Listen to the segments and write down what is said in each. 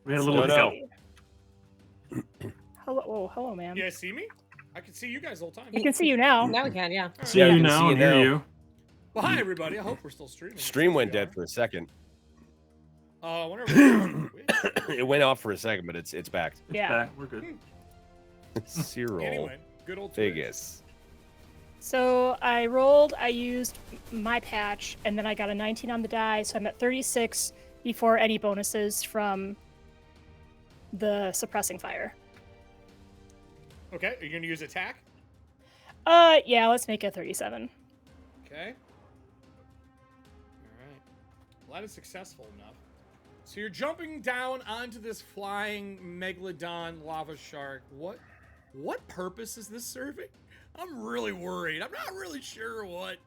We had a little hiccup. Hello, oh, hello, ma'am. You guys see me? I can see you guys the whole time. We can see you now. Now we can, yeah. See Yeah, we you can now see you and hear now. you. Well, hi everybody. I hope we're still streaming. Stream went dead for a second. I wonder if It went off for a second, but it's back. Yeah. Back. We're good. Cyril. Anyway, good old Twitch. Vegas. So I rolled, I used my patch, and then I got a 19 on the die, so I'm at 36 before any bonuses from the suppressing fire. Okay, are you gonna use attack? Yeah, let's make it 37. Okay. All right. Well, that is successful enough. So you're jumping down onto this flying megalodon lava shark. What purpose is this serving? I'm really worried. I'm not really sure what.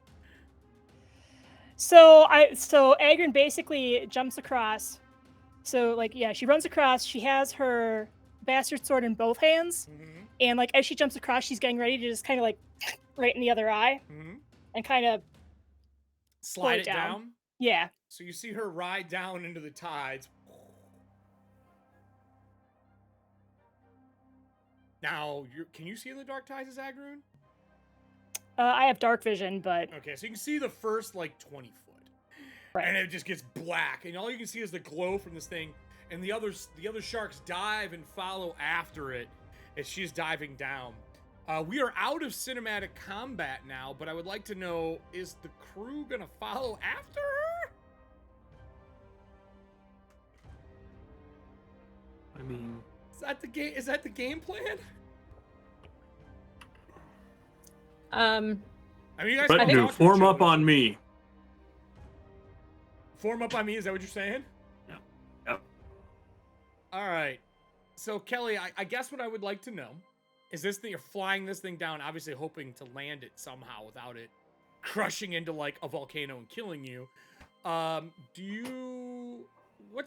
So Agrin basically jumps across. So like, yeah, she runs across. She has her bastard sword in both hands, and like as she jumps across, she's getting ready to just kind of like right in the other eye, and kind of Slide it down. Yeah. So you see her ride down into the tides. Now, can you see in the dark tides, Agroon? I have dark vision, but Okay, so you can see the first like 20 foot, right. and it just gets black, and all you can see is the glow from this thing, and the other sharks dive and follow after it as she's diving down. We are out of cinematic combat now, but I would like to know: is the crew gonna follow after her? I mean, Is that the game? Is that the game plan? I mean, you guys. but no, form up on me. Form up on me. Is that what you're saying? Yeah. Yep. All right. So Kelly, I guess what I would like to know is this thing, you're flying this thing down, obviously hoping to land it somehow without it crushing into like a volcano and killing you. What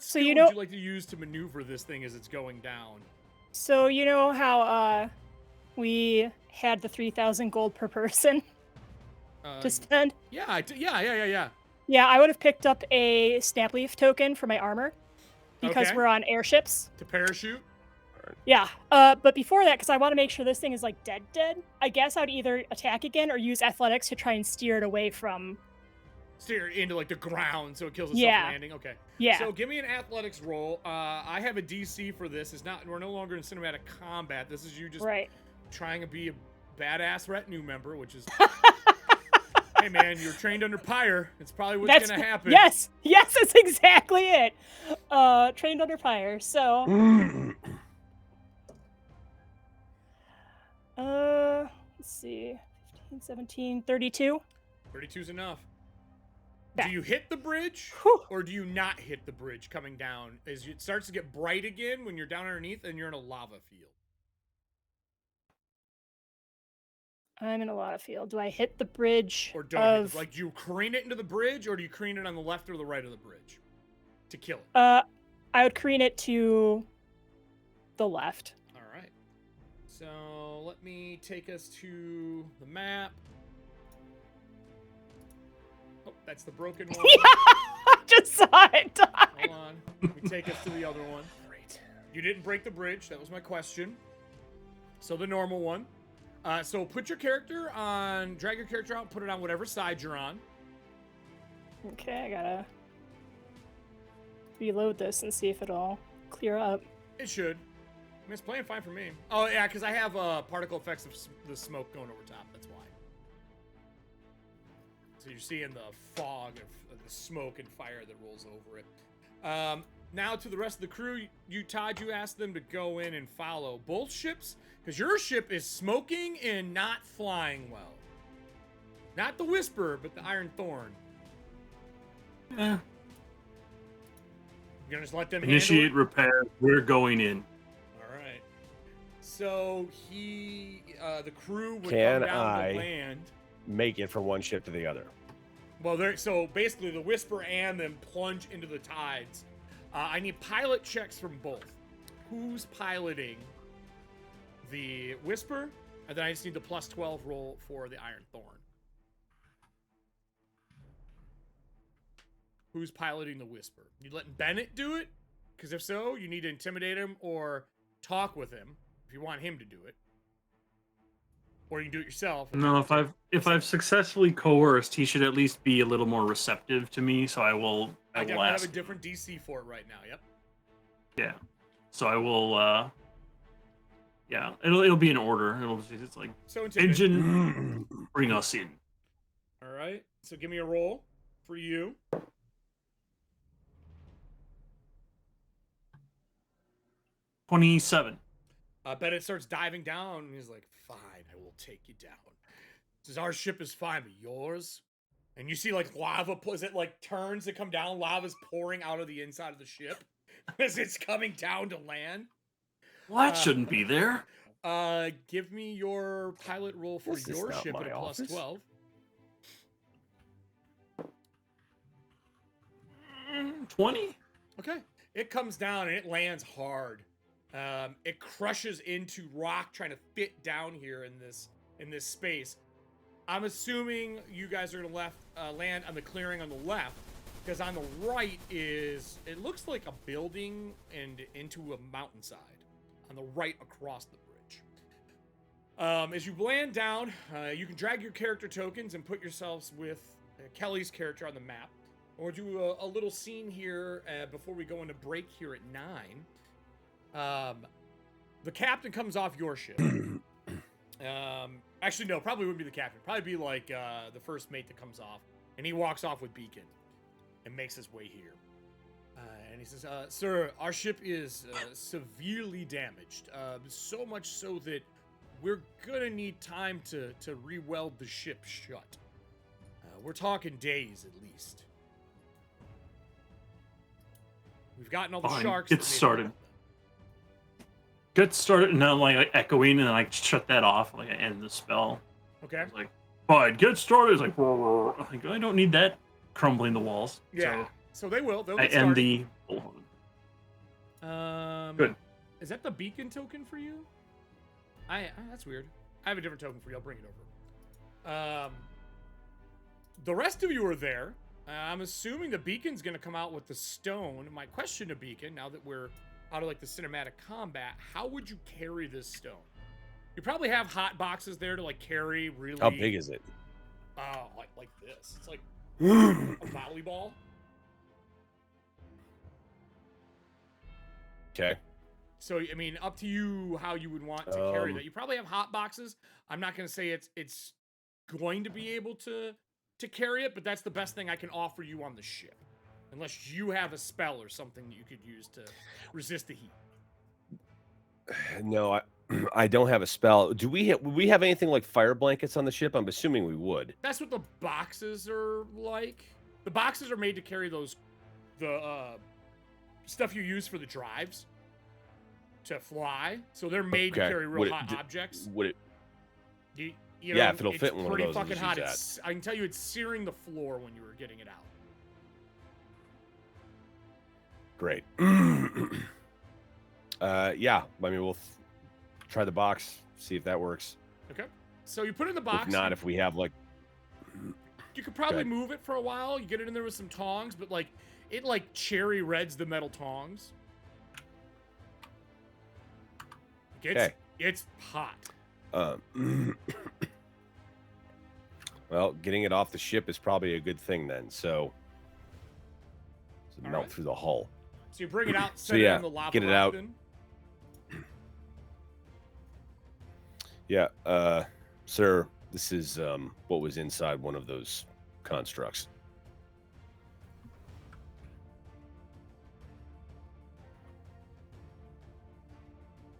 skill would you like to use to maneuver this thing as it's going down? So you know how we had the 3,000 gold per person to spend? Yeah, yeah. Yeah, I would have picked up a snap leaf token for my armor because we're on airships. To parachute? Yeah, but before that, because I want to make sure this thing is like dead, I guess I would either attack again or use athletics to try and steer it away from. Steer into like the ground so it kills itself landing. Okay. Yeah. So give me an athletics roll. I have a DC for this. We're no longer in cinematic combat. This is you just trying to be a badass retinue member, which is. Hey man, you're trained under Pyer. It's probably what's gonna happen. Yes, that's exactly it. Trained under Pyer. So. Let's see, 15, 17, 32. 32's enough. Yeah. Do you hit the bridge, or do you not hit the bridge coming down? As it starts to get bright again when you're down underneath and you're in a lava field. I'm in a lava field. Do I hit the bridge? Or don't do you careen it into the bridge, or do you careen it on the left or the right of the bridge to kill it? I would careen it to the left. All right. So let me take us to the map. Oh, that's the broken one. Yeah, I just saw it die. Hold on. Let me take us to the other one. Great. You didn't break the bridge. That was my question. So the normal one. So put your character on, drag your character out, put it on whatever side you're on. Okay, I gotta reload this and see if it'll clear up. It should. I mean, it's playing fine for me. Oh, yeah, because I have particle effects of the smoke going over top. That's why. So you're seeing the fog of the smoke and fire that rolls over it. Now to the rest of the crew, Todd, you asked them to go in and follow both ships, because your ship is smoking and not flying well. Not the Whisper, but the Iron Thorn. Yeah. You're gonna just let them initiate repair. We're going in. All right. So the crew would Can come down I to land. Make it from one ship to the other? Well, so basically the Whisper and them plunge into the tides. I need pilot checks from both. Who's piloting the Whisper? And then I just need the +12 roll for the Iron Thorn. Who's piloting the Whisper? You letting Bennett do it? Because if so, you need to intimidate him or talk with him if you want him to do it. Or you can do it yourself. No, if I've successfully coerced, he should at least be a little more receptive to me. So I will definitely have ask a different DC for it right now. Yep. Yeah. So I will. Yeah, it'll be in order. It's like So intimidate. engine, bring us in. All right. So give me a roll for you. 27. Bennett starts diving down, and he's like, "Fine, I will take you down." Says, "Our ship is fine, but yours?" And you see like lava. Is it like turns to come down? Lava's pouring out of the inside of the ship as it's coming down to land. Well, that shouldn't be there. Give me your pilot roll for This is your not ship my at a plus office. 12. 20. Okay. It comes down and it lands hard. It crushes into rock trying to fit down here in this space. I'm assuming you guys are gonna land on the clearing on the left, because on the right is, it looks like a building and into a mountainside on the right across the bridge. As you land down, you can drag your character tokens and put yourselves with Kelly's character on the map. Or do a little scene here before we go into break here at 9. The captain comes off your ship. Actually, no, probably wouldn't be the captain. Probably be like the first mate that comes off. And he walks off with Beacon and makes his way here. And he says, "Sir, our ship is severely damaged. So much so that we're gonna need time to re-weld the ship shut. We're talking days at least. We've gotten all the Fine, sharks. get that made started. it. Get started, and then like echoing, and then I shut that off. Like I end the spell. Okay. It's like, fine, get started. It's like, like I don't need that crumbling the walls. Yeah. So they will. They'll So I get end started. the. Good. Is that the beacon token for you? That's weird. I have a different token for you. I'll bring it over. The rest of you are there. I'm assuming the beacon's going to come out with the stone. My question to Beacon, now that we're out of like the cinematic combat, how would you carry this stone? You probably have hot boxes there to like carry really. How big is it? Like this. It's like a volleyball. Okay. So I mean, up to you how you would want to carry that. You probably have hot boxes. I'm not going to say it's going to be able to carry it, but that's the best thing I can offer you on the ship, unless you have a spell or something that you could use to resist the heat. No, I don't have a spell. Do we have anything like fire blankets on the ship? I'm assuming we would. That's what the boxes are like. The boxes are made to carry the stuff you use for the drives to fly. So they're made to carry real hot objects. Would it? You Yeah, know, if it'll it's fit in one of pretty those, fucking hot. use I can tell you, it's searing the floor when you were getting it out. Great. Yeah. I mean, we'll try the box, see if that works. Okay. So you put it in the box. If not, if we have like, you could probably move it for a while. You get it in there with some tongs, but like it like cherry reds the metal tongs. It's hot. Well, getting it off the ship is probably a good thing then. So melt through the hull. So you bring it out, So set it yeah, in the lava get it rock out. then. Yeah, sir, this is what was inside one of those constructs.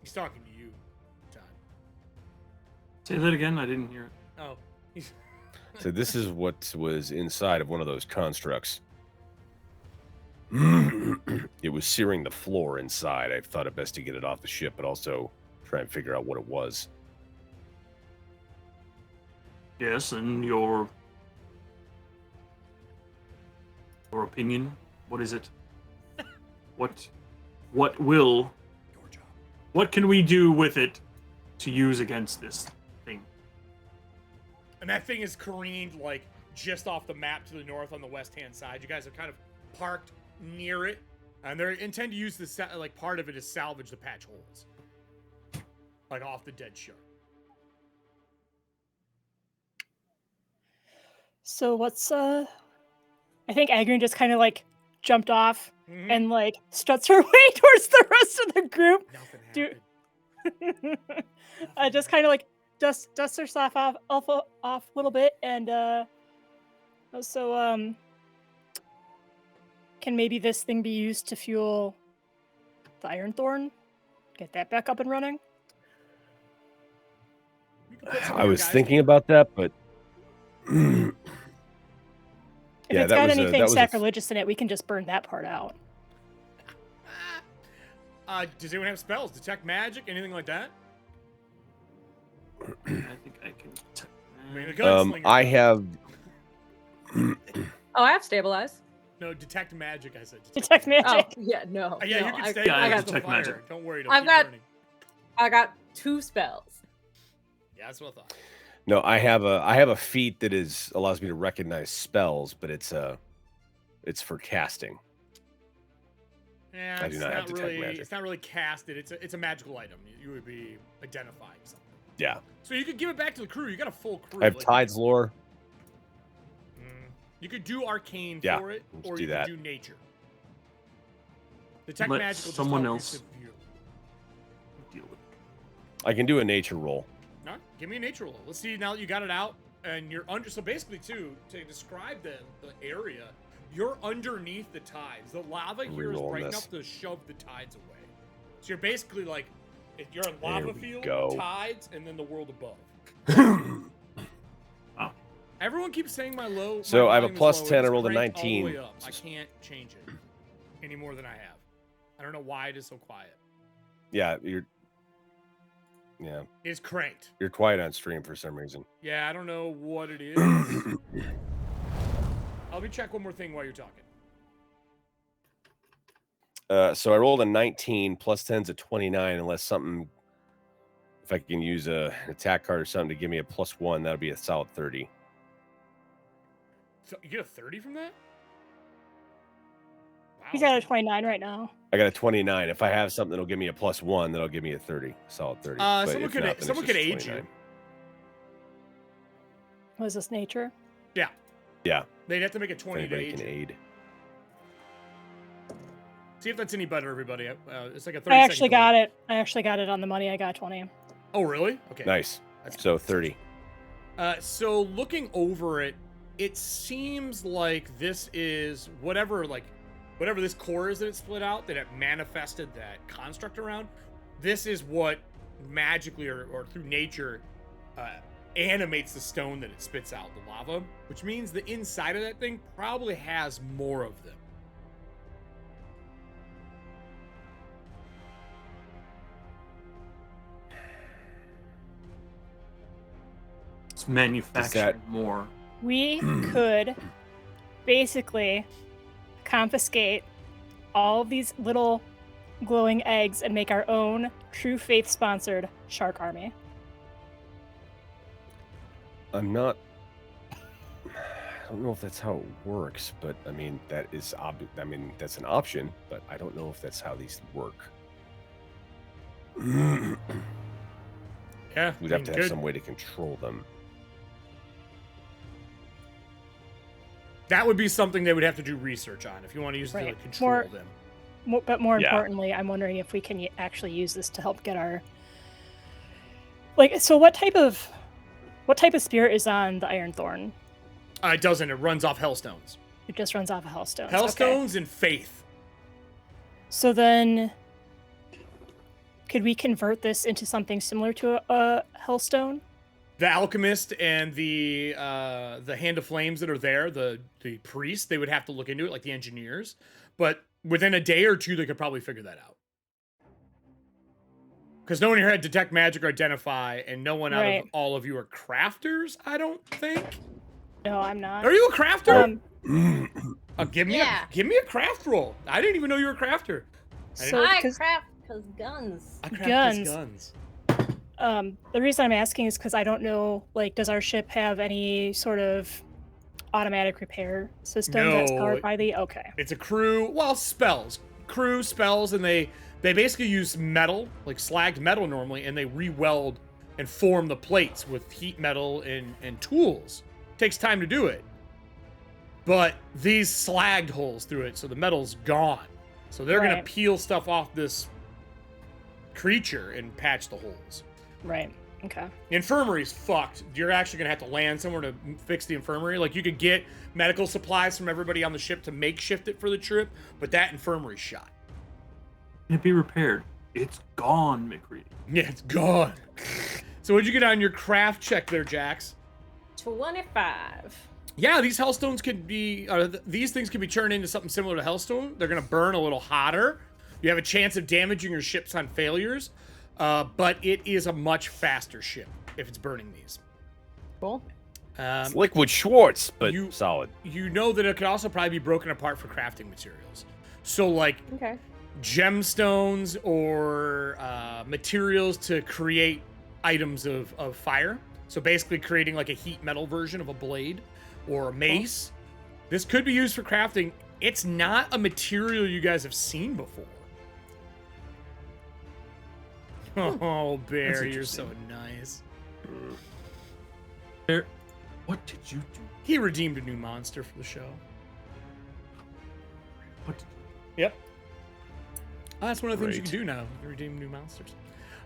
He's talking to you, Todd. Say that again. I didn't hear it. Oh. So this is what was inside of one of those constructs. It was searing the floor inside. I thought it best to get it off the ship, but also try and figure out what it was. Yes, and your opinion. What is it? What will? Your job. What can we do with it to use against this thing? And that thing is careened like just off the map to the north on the west hand side. You guys are kind of parked near it. And they intend to use the like part of it is salvage the patch holes, like off the dead shark. So what's I think Agrin just kind of like jumped off Mhm. and like struts her way towards the rest of the group. Nothing Dude. happened. Just kind of like dust herself off a little bit, and also can maybe this thing be used to fuel the Iron Thorn? Get that back up and running? You can put some of I your was guys thinking to- about that, but If Yeah, it's that got was anything that was sacrilegious in it, we can just burn that part out. Does anyone have spells? Detect magic? Anything like that? I think I can. I mean, a gunslinger. I have. Oh, I have stabilize. No, detect magic. I said. Detect magic. Oh, yeah, no. Yeah, no, you can I, stay. Yeah, I close got to detect fire. magic. Don't worry. It'll I've keep got- burning. I got 2 spells. Yeah, that's what I thought. No, I have a feat that allows me to recognize spells, but it's for casting. Yeah, I do it's not have not detect really. magic. It's not really casted. It's a magical item. You would be identifying something. Yeah, So you could give it back to the crew. You got a full crew. I have like- Tide's Lore. You could do arcane Yeah, for it, let's or do you that. could do nature. Detect Let magic will just someone help you else- severely. Deal with it. I can do a nature roll. All right, give me a nature roll. Let's see now that you got it out and you're under. So basically, too, to describe the area, you're underneath the tides. The lava here is Rerolling bright this. enough to shove the tides away. So you're basically like, if you're in lava There we field, go. tides, and then the world above. Wow. Everyone keeps saying my low. So my I have a volume is plus low. 10, I It's rolled a cranked all the 19. way up. I can't change it any more than I have. I don't know why it is so quiet. Yeah, It's cranked. you're quiet on stream for some reason. Yeah, I don't know what it is. Let me check one more thing while you're talking. So I rolled a 19, plus 10's a 29, unless something. If I can use an attack card or something to give me a +1, that'll be a solid 30. So you get a 30 from that? Wow. He's got a 29 right now. I got a 29. If I have something that'll give me a +1, that'll give me a 30, solid 30. But Someone if could not, then someone it's could just aid you. 29. Was this nature? Yeah, They'd have to make a if 20 to anybody aid can you. aid. See if that's any better, everybody. It's like a 30. I actually got it. I actually got it on the money. I got 20. Oh, really? Okay. Nice. That's So 30. So looking over it, it seems like this is whatever this core is that it split out, that it manifested that construct around. This is what magically or through nature animates the stone that it spits out, the lava, which means the inside of that thing probably has more of them. It's manufacturing more. We could basically confiscate all of these little glowing eggs and make our own True Faith sponsored shark army. I'm not. I don't know if that's how it works, but I mean that is I mean that's an option, but I don't know if that's how these work. Yeah, We'd have to have some way to control them. That would be something they would have to do research on if you want to use it to Right. like, control More- them. But more Yeah. importantly, I'm wondering if we can actually use this to help get our like. So what type of spirit is on the Iron Thorn? It doesn't. It runs off hellstones. It just runs off of Hellstones. Hellstones and faith. So then, could we convert this into something similar to a Hellstone? The alchemist and the hand of flames that are there, the priest, they would have to look into it, like the engineers. But within a day or two, they could probably figure that out. Because no one here had detect magic or identify, and no one out Right. of all of you are crafters, I don't think. No, I'm not. Are you a crafter? Give me Yeah. a craft roll. I didn't even know you were a crafter. So, I 'cause, craft because guns. I craft Guns. guns. the reason I'm asking is because I don't know, like, does our ship have any sort of automatic repair system that's No. powered by the? Okay. It's a crew. Well, spells. crew spells, and they basically use metal, like slagged metal normally, and they re-weld and form the plates with heat metal and tools. Takes time to do it. But these slagged holes through it, so the metal's gone. So they're going to Right. peel stuff off this creature and patch the holes. Right. Okay. The infirmary's fucked. You're actually going to have to land somewhere to fix the infirmary. Like, you could get medical supplies from everybody on the ship to makeshift it for the trip, but that infirmary's shot. Can it be repaired? It's gone, McCready. Yeah, it's gone. So what'd you get on your craft check there, Jax? 25. Yeah, these hellstones could be, these things could be turned into something similar to hellstone. They're going to burn a little hotter. You have a chance of damaging your ships on failures, but it is a much faster ship if it's burning these. Cool. It's liquid Schwartz, but you- solid. You know that it could also probably be broken apart for crafting materials. So, like, Okay. gemstones or materials to create items of fire. So basically creating like a heat metal version of a blade or a mace. This could be used for crafting. It's not a material you guys have seen before. Oh, Bear, That's you're interesting. so nice. There. What did you do? He redeemed a new monster for the show. What? Did Yep. Oh, that's one of the things you Great. can do now. You can redeem new monsters.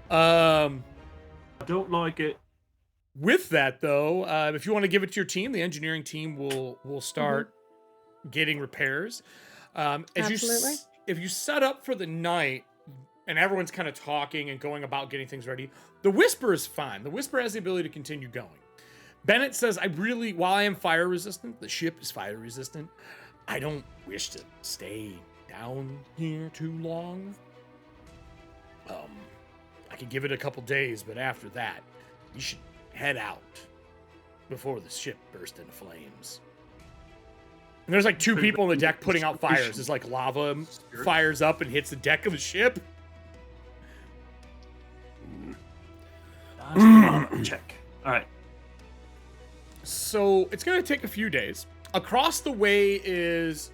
I don't like it. With that, though, if you want to give it to your team, the engineering team will start getting repairs. Absolutely. If you set up for the night and everyone's kind of talking and going about getting things ready, the Whisper is fine. The Whisper has the ability to continue going. Bennett says, while I am fire resistant, the ship is fire resistant, I don't wish to stay down here too long. I could give it a couple days, but after that, you should head out before the ship bursts into flames. And there's like two people on the deck putting out fires. It's like lava fires up and hits the deck of the ship. Check. All right. So it's going to take a few days. Across the way is,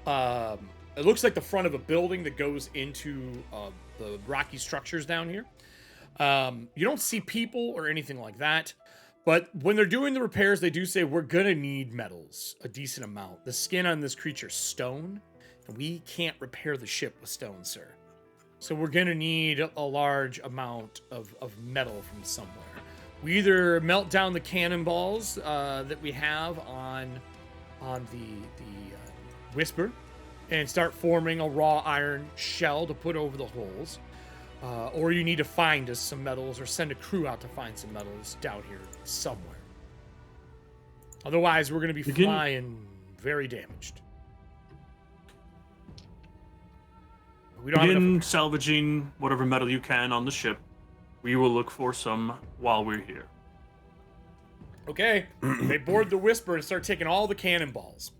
it looks like the front of a building that goes into the rocky structures down here. You don't see people or anything like that. But when they're doing the repairs, they do say, we're going to need metals, a decent amount. The skin on this creature's stone, and we can't repair the ship with stone, sir. So we're going to need a large amount of metal from somewhere. We either melt down the cannonballs that we have on the Whisper and start forming a raw iron shell to put over the holes. Or you need to find us some metals or send a crew out to find some metals down here somewhere. Otherwise, we're going to be Begin- flying very damaged. We don't have Begin enough. salvaging whatever metal you can on the ship. We will look for some while we're here. Okay, they board the Whisper and start taking all the cannonballs.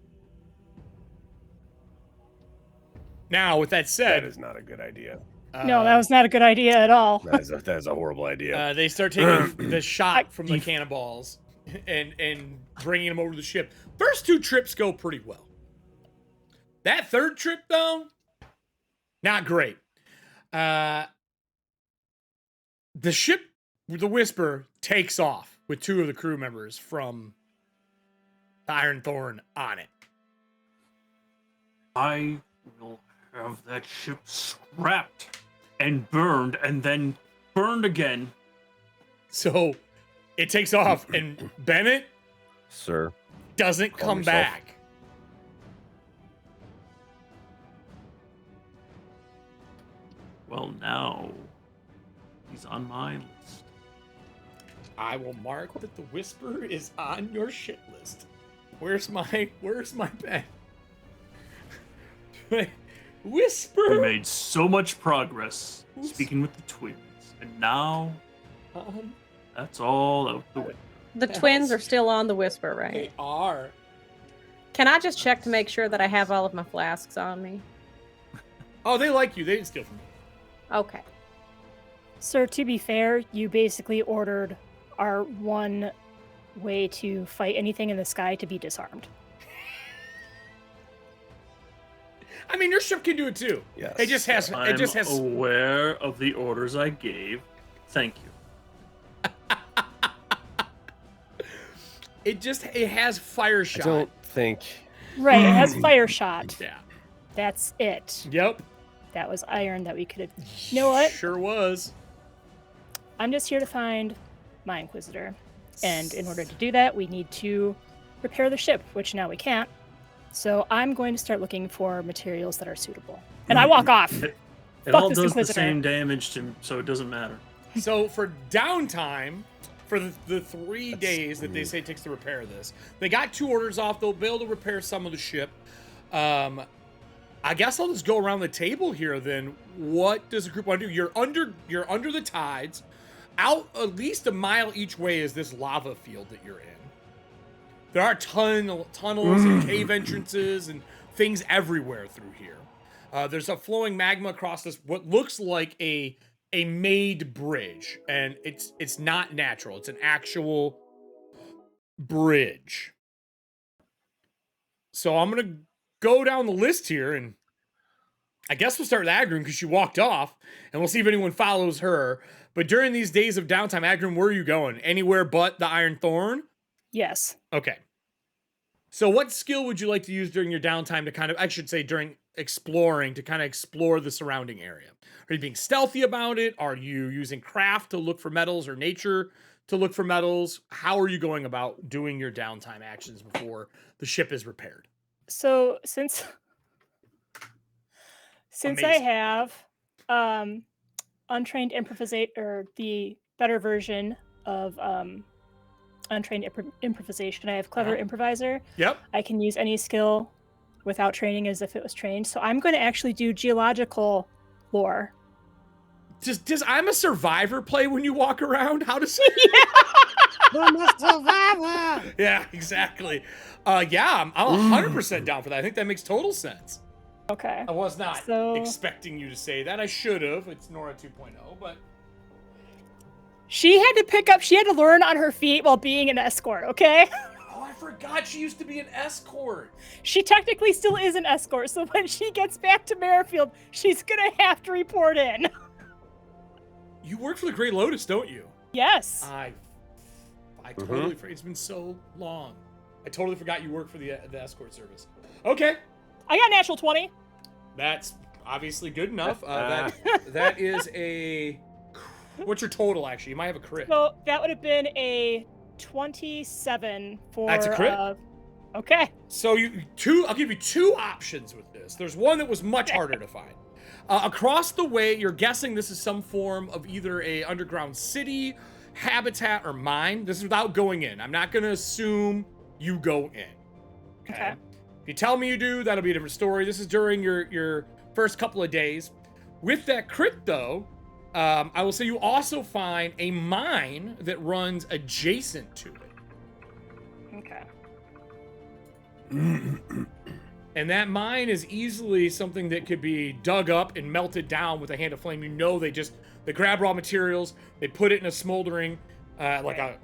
Now, with that That said, is not a good idea. No, that was not a good idea at all. That is a horrible idea. They start taking the shot from the cannonballs and bringing them over to the ship. First two trips go pretty well. That third trip, though, not great. The ship, the Whisper, takes off with two of the crew members from the Iron Thorn on it. I will have that ship scrapped and burned and then burned again. So it takes off, and Bennett Sir, doesn't Calm come yourself. back. Well, now he's on my list. I will mark that the Whisper is on your shit list. Where's my pen? We Whisper. made so much progress speaking with the twins, and now that's all out the window. The twins are still on the Whisper, right? They are. Can I just check to make sure that I have all of my flasks on me? Oh, they like you. They didn't steal from you. Okay. Sir, to be fair, you basically ordered our one way to fight anything in the sky to be disarmed. I mean, your ship can do it too. Yes. It just has. I'm It just has. aware of the orders I gave. Thank you. It has fire I shot. don't think. Right, it has fire shot. Yeah. That's it. Yep. That was iron that we could have. You know what? Sure was. I'm just here to find my Inquisitor. And in order to do that, we need to repair the ship, which now we can't. So I'm going to start looking for materials that are suitable. And I walk off. It Fuck all this does the Inquisitor. same damage to, so it doesn't matter. So for downtime, for the 3 days that they say it takes to repair this, they got 2 orders off. They'll be able to repair some of the ship. I guess I'll just go around the table here then. What does the group want to do? You're under the tides. Out at least a mile each way is this lava field that you're in. There are tunnels and cave entrances and things everywhere through here. There's a flowing magma across this what looks like a made bridge, and it's not natural. It's an actual bridge. So I'm gonna go down the list here, and I guess we'll start with Agrun because she walked off, and we'll see if anyone follows her. But during these days of downtime, Agrun, where are you going? Anywhere but the Iron Thorn? Yes. Okay. So what skill would you like to use during your downtime to kind of, I should say during exploring, to kind of explore the surrounding area? Are you being stealthy about it? Are you using craft to look for metals or nature to look for metals? How are you going about doing your downtime actions before the ship is repaired? So since I Amazing. have untrained improvisate or the better version of untrained improvisation, I have clever improviser. Yep. I can use any skill without training as if it was trained. So I'm going to actually do geological lore. Does I'm a survivor play when you walk around? How does I'm a survivor. Yeah, exactly. Yeah, I'm 100% down for that. I think that makes total sense. Okay. I was not So- expecting you to say that. I should have. It's Nora 2.0, but She had to learn on her feet while being an escort, okay? oh, I forgot she used to be an escort. She technically still is an escort, so when she gets back to Merrifield, she's gonna have to report in. You work for the Grey Lotus, don't you? Yes. I totally forgot. It's been so long. I totally forgot you work for the escort service. Okay, I got natural 20. that's obviously good enough. That is a. What's your total? Actually, you might have a crit. So that would have been a 27 for. That's a crit. Okay. So I'll give you 2 options with this. There's one that was much harder to find. Across the way, you're guessing this is some form of either a underground city, habitat, or mine. This is without going in. I'm not going to assume you go in. Okay. If you tell me you do, that'll be a different story. This is during your first couple of days. With that crit, though, I will say you also find a mine that runs adjacent to it. Okay. And that mine is easily something that could be dug up and melted down with a hand of flame. You know, they grab raw materials, they put it in a smoldering, what the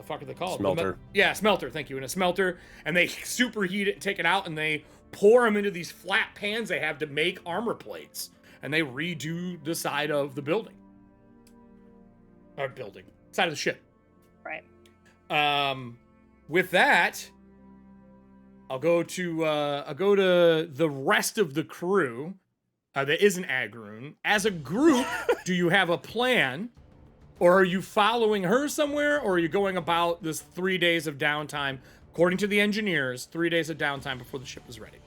fuck are they called? Smelter. Yeah, smelter. Thank you. In a smelter, and they superheat it and take it out, and they pour them into these flat pans they have to make armor plates, and they redo the side of the building. Side of the ship. Right. With that, I'll go to the rest of the crew that isn't Agrun. As a group, do you have a plan, or are you following her somewhere, or are you going about this 3 days of downtime? According to the engineers, 3 days of downtime before the ship is ready.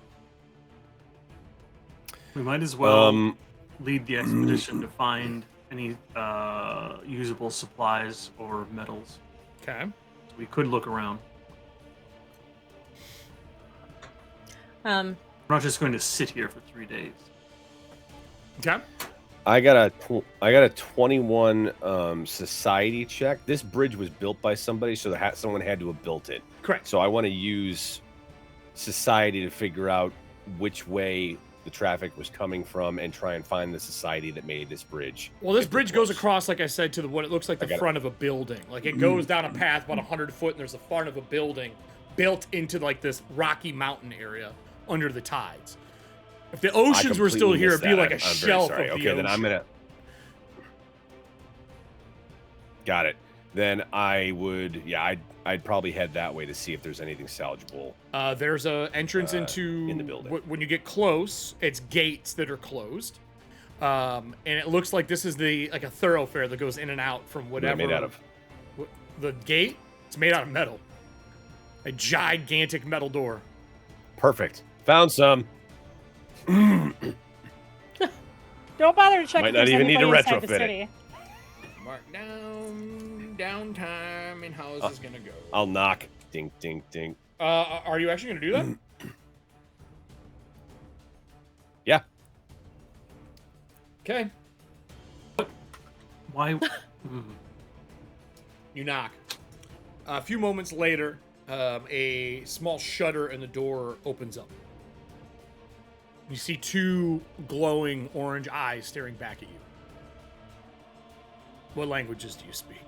We might as well lead the expedition to find any usable supplies or metals. Okay. We could look around. We're not just going to sit here for 3 days. Okay. I got a 21 society check. This bridge was built by somebody, so someone had to have built it. Correct. So I want to use society to figure out which way the traffic was coming from and try and find the society that made this bridge. Well, this if it bridge goes was. across, like I said, to what it looks like the front of a building. Like it goes down a path about 100 foot, and there's a front of a building built into like this rocky mountain area under the tides. If the oceans were still here, it'd be like a shelf of the okay, ocean. then I'm gonna. Got it. Then I would, yeah, I'd probably head that way to see if there's anything salvageable. There's a entrance into in the building. When you get close, it's gates that are closed, and it looks like this is like a thoroughfare that goes in and out from What are whatever. they made out of? The gate, it's made out of metal. A gigantic metal door. Perfect. Found some. Don't bother to check. Might if not there's even need to anybody inside the retrofit it. city. Mark downtime, and how is this gonna go? I'll knock. Ding, ding, ding. Are you actually gonna do that? Yeah. Okay. Why? You knock. A few moments later, a small shutter in the door opens up. You see two glowing orange eyes staring back at you. What languages do you speak?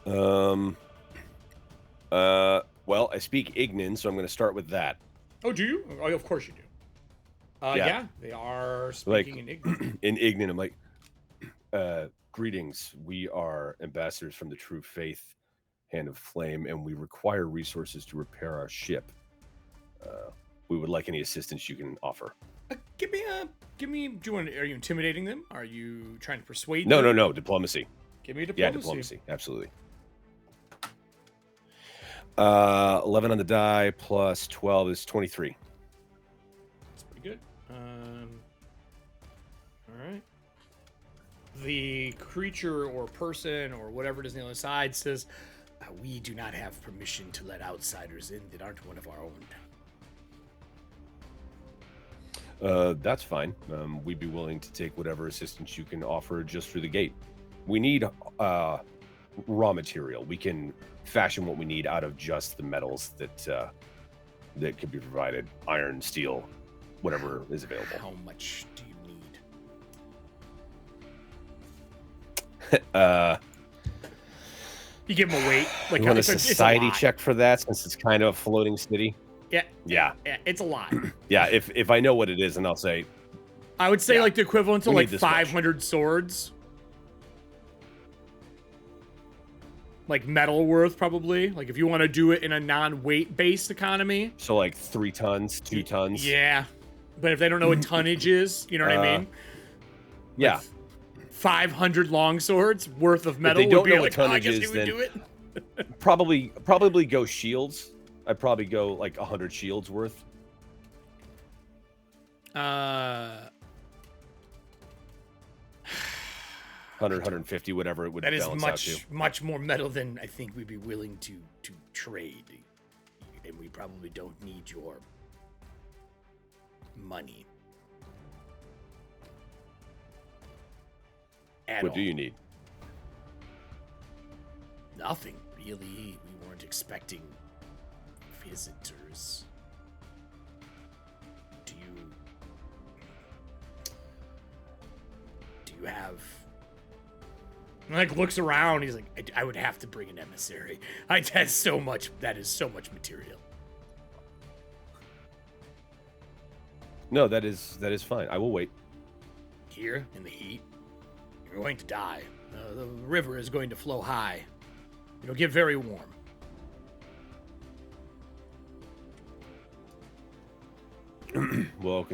Well, I speak Ignan, so I'm going to start with that. Oh, do you? Oh, of course you do. Yeah, they are speaking in Ignorant. In Ignan, I'm like, greetings. We are ambassadors from the True Faith, Hand of Flame, and we require resources to repair our ship. We would like any assistance you can offer. Give me. Do you want? Are you intimidating them? Are you trying to persuade No, them? no. Diplomacy. Give me diplomacy. Yeah, diplomacy. Absolutely. 11 on the die plus 12 is 23. That's pretty good. All right. The creature or person or whatever it is on the other side says, "We do not have permission to let outsiders in that aren't one of our own." That's fine. We'd be willing to take whatever assistance you can offer just through the gate. We need raw material. We can fashion what we need out of just the metals that could be provided. Iron, steel, whatever is available. How much do you need? You give them a weight. Like You want a it's society lot. check for that, since it's kind of a floating city? Yeah. Yeah. Yeah, it's a lot. Yeah, if I know what it is, and I'll say, I would say Yeah. like the equivalent to We like need this much. 500 swords. Like metal worth, probably. Like if you want to do it in a non-weight based economy. so like 3 tons, 2 tons. Yeah. But if they don't know what tonnage is, you know what I mean? Yeah. 500 long swords worth of metal don't would be know what like, I tonnage guess is, you would then- do it. Probably go shields. I'd probably go like 100 shields worth. 100, 150, whatever it would that is balance out to. much more metal than I think we'd be willing to trade. And we probably don't need your money. At What all. do you need? Nothing, really. We weren't expecting visitors. Do you have... Like, looks around, he's like, I would have to bring an emissary. That is so much material. No, that is fine. I will wait. Here, in the heat, you're going to die. The river is going to flow high. It'll get very warm. Well,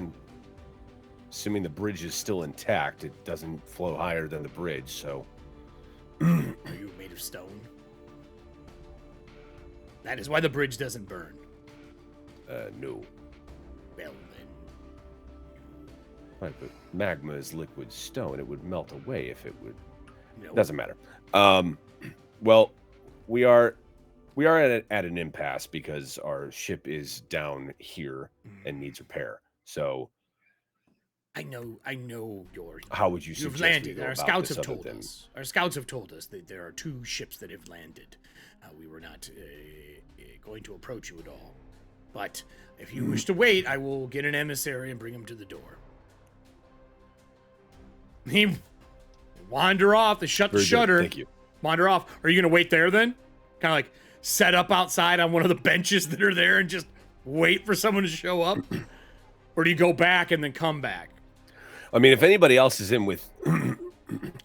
assuming the bridge is still intact, it doesn't flow higher than the bridge, so... Are you made of stone? That is why the bridge doesn't burn. No. Well, then. Right, but magma is liquid stone. It would melt away if it would... No. Doesn't matter. Well, we are at an impasse because our ship is down here and needs repair. So I know your. how would you You've suggest landed. we go Our about scouts this have other told than- us. Our scouts have told us that there are 2 ships that have landed. We were not going to approach you at all. But if you wish to wait, I will get an emissary and bring him to the door. He wander off. They shut the Very good, shutter. Thank you. Wander off. Are you going to wait there then? Kind of like set up outside on one of the benches that are there and just Wait for someone to show up? Or do you go back and then come back? I mean, if anybody else is in with...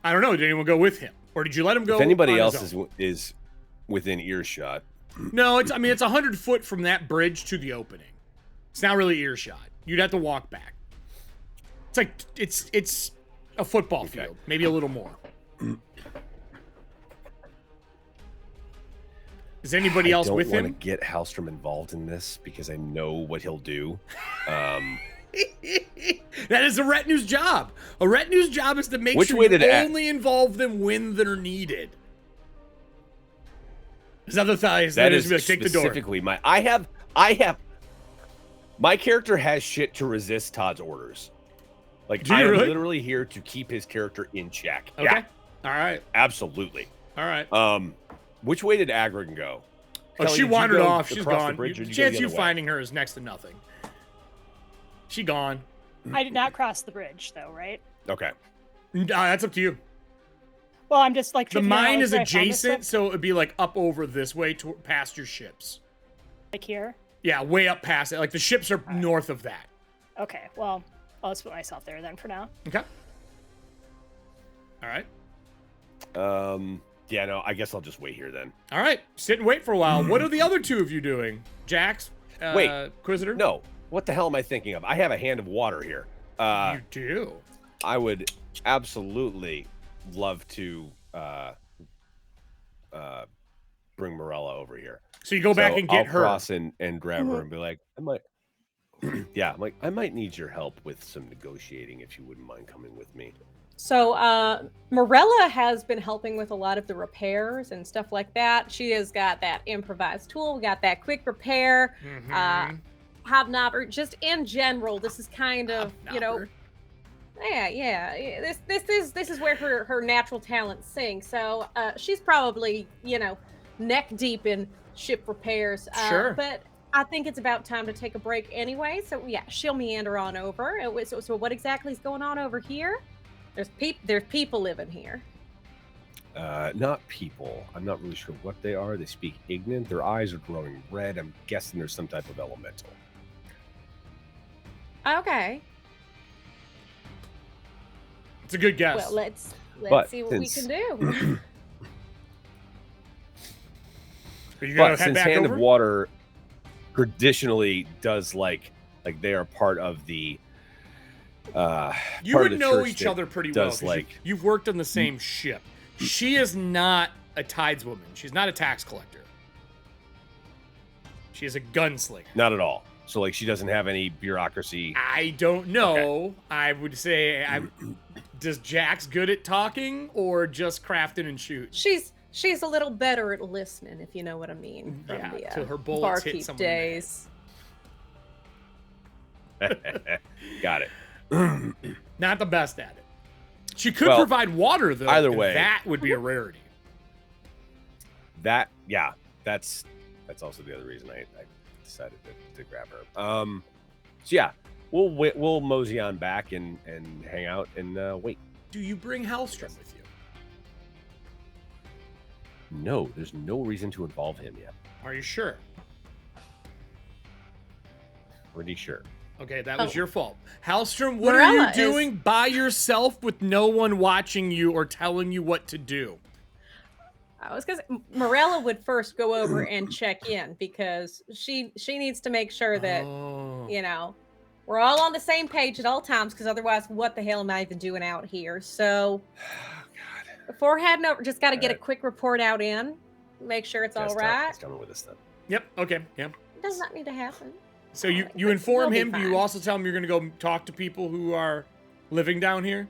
I don't know. Did anyone go with him? Or did you let him go? If anybody on his else own? is within earshot... No, it's 100 foot from that bridge to the opening. It's not really earshot. You'd have to walk back. It's like, it's a football field. Maybe a little more. Is anybody else with him? I don't want to get Halstrom involved in this because I know what he'll do. That is a retinue's job. A retinue's job is to make Which sure way you did it only involve them when they're needed. Is that the thing? That is like, take the door. specifically my... I have... My character has shit to resist Todd's orders. Like, Do you I am really? literally here to keep his character in check. Okay. Yeah, All right. absolutely. All right. Which way did Agrin go? Oh, Kelly, she did you wandered go off. She's across the gone. bridge, or The did you go chance the you other way? finding her is next to nothing. She gone. I did not cross the bridge, though, right? Okay. That's up to you. Well, I'm just like The figuring out, mine like, is where I found this adjacent, stuff, so it'd be like up over this way past your ships. like here. Yeah, way up past it. Like the ships are north of that. Okay, well, I'll just put myself there then for now. Okay. All right. Yeah, no, I guess I'll just wait here then. All right. Sit and wait for a while. What are the other two of you doing? Jax? Wait. Inquisitor? No, what the hell am I thinking of? I have a hand of water here. You do? I would absolutely love to bring Morella over here. So you go back and get I'll her. cross and grab her and be like, I might... yeah, I'm like, I might need your help with some negotiating if you wouldn't mind coming with me. So Morella has been helping with a lot of the repairs and stuff like that. She has got that improvised tool. We got that quick repair. Hobnobber. Just in general, this is kind of, you know, yeah. This is where her natural talents sing. So she's probably, you know, neck deep in ship repairs. Sure. But I think it's about time to take a break anyway. So yeah, she'll meander on over. So what exactly is going on over here? There's people living here. Not people. I'm not really sure what they are. They speak Ignan. Their eyes are glowing red. I'm guessing there's some type of elemental. Okay. It's a good guess. Well, let's But see what we since- can do. Are you gonna But head since back Hand over? of Water traditionally does like they are part of the You part of would the know church each that other pretty well. does 'cause like you've worked on the same ship. She is not a tideswoman. She's not a tax collector. She is a gunslinger. not at all. So like she doesn't have any bureaucracy. I don't know. I would say, does Jax good at talking or just crafting and shoot? She's a little better at listening, if you know what I mean. From Yeah, the, till her bullets hit barkeep someone in the head. days. Got it. Not the best at it. She could Well, provide water though. either and way. that would be a rarity. That that's also the other reason I decided to grab her. So yeah, we'll mosey on back and hang out and wait. Do you bring Halstrom with you? No, there's no reason to involve him yet. Are you sure? Pretty sure. Okay, that was Oh. your fault. Halstrom, what are you Morella doing by yourself with no one watching you or telling you what to do? I was gonna say, Morella would first go over and check in because she needs to make sure that Oh. you know we're all on the same page at all times. Because otherwise, what the hell am I even doing out here? So before heading over, just got to get a quick report out in, make sure it's all Desktop right. is coming with us then. Yep, okay, yeah. It does not need to happen. So you We'll inform be him. Do you fine. also tell him you're going to go talk to people who are living down here?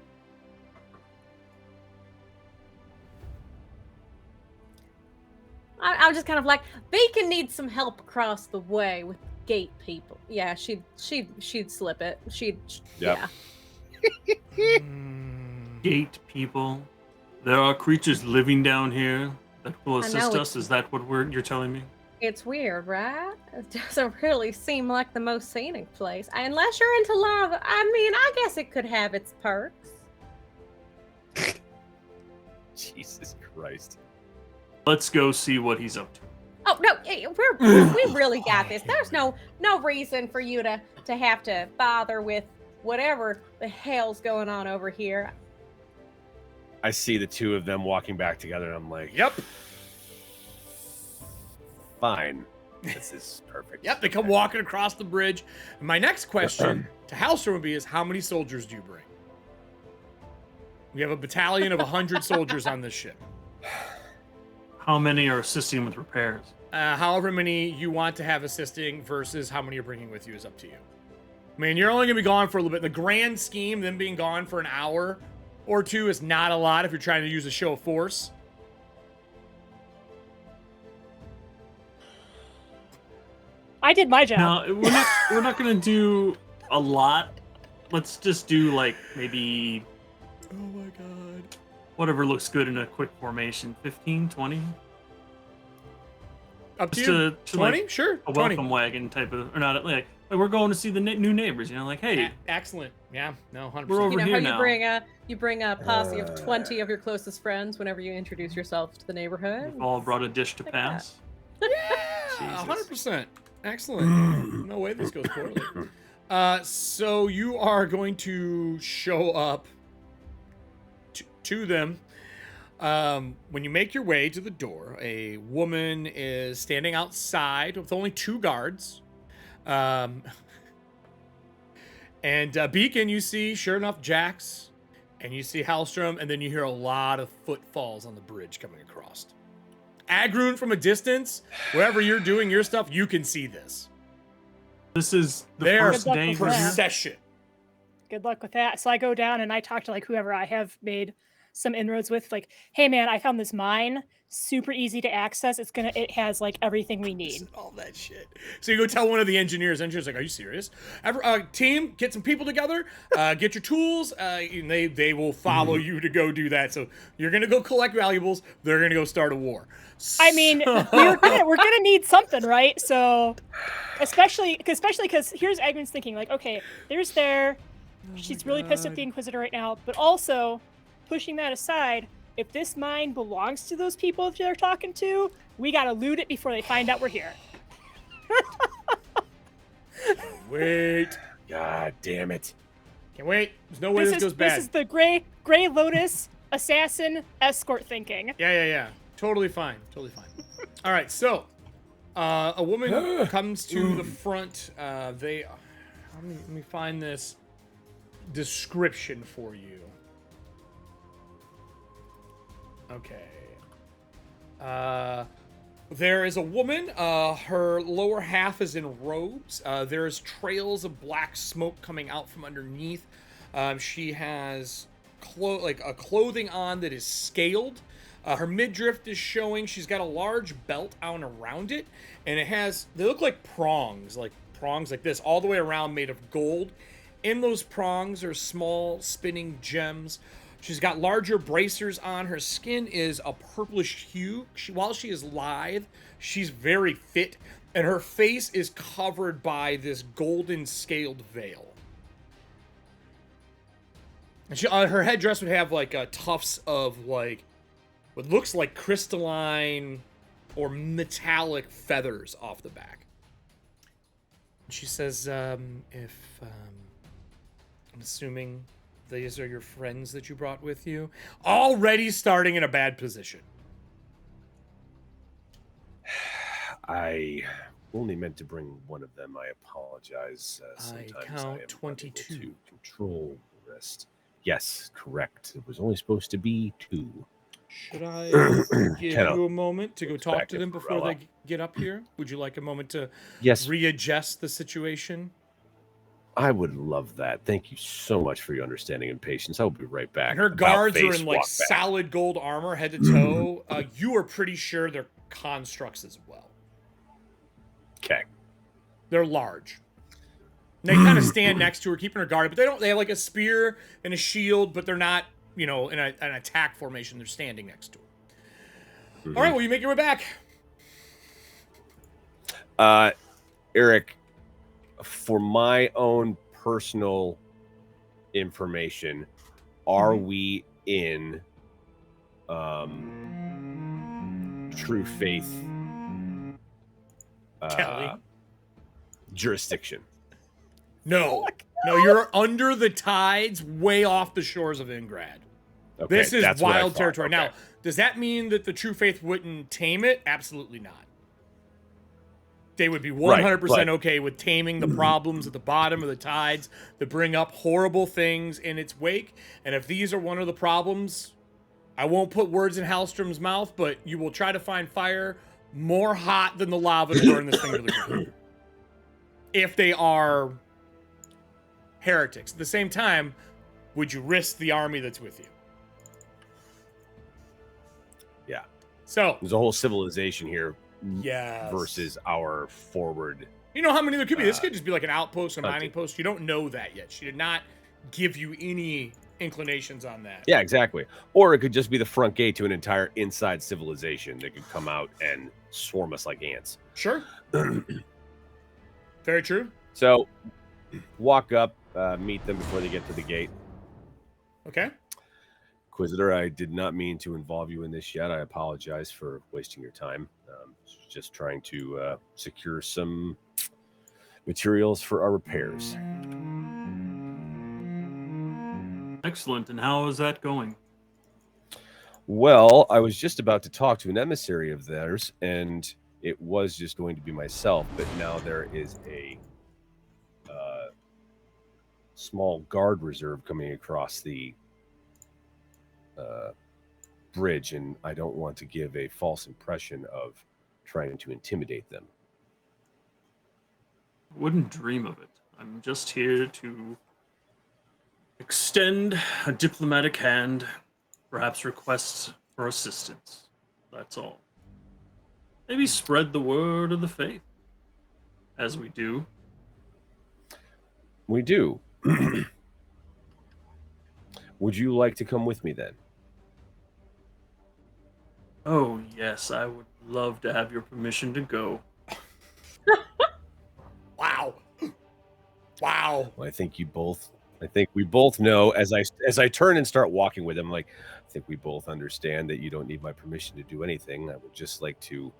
I'm just kind of like, Beacon needs some help across the way with gate people. Yeah, she'd slip it. Yep. Yeah. Gate people. There are creatures living down here that will I know, assist it's- us. Is that what you're telling me? It's weird, right? It doesn't really seem like the most scenic place. Unless you're into lava. I mean, I guess it could have its perks. Jesus Christ. Let's go see what he's up to. Oh no, we really got this. There's no reason for you to have to bother with whatever the hell's going on over here. I see the two of them walking back together, and I'm like, Yep. fine. This is perfect. Yep, they come walking across the bridge. And my next question to Halstrom would be is, how many soldiers do you bring? We have a battalion of 100 soldiers on this ship. How many are assisting with repairs? However many you want to have assisting versus how many you're bringing with you is up to you. I mean, you're only going to be gone for a little bit. In the grand scheme, them being gone for an hour or two is not a lot if you're trying to use a show of force. I did my job. No, we're not gonna do a lot. Let's just do like maybe Oh my god. whatever looks good in a quick formation. 15, 20? Up to Just you. to 20? like Sure. a 20. welcome wagon type of, or not like we're going to see the new neighbors. You know, like hey, Excellent. Yeah. No, 100%. We're over You know here how now. you bring a posse of 20 of your closest friends whenever you introduce yourself to the neighborhood. we've all brought a dish to Like that. pass. Yeah, Jesus. 100%. Excellent. No way this goes poorly. So you are going to show up to them. When you make your way to the door, a woman is standing outside with only 2 guards. And Beacon, you see, sure enough, Jax, and you see Halstrom, and then you hear a lot of footfalls on the bridge coming across. Agrun from a distance, wherever you're doing your stuff, you can see this. This is the Their first Good luck day with we're that. here. procession. Good luck with that. So I go down and I talk to like whoever I have made some inroads with, like, hey man, I found this mine, super easy to access. It has like everything we need. All that shit. So you go tell one of the engineers. Engineer's like, "Are you serious? Team, get some people together. Get your tools. And they will follow you to go do that. So you're gonna go collect valuables. They're gonna go start a war. I mean, we're gonna need something, right? So, especially because here's Agnes thinking, like, okay, there's she's really pissed at the Inquisitor right now, but also pushing that aside, if this mine belongs to those people that they're talking to, we gotta loot it before they find out we're here. Wait. God damn it. Can't wait. There's no way this goes bad. This is the Gray Lotus assassin escort thinking. Yeah. Totally fine. All right, so a woman comes to the front. Let me find this description for you. Okay. There is a woman. Her lower half is in robes. There's trails of black smoke coming out from underneath. She has clothing on that is scaled. Her midriff is showing. She's got a large belt on around it, and they look like prongs like this, all the way around, made of gold. In those prongs are small spinning gems. She's got larger bracers on. Her skin is a purplish hue. While she is lithe, she's very fit, and her face is covered by this golden scaled veil. And her headdress would have like tufts of like what looks like crystalline or metallic feathers off the back. She says, I'm assuming these are your friends that you brought with you? Already starting in a bad position. I only meant to bring one of them. I apologize. Sometimes I count am 22. unable to control the rest. Yes, correct. It was only supposed to be 2. Should I give Kenna you a moment to go looks talk back to at them before Varela. they get up here? Would you like a moment to Yes, readjust the situation? I would love that. Thank you so much for your understanding and patience. I'll be right back. And her About guards are face, in like walk back. solid gold armor, head to toe. You are pretty sure they're constructs as well. Okay. They're large. They kind of stand next to her, keeping her guarded, but they have like a spear and a shield, but they're not, in an attack formation. They're standing next to her. All right, well, you make your way back. Eric, for my own personal information, are we in True Faith Kelly. jurisdiction. No. No, you're under the tides, way off the shores of Ingrad. Okay, This is that's what I wild thought. territory. Okay. Now, does that mean that the True Faith wouldn't tame it? Absolutely not. They would be 100% but- okay with taming the problems at the bottom of the tides that bring up horrible things in its wake. And if these are one of the problems, I won't put words in Halstrom's mouth, but you will try to find fire more hot than the lava to burn this thing to the ground. If they are heretics. At the same time, would you risk the army that's with you? Yeah. So, There's a whole civilization here yes. versus our forward. You know how many there could be? This could just be like an outpost, a mining hunting. post. You don't know that yet. She did not give you any inclinations on that. Yeah, exactly. Or it could just be the front gate to an entire inside civilization that could come out and swarm us like ants. Sure. Very true. So, walk up, meet them before they get to the gate. Okay. Inquisitor, I did not mean to involve you in this yet. I apologize for wasting your time. Just trying to secure some materials for our repairs. Excellent. And how is that going? Well, I was just about to talk to an emissary of theirs, and it was just going to be myself, but now there is a small guard reserve coming across the bridge, and I don't want to give a false impression of trying to intimidate them. Wouldn't dream of it. I'm just here to extend a diplomatic hand, perhaps request for assistance. That's all. Maybe spread the word of the faith, as we do. We do. Would you like to come with me then? Oh, yes, I would love to have your permission to go. Wow. Wow. Well, I think we both know as I turn and start walking with him, like, I think we both understand that you don't need my permission to do anything. I would just like to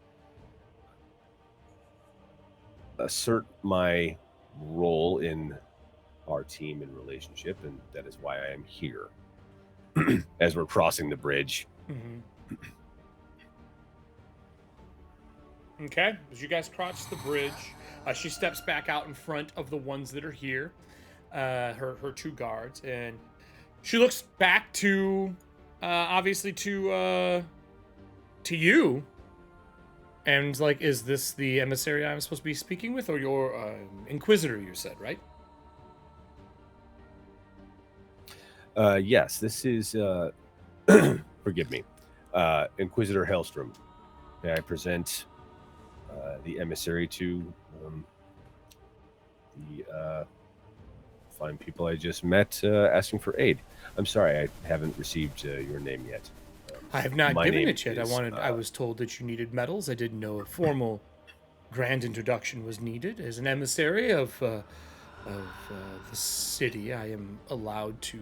assert my role in our team and relationship, and that is why I am here. As we're crossing the bridge. Mm-hmm. Okay, as you guys cross the bridge, she steps back out in front of the ones that are here, her two guards, and she looks back to, obviously to you, and is like, is this the emissary I'm supposed to be speaking with, or your Inquisitor? You said, right? Yes, this is. Forgive me, Inquisitor Halstrom. May I present the emissary to the fine people I just met asking for aid. I'm sorry, I haven't received your name yet. I have not my given name it yet. is, I was told that you needed medals. I didn't know a formal grand introduction was needed. As an emissary of the city, I am allowed to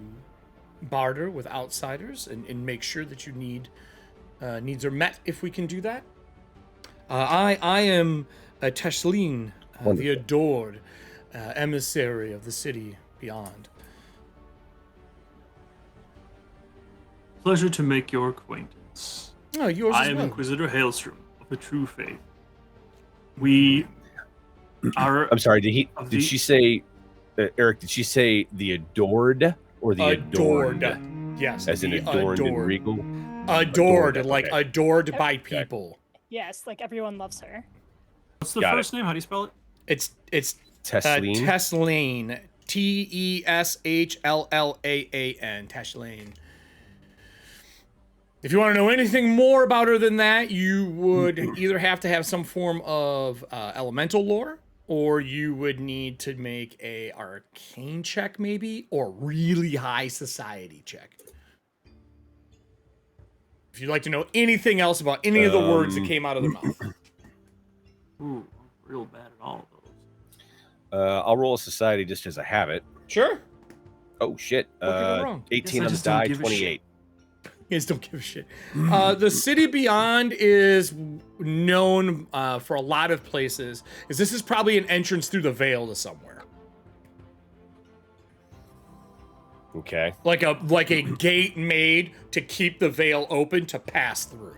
barter with outsiders and make sure that your needs are met if we can do that. I am Tashlin, the adored emissary of the city beyond. Pleasure to make your acquaintance. Oh, yours I as am well. Inquisitor Halstrom of the True Faith. We are. I'm sorry. Did she say, Eric? Did she say the adored or the Adored. adorned? Yes. As in the adorned and regal. Adored, Adored, like okay. adored by people. Yes, like everyone loves her. What's the Got first name? How do you spell it? It's Tesleen. Tesleen. Teshlaan. Teshlain. If you want to know anything more about her than that, you would either have to have some form of elemental lore, or you would need to make a arcane check, maybe, or really high society check. If you'd like to know anything else about any of the words that came out of their mouth. Ooh, real bad at all of those. I'll roll a society just as I have it. Sure. Oh shit! What could go wrong? 18 Guess I on the just don't die, give a 28. You guys don't give a shit. The city beyond is known for a lot of places. This is probably an entrance through the Veil to somewhere. Okay. Like a gate made to keep the Veil open to pass through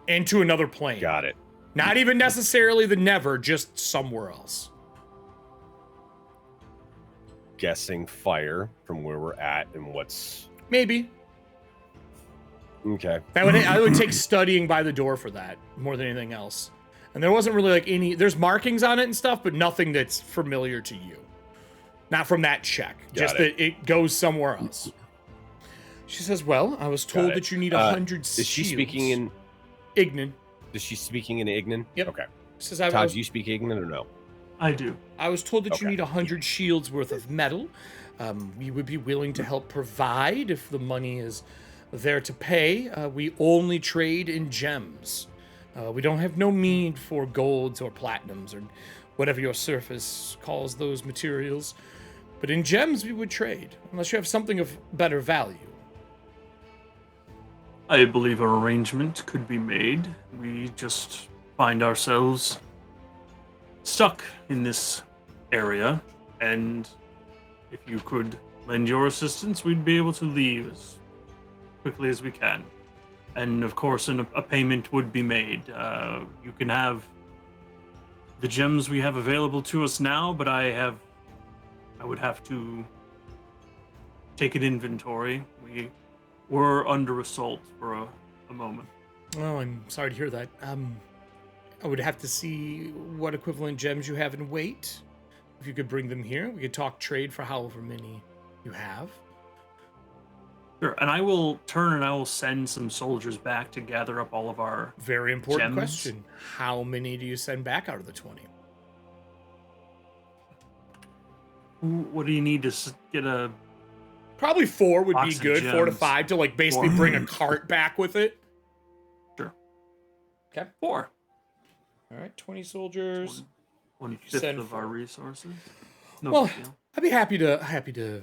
into another plane. Got it. Not even necessarily the Never, just somewhere else. Guessing fire from where we're at and what's Maybe. okay. I would take studying by the door for that more than anything else. And there wasn't really like there's markings on it and stuff, but nothing that's familiar to you. Not from that check. Just that it goes somewhere else. She says, well, I was told that you need 100 shields. Is she speaking in Ignan? Is she speaking in Ignan? Yep. Okay. Says, Todd, do you speak Ignan or no? I do. I was told that you Okay. need 100 shields worth of metal. We would be willing to help provide if the money is there to pay. We only trade in gems. We don't have no need for golds or platinums or whatever your surface calls those materials. But in gems, we would trade, unless you have something of better value. I believe an arrangement could be made. We just find ourselves stuck in this area, and if you could lend your assistance, we'd be able to leave as quickly as we can. And of course, a payment would be made. You can have the gems we have available to us now, but I would have to take an inventory. We were under assault for a moment. Oh, I'm sorry to hear that. I would have to see what equivalent gems you have in weight. If you could bring them here, we could talk trade for however many you have. Sure, and I will turn and I will send some soldiers back to gather up all of our Very important gems. question. How many do you send back out of the 20? What do you need to get a... Probably 4 would be Box of good. 4 to gems. 5 to like basically 4. bring a cart back with it. Sure. Okay. 4. All right, 20 soldiers. 1/5 send of our 4. resources. No Well, big deal. I'd be happy to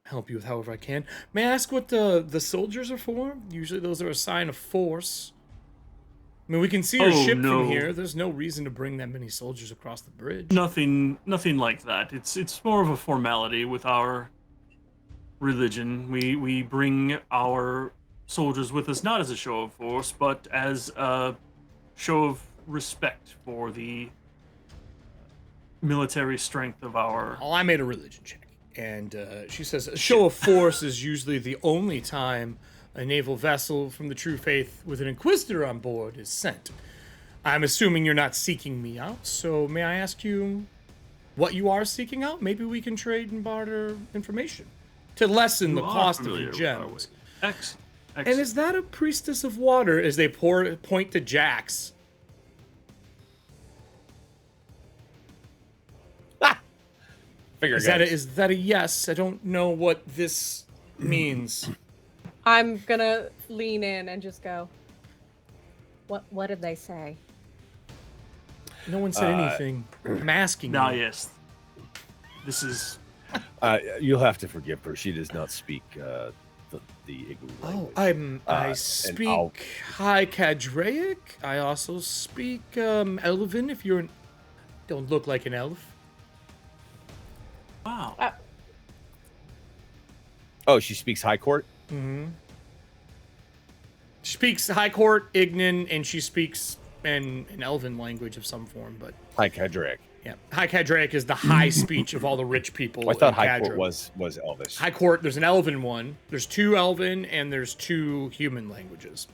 help you with however I can. May I ask what the soldiers are for? Usually those are a sign of force. I mean, we can see your Oh, ship no. from here. There's no reason to bring that many soldiers across the bridge. Nothing like that. It's more of a formality with our religion. We bring our soldiers with us not as a show of force, but as a show of respect for the military strength of our... Well, I made a religion check, and she says a show of force is usually the only time a naval vessel from the true faith with an Inquisitor on board is sent. I'm assuming you're not seeking me out, so may I ask you what you are seeking out? Maybe we can trade and barter information to lessen the You are cost of familiar your with our gems. ways. Excellent. And is that a priestess of water? As they point to Jax. Figure Is that a yes? I don't know what this means. I'm gonna lean in and just go. What did they say? No one said anything. I'm asking Now, you. yes. This is... You'll have to forgive her. She does not speak the Ignan Oh, language. I I'll- speak High Cadraic. I also speak Elven. If you're don't look like an elf. Wow. Oh, she speaks High Court? Mm-hmm. She speaks High Court, Ignan, and she speaks an Elven language of some form. But High Cadraic. yeah, High Cadraic is the high speech of all the rich people. I thought in High Court Cadra. was Elvish. High Court. There's an Elven one. There's 2 Elven and there's 2 human languages.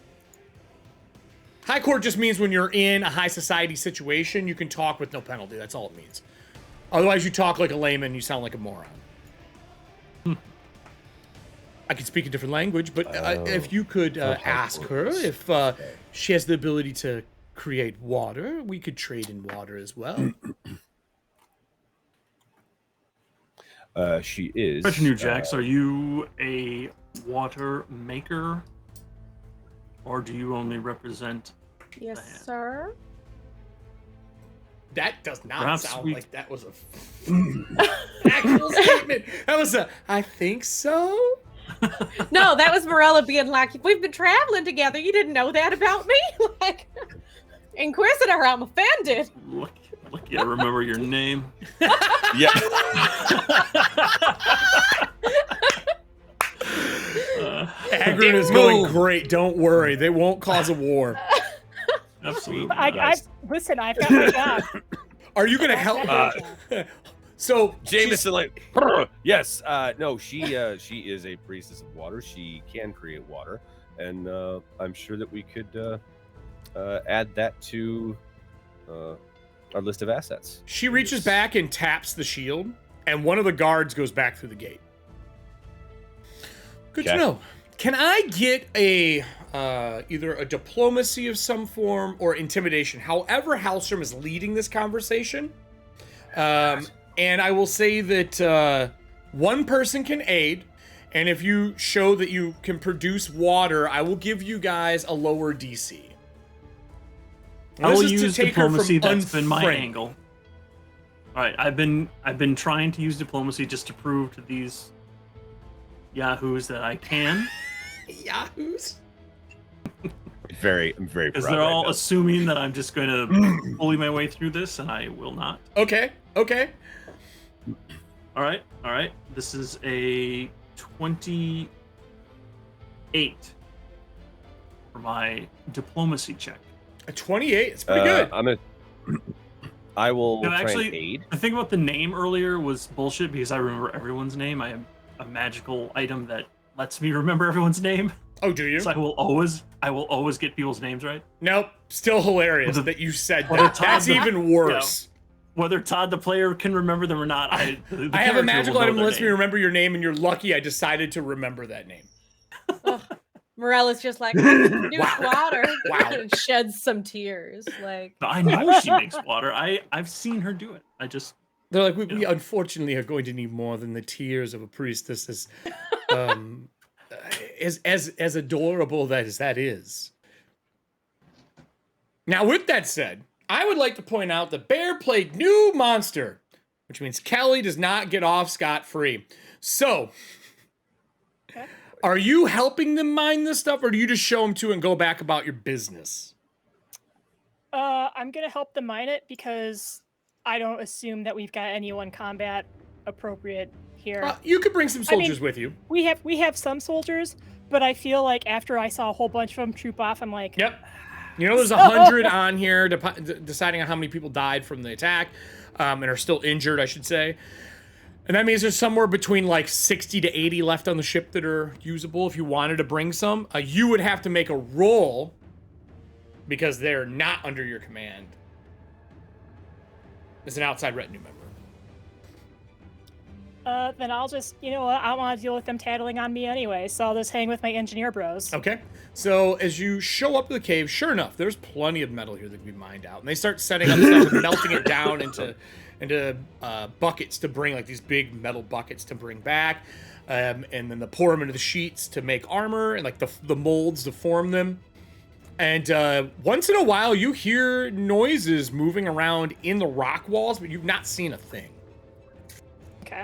High Court just means when you're in a high society situation, you can talk with no penalty. That's all it means. Otherwise, you talk like a layman. You sound like a moron. I could speak a different language, but if you could ask her if she has the ability to create water, we could trade in water as well. She is. Retinue Jax, are you a water maker? Or do you only represent... Yes, Man. sir. That does not Perhaps sound we- like that was a actual statement. That was a, I think so. No, that was Morella being like, we've been traveling together. You didn't know that about me? Like, Inquisitor, I'm offended. Lucky I remember your name. Yeah. Agrin is going great. Don't worry. They won't cause a war. Absolutely. Listen, I've got my job. Are you going to help? So Jameson, like, yes. No, she is a priestess of water. She can create water, and I'm sure that we could add that to our list of assets. She reaches back and taps the shield, and one of the guards goes back through the gate. Good to know. Can I get a either a diplomacy of some form or intimidation? However, Halstrom is leading this conversation. And I will say that one person can aid, and if you show that you can produce water, I will give you guys a lower DC. I will use diplomacy. That's been my angle. All right, I've been trying to use diplomacy just to prove to these yahoos that I can. Yahoos? I'm very proud. Because they're all assuming that I'm just going to bully my way through this, and I will not. Okay. All right. This is a 28 for my diplomacy check. A 28. It's pretty good. I will No, try actually, and aid. The thing about the name earlier was bullshit because I remember everyone's name. I have a magical item that lets me remember everyone's name. Oh, do you? So I will always get people's names right. Nope. Still hilarious that you said that. That's even worse. Whether Todd the player can remember them or not, I have a magical item that lets me remember your name, and you're lucky I decided to remember that name. Morella's just like, new water. Wow. And sheds some tears. Like, I know she makes water. I've seen her do it. They're like, we unfortunately are going to need more than the tears of a priestess as adorable as that is. Now, with that said, I would like to point out the bear played new monster, which means Kelly does not get off scot-free. So, are you helping them mine this stuff, or do you just show them to and go back about your business? I'm gonna help them mine it because I don't assume that we've got anyone combat appropriate here. You could bring some soldiers with you. We have some soldiers, but I feel like after I saw a whole bunch of them troop off, I'm like, yep. You know, there's 100 on here, deciding on how many people died from the attack, and are still injured, I should say. And that means there's somewhere between like 60 to 80 left on the ship that are usable. If you wanted to bring some, you would have to make a roll because they're not under your command. As an outside retinue member. Then I'll just, I don't want to deal with them tattling on me anyway, so I'll just hang with my engineer bros. Okay. So as you show up to the cave, sure enough, there's plenty of metal here that can be mined out. And they start setting up stuff and melting it down into buckets to bring, like these big metal buckets to bring back. And then they pour them into the sheets to make armor and like the molds to form them. And once in a while, you hear noises moving around in the rock walls, but you've not seen a thing. Okay.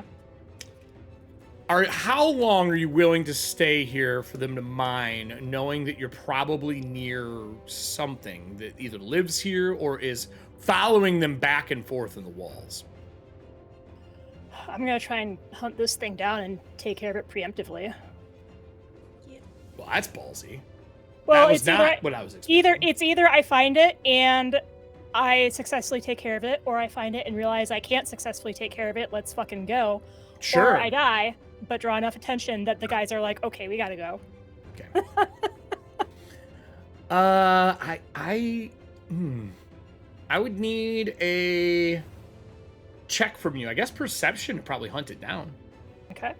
How long are you willing to stay here for them to mine, knowing that you're probably near something that either lives here or is following them back and forth in the walls? I'm gonna try and hunt this thing down and take care of it preemptively. Well, that's ballsy. Well, that was it's not what I was expecting. It's either I find it and I successfully take care of it, or I find it and realize I can't successfully take care of it. Let's fucking go. Sure. Or I die, but draw enough attention that the guys are like, okay, we gotta go. Okay. I would need a check from you. I guess perception to probably hunt it down. Okay.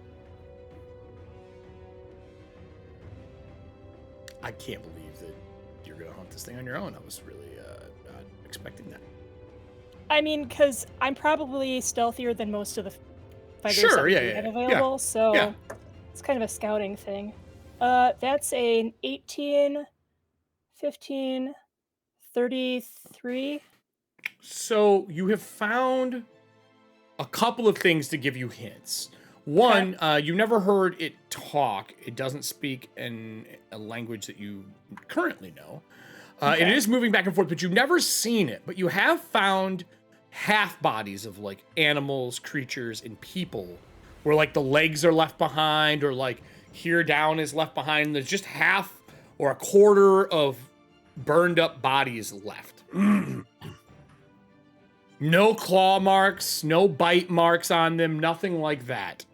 I can't believe that you're gonna hunt this thing on your own. I was really not expecting that. I mean, because I'm probably stealthier than most of the fighters Sure, that we yeah, have available, so it's kind of a scouting thing. That's an 18, 15, 33. So you have found a couple of things to give you hints. One, you never heard it talk. It doesn't speak in a language that you currently know. Okay. It is moving back and forth, but you've never seen it. But you have found half bodies of like animals, creatures, and people, where like the legs are left behind, or like here down is left behind. There's just half or a quarter of burned up bodies left. No claw marks, no bite marks on them, nothing like that.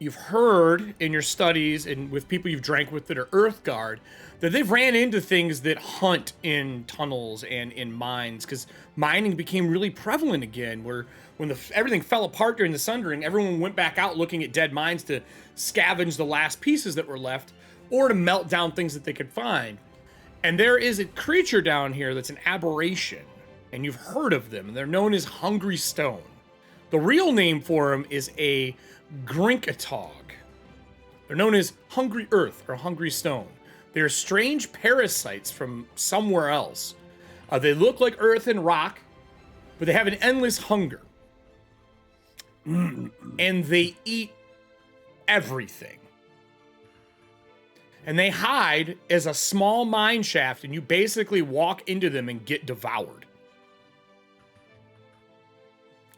You've heard in your studies and with people you've drank with that are Earthguard that they've ran into things that hunt in tunnels and in mines, because mining became really prevalent again, where when everything fell apart during the Sundering, everyone went back out looking at dead mines to scavenge the last pieces that were left, or to melt down things that they could find. And there is a creature down here that's an aberration, and you've heard of them, and they're known as Hungry Stone. The real name for them is a Grinkatog. They're known as Hungry Earth or Hungry Stone. They're strange parasites from somewhere else. They look like earth and rock, but they have an endless hunger. And they eat everything. And they hide as a small mine shaft, and you basically walk into them and get devoured.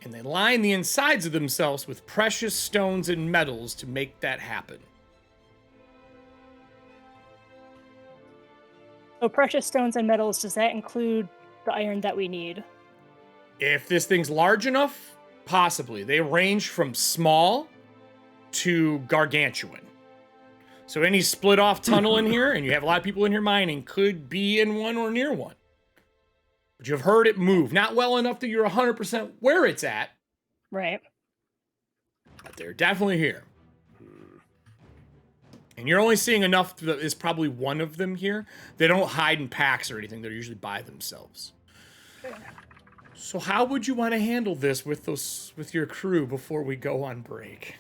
And they line the insides of themselves with precious stones and metals to make that happen. So precious stones and metals, does that include the iron that we need? If this thing's large enough, possibly. They range from small to gargantuan. So any split off tunnel in here, and you have a lot of people in here mining, could be in one or near one. But you've heard it move. Not well enough that you're 100% where it's at. Right. But they're definitely here. And you're only seeing enough that is probably one of them here. They don't hide in packs or anything. They're usually by themselves. So how would you want to handle this with your crew before we go on break?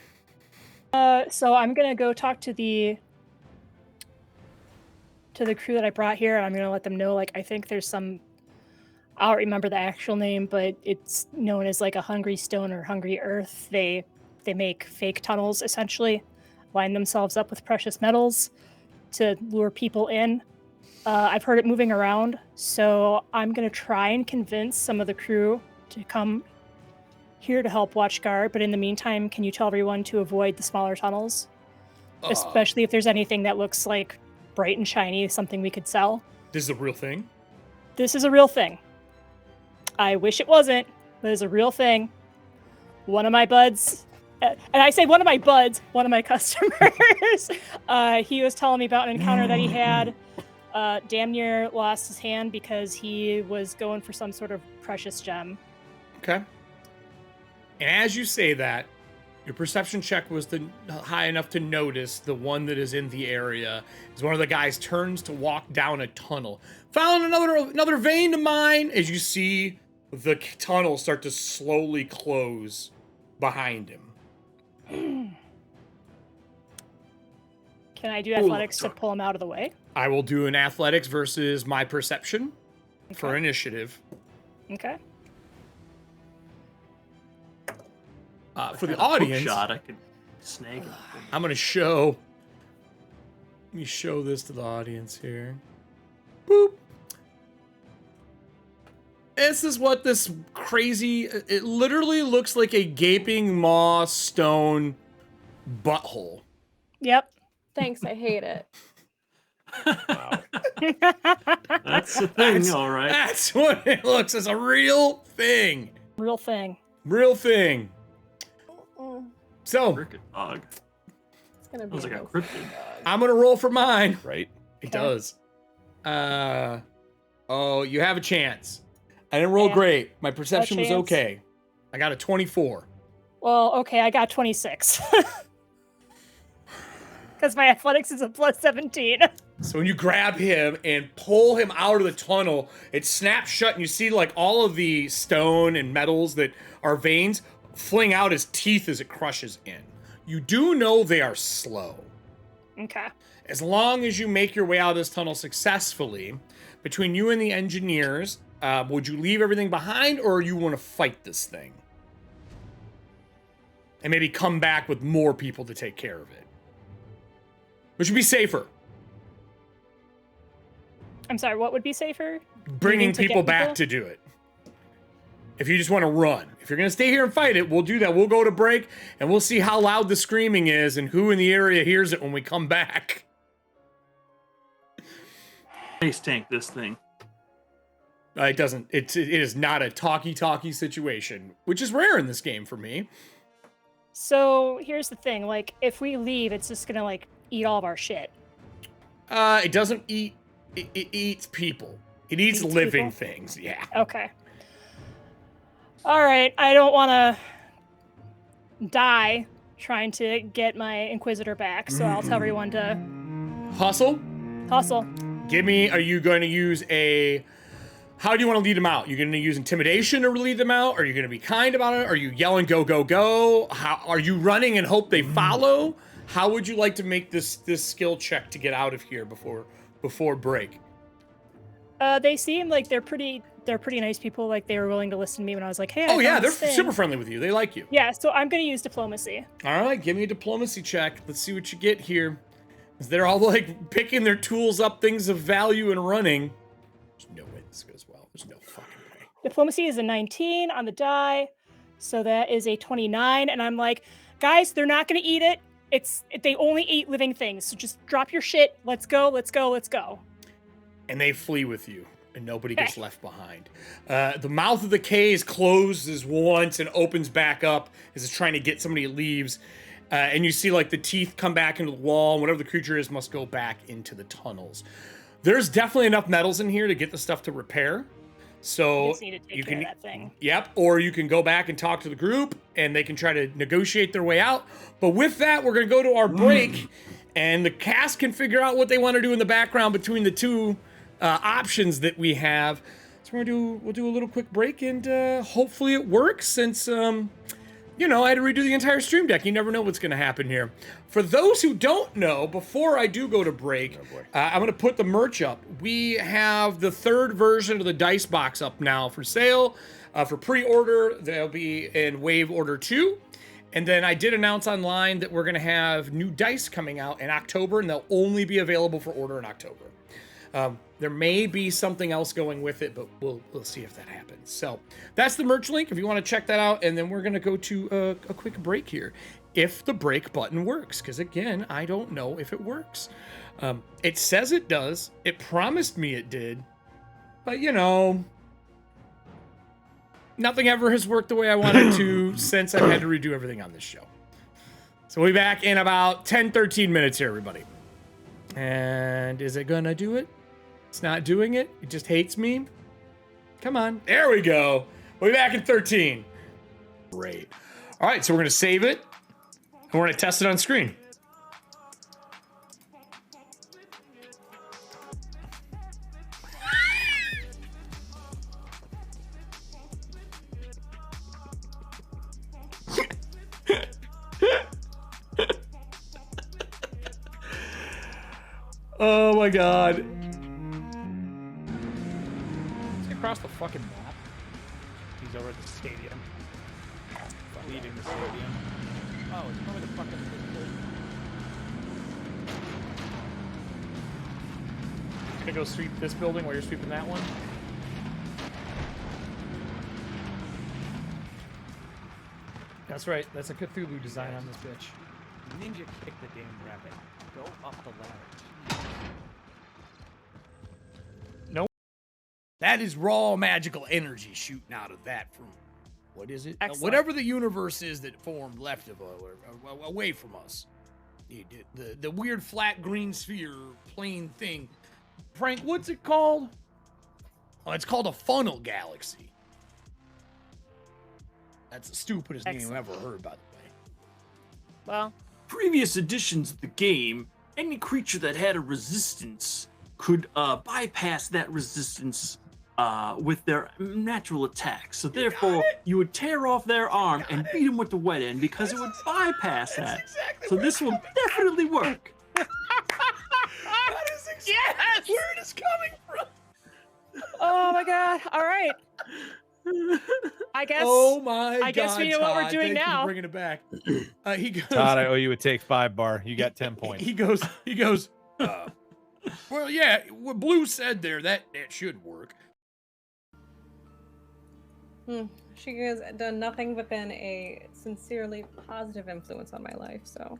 So I'm gonna go talk to the crew that I brought here, and I'm gonna let them know, like, I think there's some, I don't remember the actual name, but it's known as like a Hungry Stone or Hungry Earth. They make fake tunnels, essentially, line themselves up with precious metals to lure people in. I've heard it moving around, so I'm gonna try and convince some of the crew to come here to help watch guard, but in the meantime, can you tell everyone to avoid the smaller tunnels? Especially if there's anything that looks like bright and shiny, something we could sell. This is a real thing? This is a real thing. I wish it wasn't, but it's a real thing. One of my buds, and I say one of my buds, one of my customers, he was telling me about an encounter that he had. Damn near lost his hand because he was going for some sort of precious gem. Okay. And as you say that, your perception check was high enough to notice the one that is in the area. As one of the guys turns to walk down a tunnel. Found another vein to mine as you see the tunnel start to slowly close behind him. Can I do athletics to pull him out of the way? I will do an athletics versus my perception for initiative. Okay. For the audience, Shot, I could snag it. I'm gonna show. Let me show this to the audience here. Boop. This is what this crazy. It literally looks like a gaping maw stone butthole. Yep. Thanks, I hate it. Wow. That's the thing, all right. That's what it looks. It's a real thing. Real thing. Real thing. So Cricket dog. It's gonna be Sounds like a no cryptid. fun. I'm gonna roll for mine. Right? It Okay. does. Oh, you have a chance. I didn't roll Yeah. great. My perception was chance. okay. I got a 24. Well, okay, I got 26. Because my athletics is a plus 17. So when you grab him and pull him out of the tunnel, it snaps shut, and you see like all of the stone and metals that are veins fling out his teeth as it crushes in. You do know they are slow. Okay. As long as you make your way out of this tunnel successfully, between you and the engineers, would you leave everything behind, or you want to fight this thing? and maybe come back with more people to take care of it. Which would be safer. I'm sorry, what would be safer? Bringing To get people back to do it. If you just want to run. If you're going to stay here and fight it, we'll do that. We'll go to break, and we'll see how loud the screaming is and who in the area hears it when we come back. Face tank this thing. It doesn't. It is not a talkie situation, which is rare in this game for me. So here's the thing, like, if we leave, it's just gonna, like, eat all of our shit. It doesn't eat. It eats people. It eats living people? things. Yeah. Okay. All right, I don't want to die trying to get my Inquisitor back, so I'll tell everyone to Hustle. hustle. Give me. Are you going to use a? How do you want to lead them out? You're going to use intimidation to lead them out? Are you going to be kind about it? Are you yelling go go go? How are you running and hope they follow? How would you like to make this skill check to get out of here before break? They seem like they're pretty nice people. Like, they were willing to listen to me when I was like, hey, I Oh yeah, found they're this thing. super friendly with you. They like you. Yeah, so I'm gonna use diplomacy. All right, give me a diplomacy check. Let's see what you get here. As they're all like picking their tools up, things of value, and running. There's no way this goes well. There's no fucking way. Diplomacy is a 19 on the die, so that is a 29. And I'm like, guys, they're not gonna eat it. They only eat living things. So just drop your shit. Let's go. Let's go. Let's go. And they flee with you, and nobody gets left behind. The mouth of the cave closes once and opens back up as it's trying to get somebody that leaves. And you see like the teeth come back into the wall, and whatever the creature is must go back into the tunnels. There's definitely enough metals in here to get the stuff to repair. So You just need to take care of that thing. Yep, or you can go back and talk to the group, and they can try to negotiate their way out. But with that, we're going to go to our break, and the cast can figure out what they want to do in the background between the two options that we have. So we'll do a little quick break, and hopefully it works. Since I had to redo the entire stream deck. You never know what's going to happen here. For those who don't know, before I do go to break, I'm going to put the merch up. We have the third version of the dice box up now for sale. For pre-order, they'll be in Wave Order 2. And then I did announce online that we're going to have new dice coming out in October, and they'll only be available for order in October. There may be something else going with it, but we'll see if that happens. So that's the merch link if you want to check that out. And then we're going to go to a quick break here. If the break button works, because again, I don't know if it works. It says it does. It promised me it did. But nothing ever has worked the way I wanted to since I've had to redo everything on this show. So we'll be back in about 10-13 minutes here, everybody. And is it going to do it? It's not doing it. It just hates me. Come on. There we go. We'll be back in 13. Great. All right, so we're going to save it. And we're going to test it on screen. Oh my god. Across the fucking map. He's over at the stadium. Leaving the stadium. Oh, it's probably the fucking... Gonna go sweep this building while you're sweeping that one? That's right, that's a Cthulhu design on this bitch. Ninja kick the damn rabbit. Go up the ladder. Nope. That is raw magical energy shooting out of that from, what is it? Excellent. Whatever the universe is that formed left of away from us. The weird flat green sphere plane thing. Frank, what's it called? Oh, it's called a funnel galaxy. That's the stupidest name I've ever heard, by the way. Well, Previous editions of the game, any creature that had a resistance could bypass that resistance with their natural attacks. So therefore, you would tear off their arm and beat them with the wet end because it would bypass that. So this will definitely work. That is exactly where it is coming from. oh my god. All right. I guess. Oh my god! I guess we know what we're Todd, doing thank you for now. bringing it back. He goes. Todd, I owe you a take 5 bar. You got 10 points. He goes. Well, yeah. What Blue said there, that should work. She has done nothing but been a sincerely positive influence on my life. So,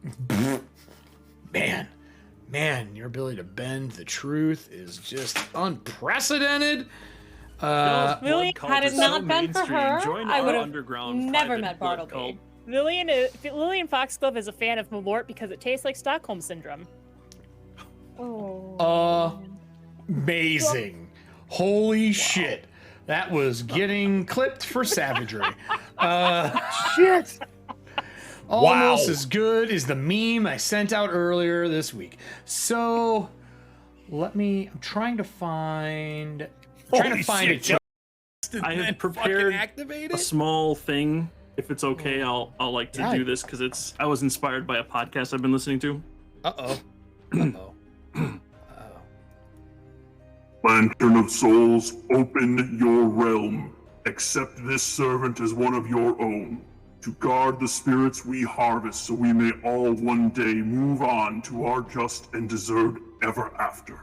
man, your ability to bend the truth is just unprecedented. Lily, had it not been for her, I would have underground never private met blood Bartleby. cult. Lillian Foxglove is a fan of Malort because it tastes like Stockholm Syndrome. Amazing. Holy shit. That was getting clipped for savagery. Shit. Almost as good as the meme I sent out earlier this week. So, I'm trying to find a joke. I have prepared activate a it. small thing. If it's okay, I'll like to do this because I was inspired by a podcast I've been listening to. Lantern of Souls, open your realm. Accept this servant as one of your own, to guard the spirits we harvest so we may all one day move on to our just and deserved ever after.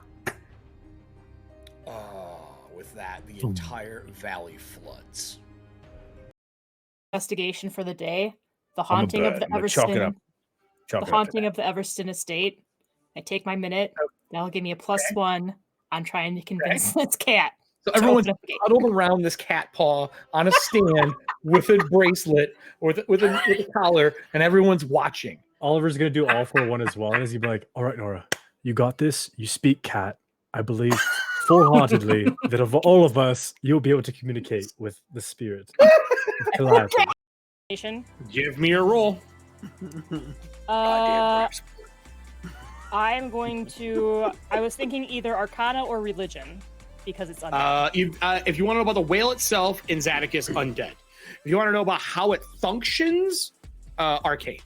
With that, the entire valley floods. Investigation for the day: the haunting of the Chalk it Everston. up. Chalk The it up to haunting that. of the Everston estate. I take my minute. That'll give me a +1 on trying to convince this cat. So to everyone's open up the gate. huddled around this cat paw on a stand with a bracelet or with a collar, and everyone's watching. Oliver's gonna do all for one as well, and he's gonna be like, "All right, Nora, you got this. You speak cat. I believe full-heartedly that of all of us, you'll be able to communicate with the spirit of Calliope." Give me a roll. I'm going to. I was thinking either Arcana or Religion because it's undead. If you want to know about the whale itself, in Zadicus, undead. If you want to know about how it functions, arcane.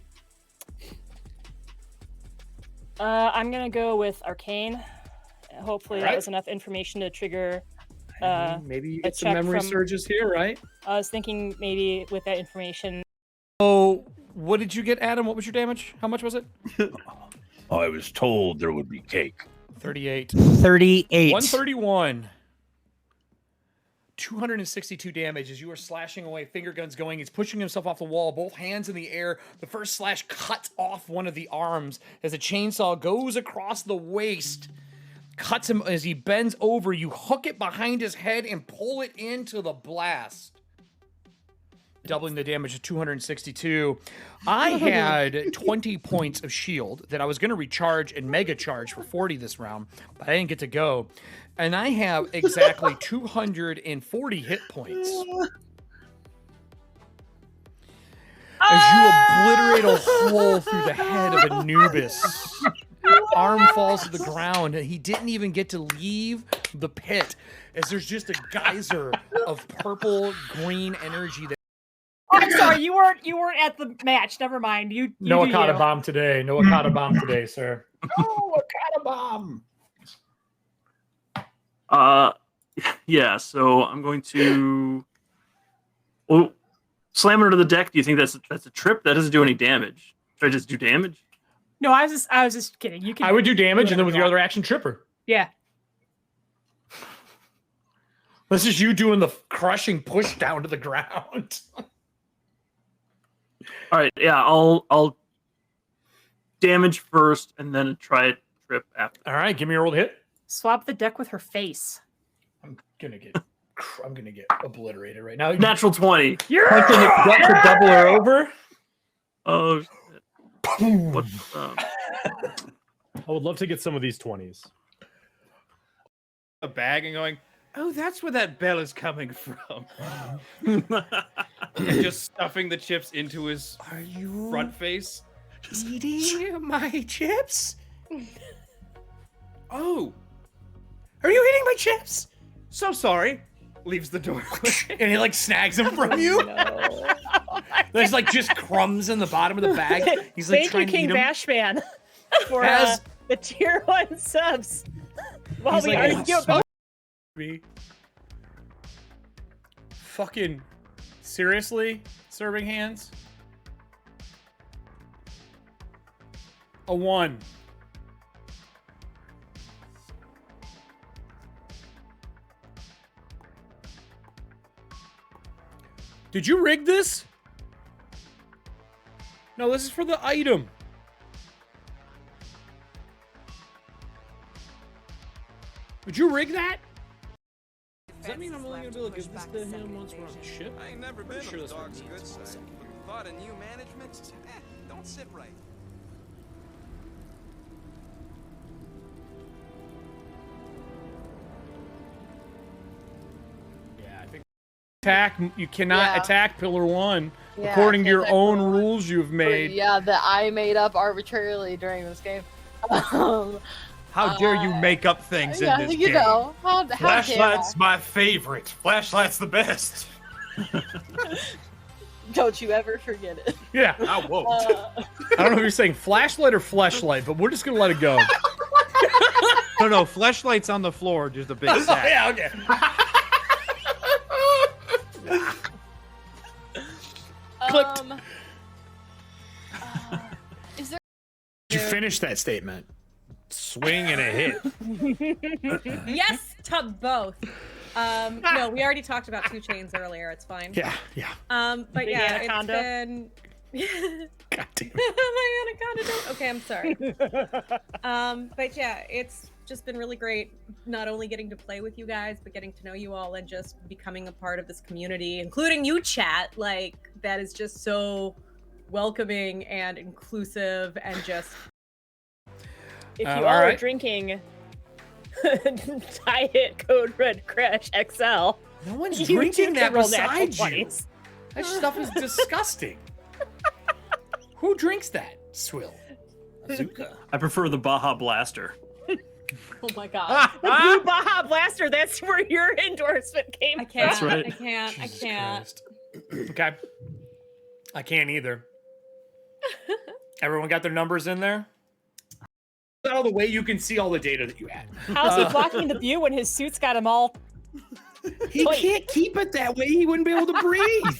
I'm gonna go with Arcane. Hopefully, that was enough information to trigger. Maybe you a get some check memory from- surges here, right? I was thinking maybe with that information. Oh, what did you get, Adam? What was your damage? How much was it? I was told there would be cake. 38. 38. 131. 262 damage as you are slashing away, finger guns going. He's pushing himself off the wall, both hands in the air. The first slash cuts off one of the arms as a chainsaw goes across the waist. Cuts him as he bends over. You hook it behind his head and pull it into the blast. Doubling the damage to 262. I had 20 points of shield that I was going to recharge and mega charge for 40 this round, but I didn't get to go. And I have exactly 240 hit points. As you obliterate a hole through the head of Anubis. Arm falls to the ground. He didn't even get to leave the pit as there's just a geyser of purple green energy that. Oh, I'm sorry, you weren't at the match. Never mind. You No do Akata you. bomb today. No Akata bomb today, sir. Oh, Akata bomb. Yeah, so I'm going to slam her to the deck. Do you think that's a trip? That doesn't do any damage. Should I just do damage? No, I was just kidding. You can. I would do damage, and then with whatever your you other action, tripper. Yeah. This is you doing the crushing push down to the ground. All right, yeah, I'll damage first and then try a trip after. All right, give me a roll to hit. Swap the deck with her face. I'm gonna get obliterated right now. Natural 20. Punch in the gut to double her over. Oh, shit. What? I would love to get some of these 20s. A bag and going, oh, that's where that bell is coming from. Just stuffing the chips into his front face. Eating my chips? Oh, Are you eating my chips? so sorry. Leaves the door. And he like snags them from you. There's like just crumbs in the bottom of the bag. He's like Thank you, trying to King eat them. Bashman, for As- the tier 1 subs. While He's we like, argue about me. Fucking Seriously? Serving hands? A 1. Did you rig this? No, this is for the item. Did you rig that? Does that mean I'm only gonna be able to give this to him once we're on the ship? I ain't never been Sure on that's the what dog's it good means. side. Thought of new management? Don't sit right. Yeah, I think attack. You cannot Yeah. attack Pillar 1 Yeah, according to your attack own Pillar 1. rules you've made. Yeah, that I made up arbitrarily during this game. How dare you make up things yeah, in this you game? know, how dare I? Flashlight's my favorite. Flashlight's the best. Don't you ever forget it. Yeah, I won't. I don't know if you're saying flashlight or flashlight, but we're just gonna let it go. No, flashlight's on the floor, just a big sack. Yeah, okay. Clipped. Is there? Did you finish that statement? Swing and a hit. Yes to both. No, we already talked about 2 chains earlier. It's fine. Yeah. But Big yeah, anaconda. it's been. God damn. My anaconda don't. Okay, I'm sorry. But yeah, it's just been really great. Not only getting to play with you guys, but getting to know you all and just becoming a part of this community, including you, chat. Like that is just so welcoming and inclusive, and just. If you all all are right. drinking Diet Code Red Crash XL, No one's you drinking do that roll natural beside you. 20s. That stuff is disgusting. Who drinks that? Swill. Azuka. I prefer the Baja Blaster. Oh my god. The Blue Baja Blaster, that's where your endorsement came I can't. That's right. I can't. I Jesus can't. Christ. Okay. I can't either. Everyone got their numbers in there? Out of the way, you can see all the data that you had. How's he blocking the view when his suit's got him all? He can't keep it that way. He wouldn't be able to breathe.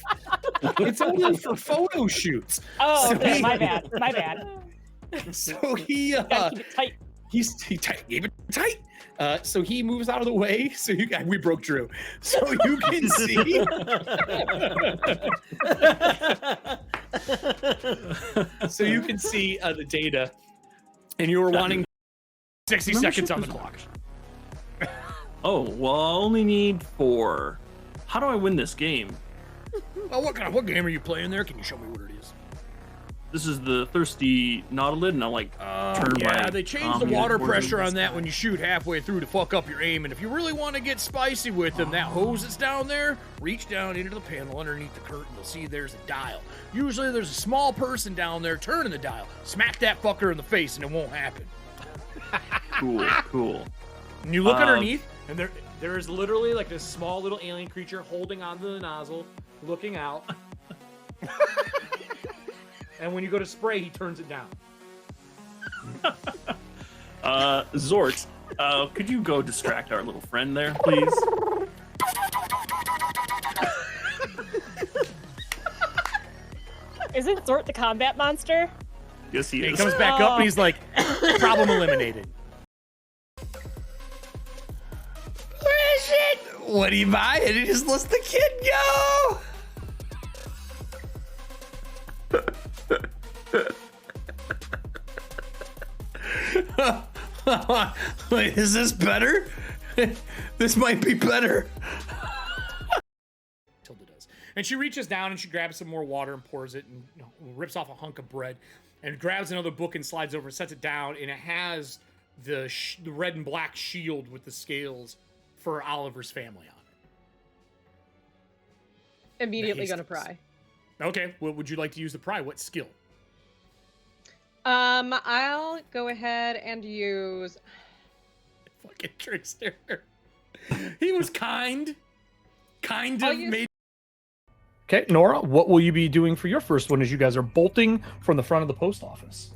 It's only for photo shoots. Oh, So okay, he- my bad. My bad. So he Gotta keep it tight. he keep it tight. So he moves out of the way. So we broke Drew. So you can see. So you can see the data, and you were wanting 60 seconds on the clock. Oh, well, I only need 4. How do I win this game? Well, what game are you playing there? Can you show me what it is? This is the Thirsty Nautilid, and I like turn Yeah, my they changed the Omni water towards pressure it. on that when you shoot halfway through to fuck up your aim. And if you really want to get spicy with them, that hose that's down there, reach down into the panel underneath the curtain. You'll see there's a dial. Usually there's a small person down there turning the dial. Smack that fucker in the face and it won't happen. Cool. And you look underneath, and there is literally like this small little alien creature holding onto the nozzle, looking out. And when you go to spray, he turns it down. Zort, could you go distract our little friend there, please? Isn't Zort the combat monster? Yes, he He is. comes back up and he's like, problem eliminated. Where is it? What do you buy? And he just lets the kid go. Wait, is this better? This might be better. Tilda does. And she reaches down and she grabs some more water and pours it and rips off a hunk of bread and grabs another book and slides over, sets it down, and it has the red and black shield with the scales for Oliver's family on it. Immediately gonna Hastings. pry. Okay, well, would you like to use the pry? What skill? I'll go ahead and use. Fucking trickster. He was kind. Kind I'll of use- made. Okay, Nora, what will you be doing for your first one as you guys are bolting from the front of the post office?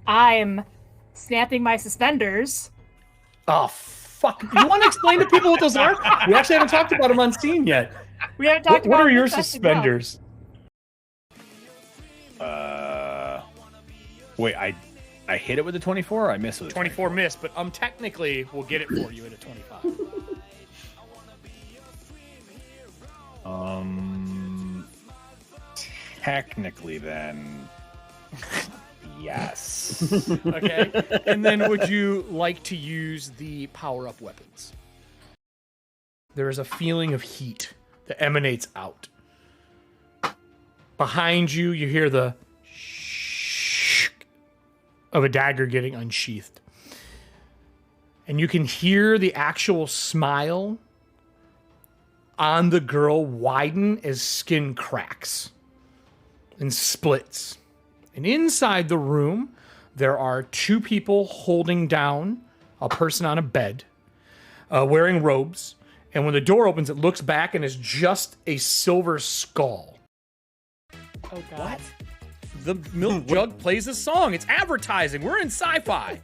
I'm snapping my suspenders. Oh, fuck. You want to explain to people what those are? We actually haven't talked about them on scene yet. We haven't talked What about are your necessity now. suspenders? Wait, I hit it with a 24 or I missed it with a 24 miss, but technically we'll get it for you at a 25. Technically then. Yes. Okay. And then would you like to use the power-up weapons? There is a feeling of heat that emanates out. Behind you, you hear the of a dagger getting unsheathed. And you can hear the actual smile on the girl widen as skin cracks and splits. And inside the room, there are two people holding down a person on a bed, wearing robes. And when the door opens, it looks back and is just a silver skull. Oh God. What? The milk jug plays a song. It's advertising. We're in sci-fi.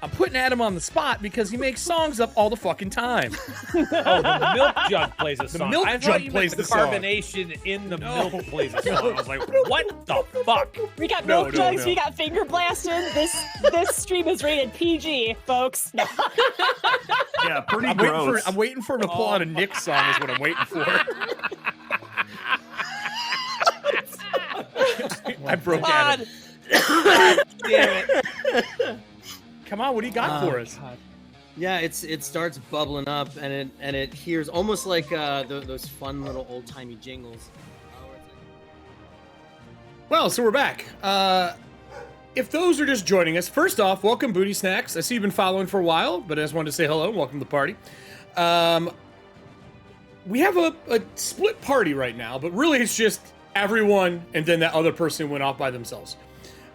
I'm putting Adam on the spot because he makes songs up all the fucking time. Oh, the milk jug plays a song. milk I jug thought you plays meant the the song. carbonation in the milk plays a song. I was like, what the fuck? We got No, milk no, jugs. no. We got finger blasted. This stream is rated PG, folks. No. Yeah, pretty I'm gross. waiting for him to pull out a Nick song is what I'm waiting for. I broke at it. Damn it. Come on, what do you got for us? Yeah, it starts bubbling up, and it hears almost like those fun little old timey jingles. Well, so we're back. If those are just joining us, first off, welcome Booty Snacks. I see you've been following for a while, but I just wanted to say hello and welcome to the party. We have a split party right now, but really it's just everyone and then that other person went off by themselves.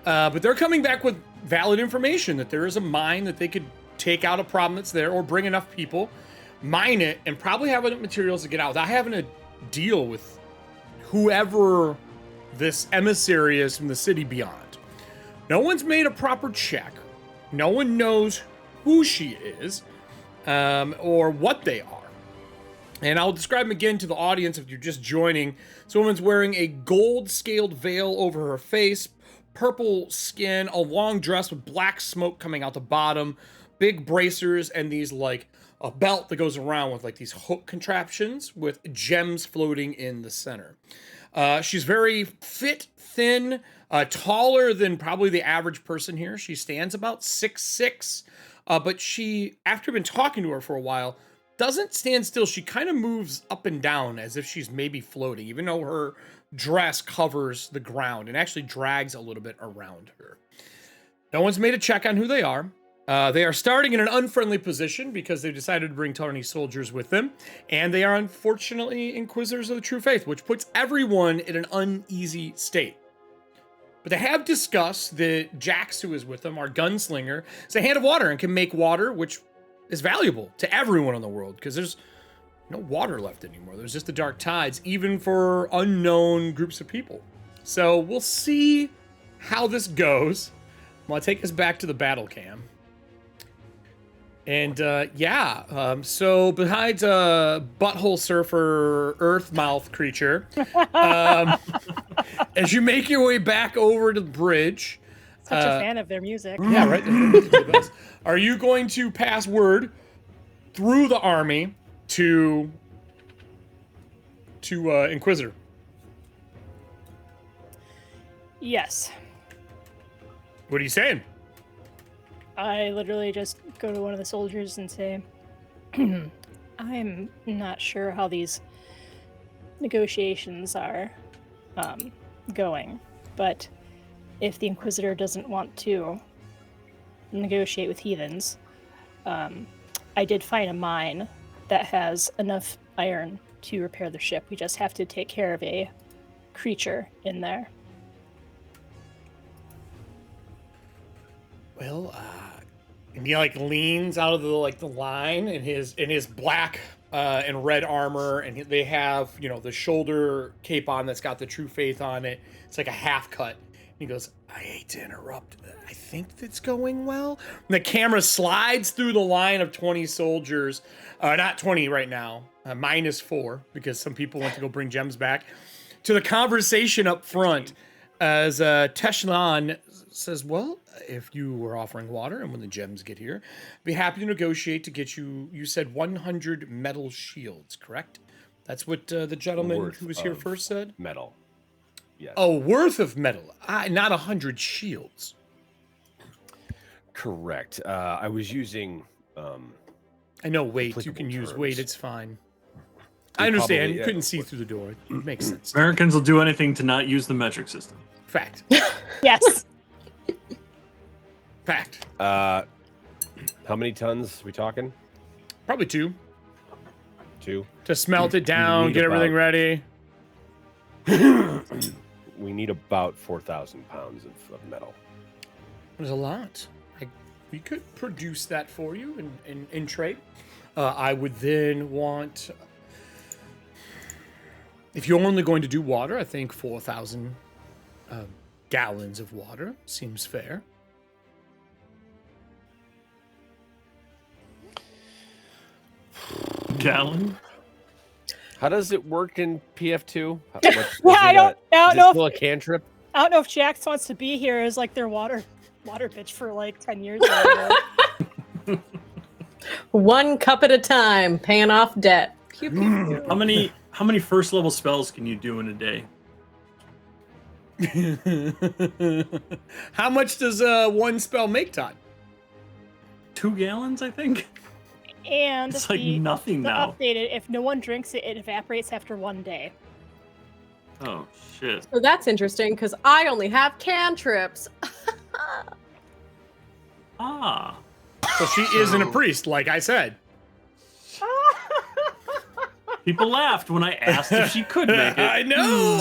But they're coming back with valid information that there is a mine that they could take out a problem that's there or bring enough people, mine it, and probably have enough materials to get out without having to deal with whoever this emissary is from the city beyond. No one's made a proper check. No one knows who she is or what they are. And I'll describe them again to the audience if you're just joining. This woman's wearing a gold-scaled veil over her face, purple skin, a long dress with black smoke coming out the bottom, big bracers, and these like a belt that goes around with like these hook contraptions with gems floating in the center. She's very fit, thin, taller than probably the average person here. She stands about 6'6", but she, after been talking to her for a while, doesn't stand still. She kind of moves up and down as if she's maybe floating, even though her dress covers the ground and actually drags a little bit around her. No one's made a check on who they are. They are starting in an unfriendly position because they've decided to bring Tony soldiers with them. And they are unfortunately Inquisitors of the True Faith, which puts everyone in an uneasy state. But they have discussed that Jax, who is with them, our gunslinger, is a hand of water and can make water, which is valuable to everyone in the world because there's no water left anymore. There's just the dark tides, even for unknown groups of people. So we'll see how this goes. I'm going to take us back to the battle cam. And so besides butthole surfer earth mouth creature, as you make your way back over to the bridge. Such a fan of their music. Yeah, right. Are you going to pass word through the army to Inquisitor? Yes. What are you saying? I literally just go to one of the soldiers and say, I'm not sure how these negotiations are going, but if the Inquisitor doesn't want to negotiate with heathens, I did find a mine that has enough iron to repair the ship. We just have to take care of a creature in there. Well, and he like leans out of the line in his black and red armor, and they have the shoulder cape on that's got the True Faith on it. It's like a half cut. And he goes, "I hate to interrupt. I think that's going well." And the camera slides through the line of 20 soldiers, not 20 right now, -4 because some people went to go bring gems back, to the conversation up front as Teshlan says, well, if you were offering water and when the gems get here, I'd be happy to negotiate to get you said 100 metal shields, correct? That's what the gentleman who was here first said? Metal. Yes. Oh, worth of metal, not 100 shields. Correct. I was using... I know weight. You can use weight. It's fine. I understand. You couldn't see through the door. It makes sense. Americans will do anything to not use the metric system. Fact. Yes. Fact. How many tons we talking? Probably 2. 2. To smelt it down, get everything ready. We need about 4,000 pounds of metal. There's a lot. We could produce that for you in trade. I would then want, if you're only going to do water, I think 4,000 gallons of water seems fair. Gallon? How does it work in PF2? I don't know. Still a cantrip? I don't know if Jax wants to be here as like their water bitch for like 10 years. One cup at a time, paying off debt. Pew, pew, pew. How many first level spells can you do in a day? How much does one spell make, Todd? 2 gallons, I think. And it's like nothing now. Updated, if no one drinks it, it evaporates after 1 day. Oh shit. So that's interesting because I only have cantrips. Ah. So she isn't a priest, like I said. People laughed when I asked if she could make it. I know.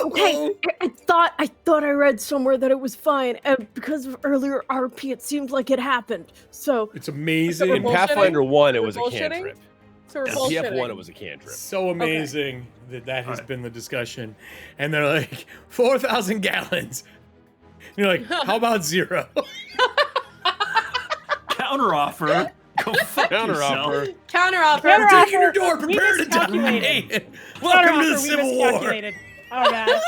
Okay, I thought I read somewhere that it was fine, and because of earlier RP, it seemed like it happened. So it's amazing. In Pathfinder 1, it was a bullshitting? cantrip. So we're In bullshitting. PF1, it was a cantrip. So amazing that has been the discussion. And they're like, 4,000 gallons. And you're like, how about 0? Counteroffer. Go fuck Counteroffer. yourself. Counteroffer. I'm taking your door. Prepare to die. Welcome to the Civil War. Miscalculated. Oh god.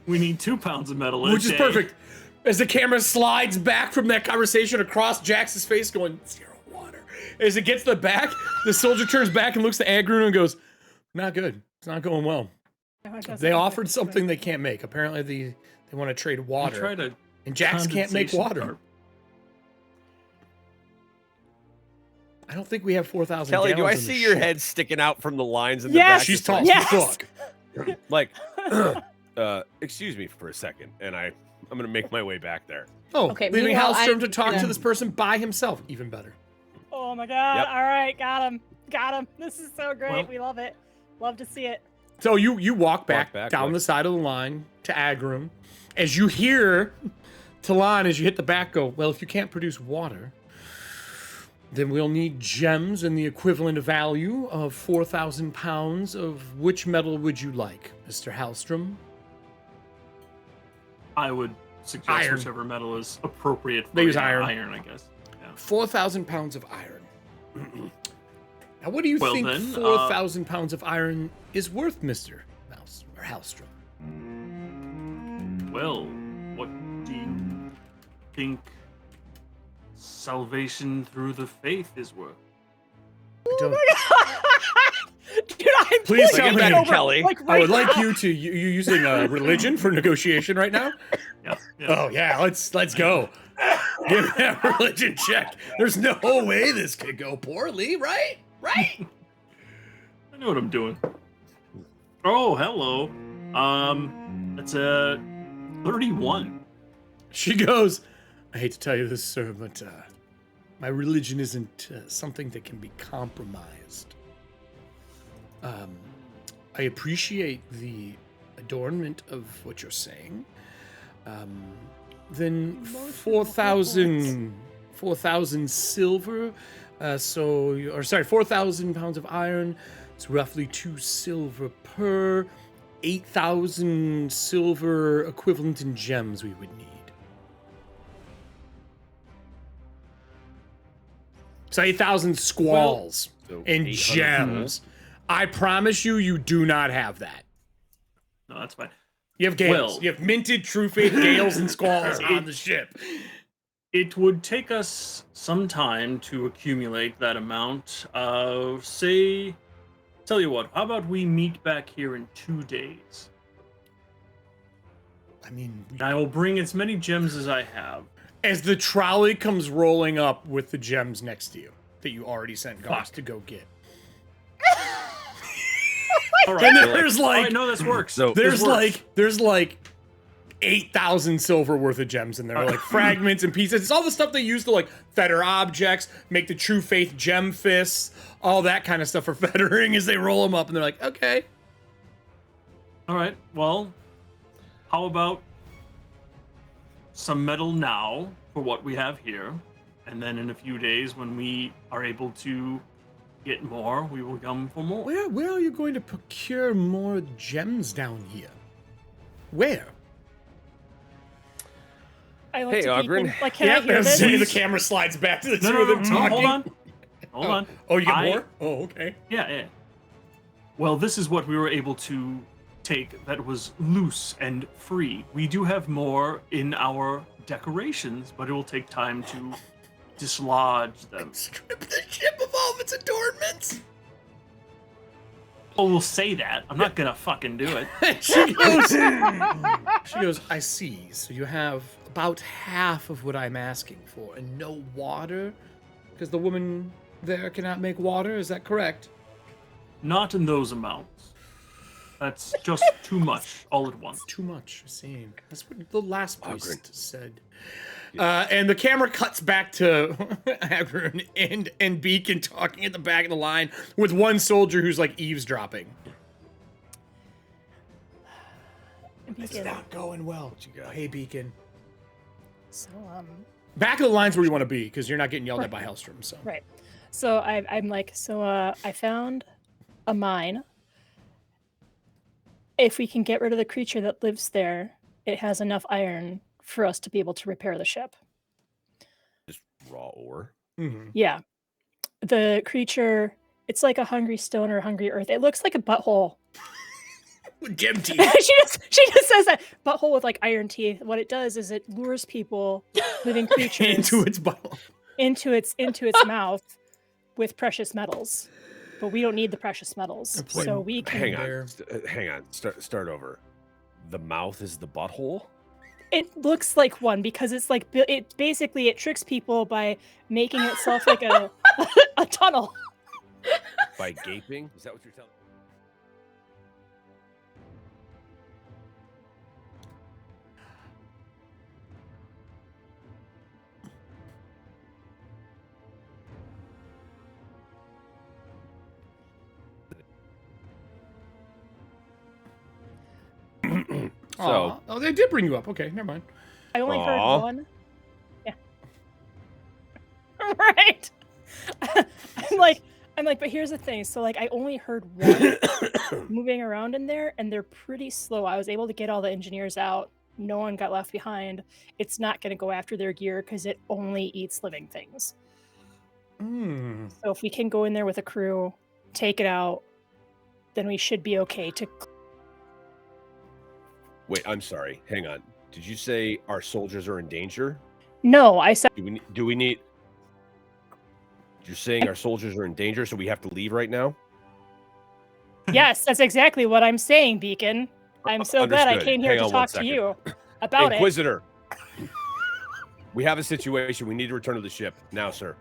We need 2 pounds of metal a Which is day. perfect. As the camera slides back from that conversation across Jax's face, going 0 water. As it gets to the back, the soldier turns back and looks at Agrun and goes, "Not good. It's not going well." They offered something they can't make. Apparently, they want to trade water. And Jax can't make water. I don't think we have 4,000 Kelly, gallons do I in the see your ship. head sticking out from the lines in the Yes, back? She's Just tall. like- Yes. Fuck. Like, excuse me for a second, and I'm gonna make my way back there. Oh, Okay, leaving meanwhile, Halstrom to talk yeah. to this person by himself. Even better. Oh my god. Yep. All right, got him. This is so great. Well- We love it. Love to see it. So you walk back, back, down like- the side of the line to Agrum. As you hear Talon, as you hit the back, go, well, if you can't produce water, then we'll need gems in the equivalent value of 4,000 pounds of which metal would you like, Mr. Halstrom? I would suggest Iron. whichever metal is appropriate for They use yeah, iron. Iron, I guess. Yeah. 4,000 pounds of iron. Now, what do you Well think then, 4,000 pounds of iron is worth, Mr. Halstrom? Well, what do you think salvation through the faith is worth? Don't- Dude, I'm Please pulling tell it me, over, Kelly. like, I right would like now. you to you using religion for negotiation right now. Yeah. Oh yeah, let's go. Give me that religion check. There's no way this could go poorly, right? Right? I know what I'm doing. Oh, hello. That's a 31. She goes, I hate to tell you this, sir, but my religion isn't something that can be compromised. I appreciate the adornment of what you're saying. Then 4,000 silver. 4,000 pounds of iron. It's roughly 2 silver per. 8,000 silver equivalent in gems we would need. So 8,000 squalls So and 800 gems. I promise you, you do not have that. No, that's fine. You have gales. Well- You have minted true faith gales and squalls on the ship. It would take us some time to accumulate that amount. Say, tell you what, how about we meet back here in 2 days? I mean, I will bring as many gems as I have. As the trolley comes rolling up with the gems next to you that you already sent guards to go get. All And right, there's all like, right, no, this works. So there's This works. like 8,000 silver worth of gems in there, like fragments and pieces. It's all the stuff they use to like fetter objects, make the true faith gem fists, all that kind of stuff for fettering as they roll them up, and they're like, okay. All right, well, how about some metal now for what we have here, and then in a few days when we are able to get more, we will come for more. Where are you going to procure more gems down here? Where? I look Hey, to Beacon, Ogren. like, can I hear this? The camera slides back to the two of them talking. Hold on. Hold on. Oh, you get more? Oh, okay. Yeah. Well, this is what we were able to take that was loose and free. We do have more in our decorations, but it will take time to dislodge them. Strip the ship of all of its adornments. Oh, we'll say that. I'm not gonna fucking do it. She goes, I see. So you have about half of what I'm asking for and no water? Because the woman there cannot make water, is that correct? Not in those amounts. That's just too much all at once. Too much, I see. That's what the last priest said. And the camera cuts back to Agrun and Beacon talking at the back of the line with one soldier who's like eavesdropping. It's Beacon. not going well. Hey, Beacon. So, Back of the line's where you want to be because you're not getting yelled at by Halstrom. So right. So I'm like, I found a mine. If we can get rid of the creature that lives there, it has enough iron for us to be able to repair the ship. Just raw ore. Mm-hmm. Yeah. The creature, it's like a hungry stone or hungry earth. It looks like a butthole. With gem teeth. she just says that butthole with like iron teeth. What it does is it lures people, living creatures, into its butthole, into its mouth with precious metals. But we don't need the precious metals, so we can. Hang on. Start over. The mouth is the butthole. It looks like one because it's like it basically it tricks people by making itself like a a tunnel. By gaping? Is that what you're telling me? So, oh, they did bring you up. Okay, never mind. I only heard one. Yeah. Right. I'm like, but here's the thing. So like, I only heard one moving around in there, and they're pretty slow. I was able to get all the engineers out. No one got left behind. It's not going to go after their gear because it only eats living things. So if we can go in there with a crew, take it out, then we should be okay to. Wait, I'm sorry. Hang on. Did you say our soldiers are in danger? No, I said. Do we need? You're saying our soldiers are in danger, so we have to leave right now? Yes, that's exactly what I'm saying, Beacon. I'm so glad I came here to talk to you about Inquisitor. We have a situation. We need to return to the ship now, sir.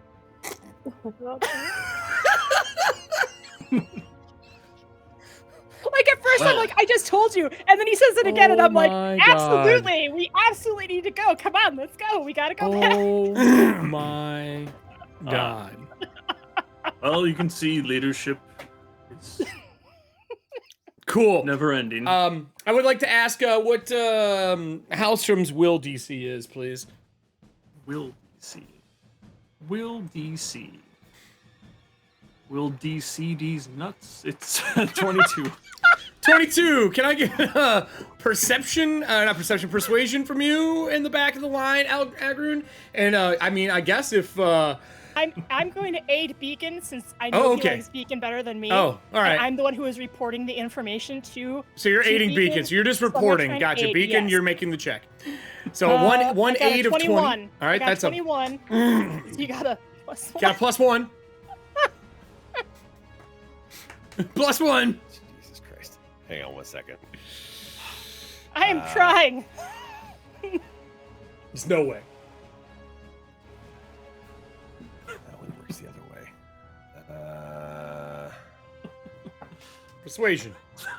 Like at first, I'm like, I just told you, and then he says it again, and I'm like, absolutely, we absolutely need to go. Come on, let's go. We gotta go back. Oh my god. Well, you can see leadership is cool, never ending. I would like to ask what Halstrom's will DC is, please. Will DC. Will DC. Will DC these nuts? It's 22. 22. Can I get persuasion from you in the back of the line, Agrun? And I mean, I guess if I'm going to aid Beacon since I know he likes Beacon better than me. Oh, all right. And I'm the one who is reporting the information to. So you're aiding Beacon. So you're just reporting. Gotcha. Beacon, yes. you're making the check. So one I got aid a of 20. 21. All right, that's 21. So you got a plus 1. Got a plus 1. Plus 1. Jesus Christ. Hang on 1 second. I am trying. There's no way. That one works the other way. Persuasion.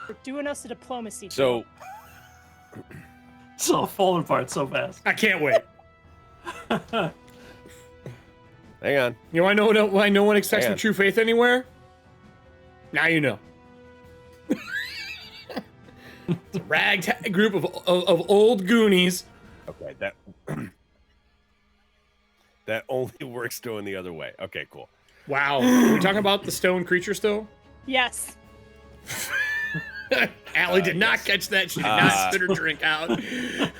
We're doing us a diplomacy. So. It's all falling apart so fast. I can't wait. Hang on. You know why no one expects the true faith anywhere? Now you know. It's a ragtag group of old Goonies. Okay, that only works going the other way. Okay, cool. Wow. Are we talking about the stone creature still? Yes. Allie did not catch that. She did not spit her drink out. It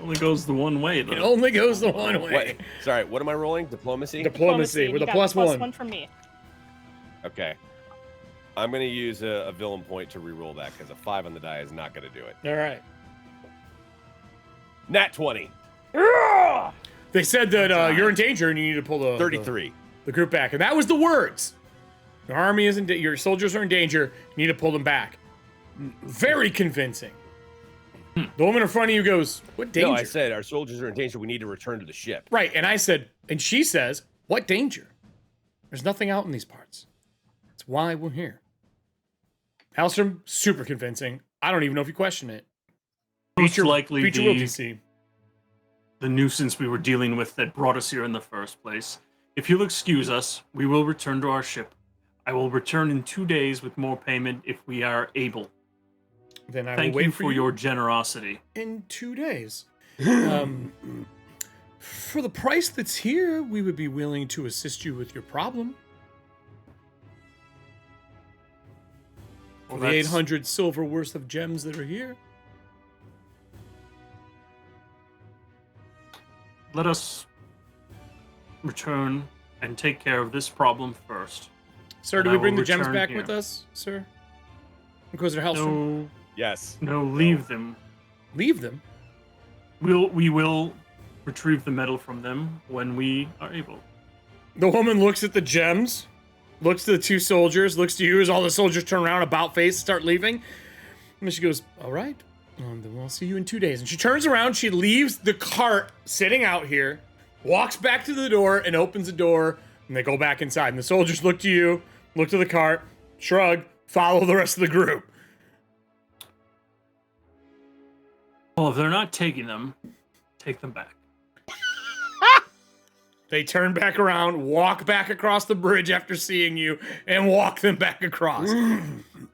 only goes the one way, though. It only goes the one way. Wait, sorry, what am I rolling? Diplomacy? Diplomacy with a plus 1. +1 from me. Okay. I'm going to use a villain point to reroll that because a 5 on the die is not going to do it. All right. Nat 20. They said that you're in danger and you need to pull the 33. The group back. And that was the words. Your army is in your soldiers are in danger. You need to pull them back. Very convincing. The woman in front of you goes, "What danger?" No, I said our soldiers are in danger. We need to return to the ship. Right, and I said, and she says, "What danger? There's nothing out in these parts. That's why we're here." Halstrom, super convincing. I don't even know if you question it. Most likely feature will DC. The nuisance we were dealing with that brought us here in the first place. If you'll excuse us, we will return to our ship. I will return in 2 days with more payment if we are able. Then I Thank will wait you for for your generosity. In 2 days. For the price that's here, we would be willing to assist you with your problem. For the 800 silver worth of gems that are here. Let us return and take care of this problem first. Sir, do we bring the gems back with us, sir? Inquisitor Halstrom? No. Yes. No, leave them. Leave them? We will retrieve the metal from them when we are able. The woman looks at the gems, looks to the 2 soldiers, looks to you as all the soldiers turn around, about face, start leaving. And then she goes, "All right, then we'll see you in 2 days." And she turns around, she leaves the cart sitting out here, walks back to the door and opens the door, and they go back inside. And the soldiers look to you, look to the cart, shrug, follow the rest of the group. Well, if they're not taking them, take them back. They turn back around, walk back across the bridge after seeing you, and walk them back across.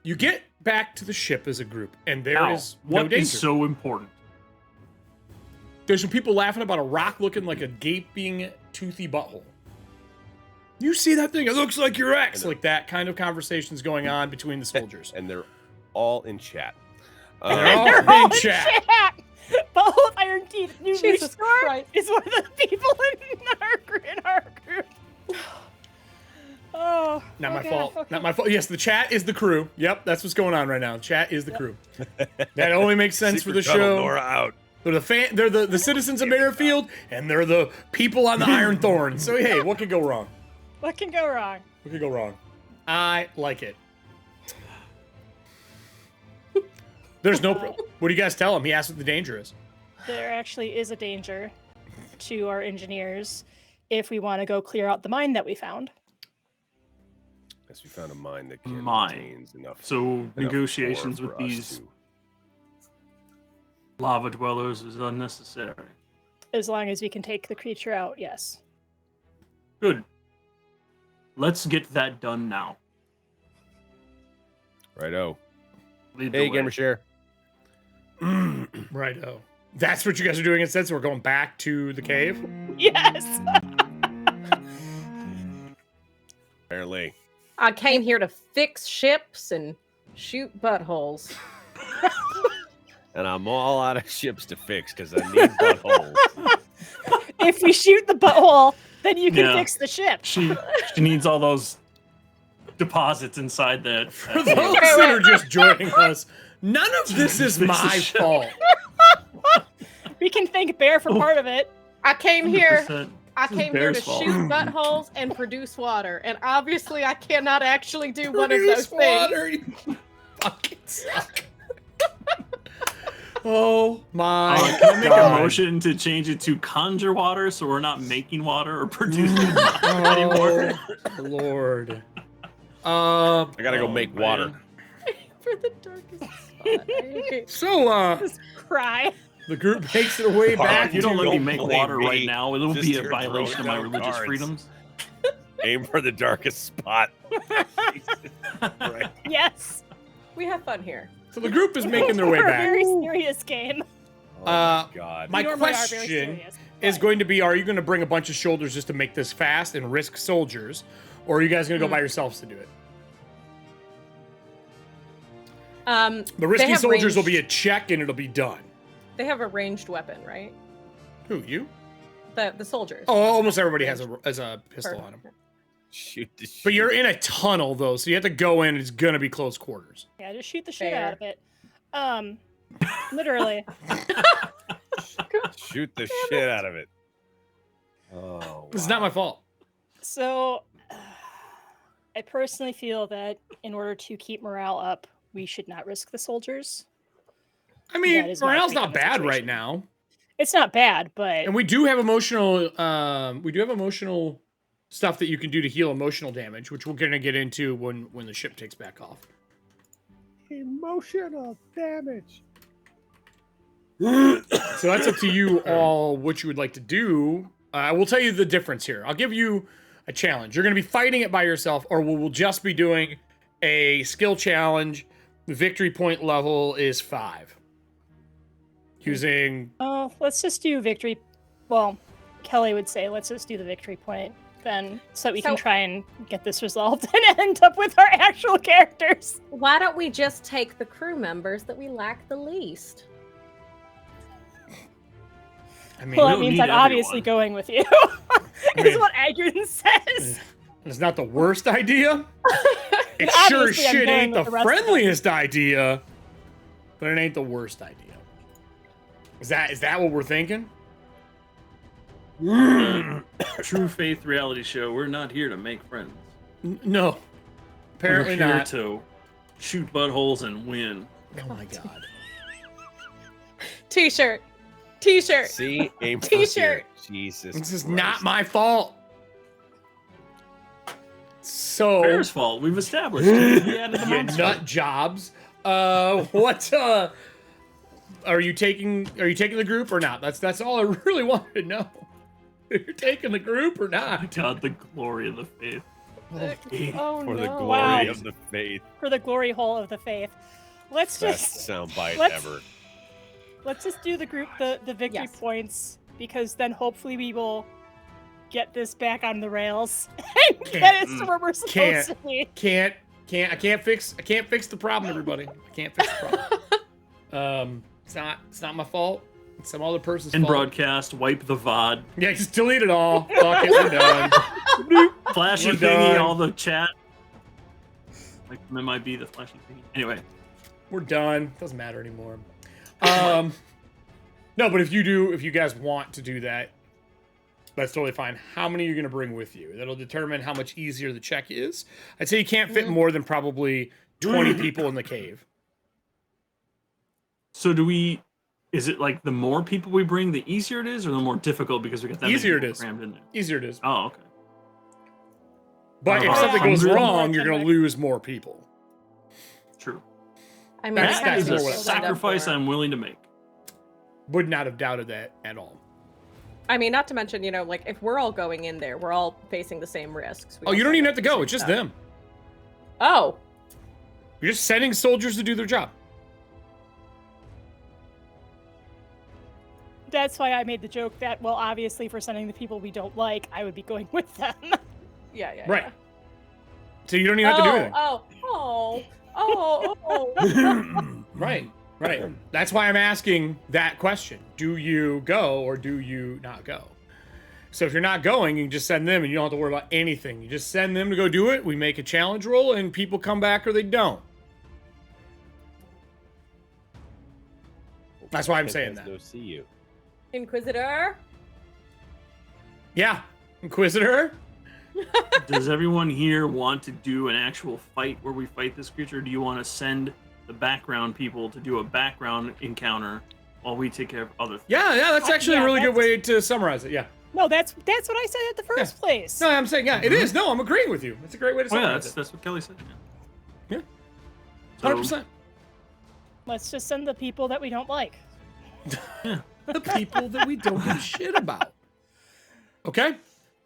You get back to the ship as a group, and there is no what danger. is so important? There's some people laughing about a rock looking like a gaping, toothy butthole. You see that thing? It looks like your ex. Like that kind of conversation's going on between the soldiers. And they're all in chat. They're all in chat. Both Iron Teeth New Jesus Restore Christ. is one of the people in our group. Oh, Not my okay, fault. okay. Not my fault. Yes, the chat is the crew. Yep, that's what's going on right now. Chat is the crew. That only makes sense for the show. Nora out. They're they're the citizens of Merrifield, and they're the people on the Iron Thorn. So hey, what could go wrong? What can go wrong? What could go wrong? I like it. There's no. What do you guys tell him? He asked what the danger is. There actually is a danger to our engineers if we want to go clear out the mine that we found. Yes, we found a mine that contains enough. So negotiations ore with for us these to- lava dwellers is unnecessary. As long as we can take the creature out, yes. Good. Let's get that done now. Righto. Lead the Hey, way. Gamershare. Righto. That's what you guys are doing instead. So we're going back to the cave. Yes. Apparently. I came here to fix ships and shoot buttholes. And I'm all out of ships to fix because I need buttholes. If we shoot the butthole, then you can Yeah. fix the ship. She needs all those deposits inside that. For those that are just joining us, none of this is Fix the my ship. fault. We can thank Bear for part of it. I came here. 100%. I This is came here to Bear's fault. shoot buttholes and produce water, and obviously I cannot actually do one of those Water, things. you fucking suck. Oh my Can I make a God. motion to change it to conjure water so we're not making water or producing water anymore? Oh, Lord. I gotta go make water. For the darkest spot. So, Just cry. the group makes their way back. If you don't let me make blame water me. right now, it'll Just be a you're violation of my throwing down religious cards. freedoms. Aim for the darkest spot. Right. Yes. We have fun here. So the group is making their way We're a back. very serious game. Oh my God. My We normally are very question serious, is but- going to be: are you going to bring a bunch of shoulders just to make this fast and risk soldiers, or are you guys going to go by yourselves to do it? The They risky have soldiers will ranged- be a check and it'll be done. They have a ranged weapon, right? Who, you? The soldiers. Oh, almost everybody has a pistol on them. Shoot the shit. But you're in a tunnel though, so you have to go in. It's gonna be close quarters. Yeah, just shoot the shit Fair. out of it. Literally. Shoot the shit out of it. Oh. It's not my fault. So, I personally feel that in order to keep morale up, we should not risk the soldiers. I That mean, is my morale's take on not the bad right situation. now, It's not bad, but and we do have emotional. Emotional stuff that you can do to heal emotional damage, which we're gonna get into when the ship takes back off. Emotional damage. So that's up to you all what you would like to do. I will tell you the difference here. I'll give you a challenge. You're going to be fighting it by yourself, or we'll just be doing a skill challenge. The victory point level is 5. Using let's just do victory. Well, Kelly would say, let's just do the victory point then, so that we can So- try and get this resolved and end up with our actual characters. Why don't we just take the crew members that we lack the least? I mean, Well, we that don't means need I'm obviously everyone. going with you. I Is mean- what Agron says. it's not the worst idea. It And sure as obviously I'm shit going ain't the with the rest of them. friendliest idea, but it ain't the worst idea. Is that what we're thinking? True faith reality show. We're not here to make friends. No. Apparently We're here not. to shoot buttholes and win. Oh my god. T-shirt. T-shirt. See? Aim for the T-shirt. spirit. Jesus. This is Christ. not my fault. So Bear's fault. We've established. We added the you monster. nut jobs. What are you taking the group or not? That's all I really wanted to know. You're taking the group or not? God, the glory of the faith. Oh For the no! glory Wow. of the faith. For the glory hole of the faith. Let's Best just soundbite let's- ever. let's just do the group the victory Yes. points, because then hopefully we will get this back on the rails and get it to where we're supposed Can't. to be. I can't fix the problem, everybody. I can't fix the problem. It's not my fault. It's some other person's In fault. broadcast, wipe the VOD. Yeah, just delete it all. Fuck it, we're done. Flashy We're thingy, done. all the chat. Like, it might be the flashy thingy. Anyway. We're done. Doesn't matter anymore. No, but if you guys want to do that, that's totally fine. How many are you going to bring with you? That'll determine how much easier the check is. I'd say you can't fit more than probably 20 people in the cave. So is it like the more people we bring, the easier it is, or the more difficult because we get that Easier it many is. people crammed in there? Easier it is. Oh, okay. But if Oh, something goes 100? wrong, you're going to lose more people. True. I mean, That's- I that's Is kinda a more what I- feel signed up sacrifice for it. I'm willing to make. Would not have doubted that at all. I mean, not to mention, like if we're all going in there, we're all facing the same risks. We Oh, all you don't sign even up have to for the go. same It's just stuff. them. Oh, You're just sending soldiers to do their job. That's why I made the joke that, well, obviously for sending the people we don't like, I would be going with them. yeah. Right. So you don't even have to do anything. Oh. Right. That's why I'm asking that question. Do you go or do you not go? So if you're not going, you can just send them and you don't have to worry about anything. You just send them to go do it. We make a challenge roll and people come back or they don't. That's why I'm saying that. Go see you. Inquisitor. Yeah, Inquisitor. Does everyone here want to do an actual fight where we fight this creature? Or do you want to send the background people to do a background encounter while we take care of other things? Yeah, that's actually a really good way to summarize it. Yeah. No, that's what I said at the first place. No, I'm saying it is. No, I'm agreeing with you. It's a great way to summarize it. That's what Kelly said. Yeah. So- 100%. Let's just send the people that we don't like. The people that we don't give a shit about. Okay?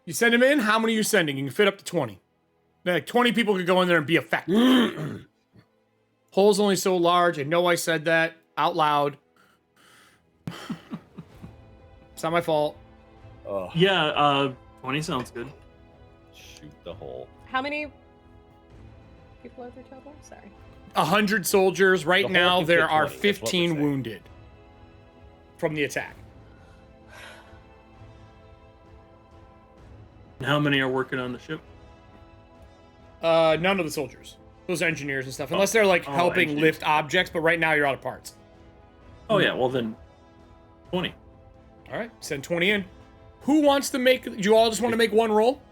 You send them in. How many are you sending? You can fit up to 20. Like 20 people could go in there and be effective. Hole's only so large. I know I said that out loud. It's not my fault. Yeah, 20 sounds good. Shoot the hole. How many people are there total? Sorry. 100 soldiers. Right The hole now, can there fit are 20, that's what we're 15 saying. wounded from the attack. And how many are working on the ship? None of the soldiers. Those are engineers and stuff. Unless they're like helping engineers. lift objects, but right now you're out of parts. Oh yeah, well then 20. All right, send 20 in. Who wants to make? Do you all just want to make one roll?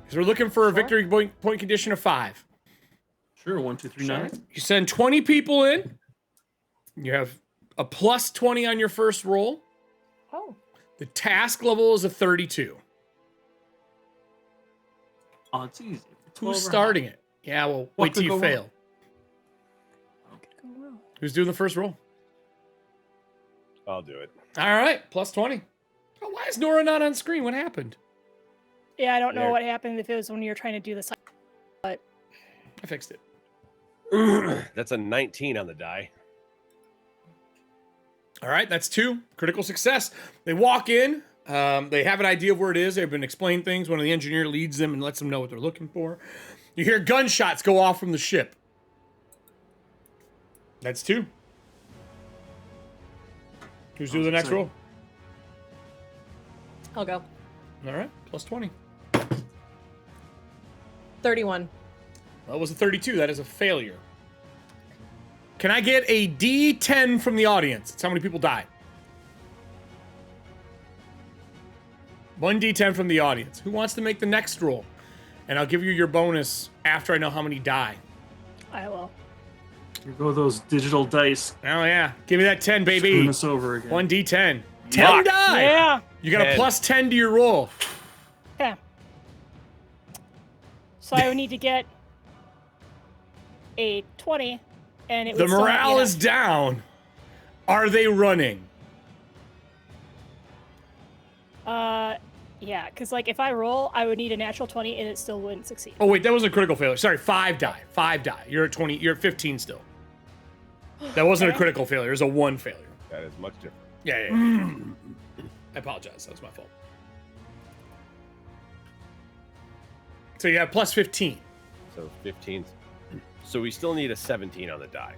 Because we're looking for a victory point condition of 5. Sure, 1, 2, 3, 9. You send 20 people in. You have a plus 20 on your first roll. Oh. The task level is a 32. Oh, it's easy. Who's starting it? Yeah, well, What wait till could you go fail. Who's doing the first roll? I'll do it. All right, plus 20. Oh, why is Nora not on screen? What happened? Yeah, I don't know There. what happened if it was when you were trying to do this, but I fixed it. That's a 19 on the die. All right, that's 2. Critical success. They walk in. They have an idea of where it is. They've been explained things. One of the engineer leads them and lets them know what they're looking for. You hear gunshots go off from the ship. That's 2. Who's doing the next roll? I'll go. All right, plus 20. 31. That was a 32. That is a failure. Can I get a D10 from the audience? It's how many people died. 1 D10 from the audience. Who wants to make the next roll? And I'll give you your bonus after I know how many die. I will. Here go those digital dice. Oh, yeah. Give me that 10, baby. Screwing us over again. 1 D10. 10 Yuck. die. Yeah. You got a 10. plus 10 to your roll. Okay. So I would need to get a 20, and it The would still not be morale enough. is down. Are they running? Yeah, because like if I roll, I would need a natural 20, and it still wouldn't succeed. Oh, wait, that was a critical failure. Sorry, 5 die. 5 die. You're at 20. You're at 15 still. That wasn't a Okay. critical failure. It was a 1 failure. That is much different. Yeah. I apologize. That was my fault. So you have plus 15. So 15. So we still need a 17 on the die.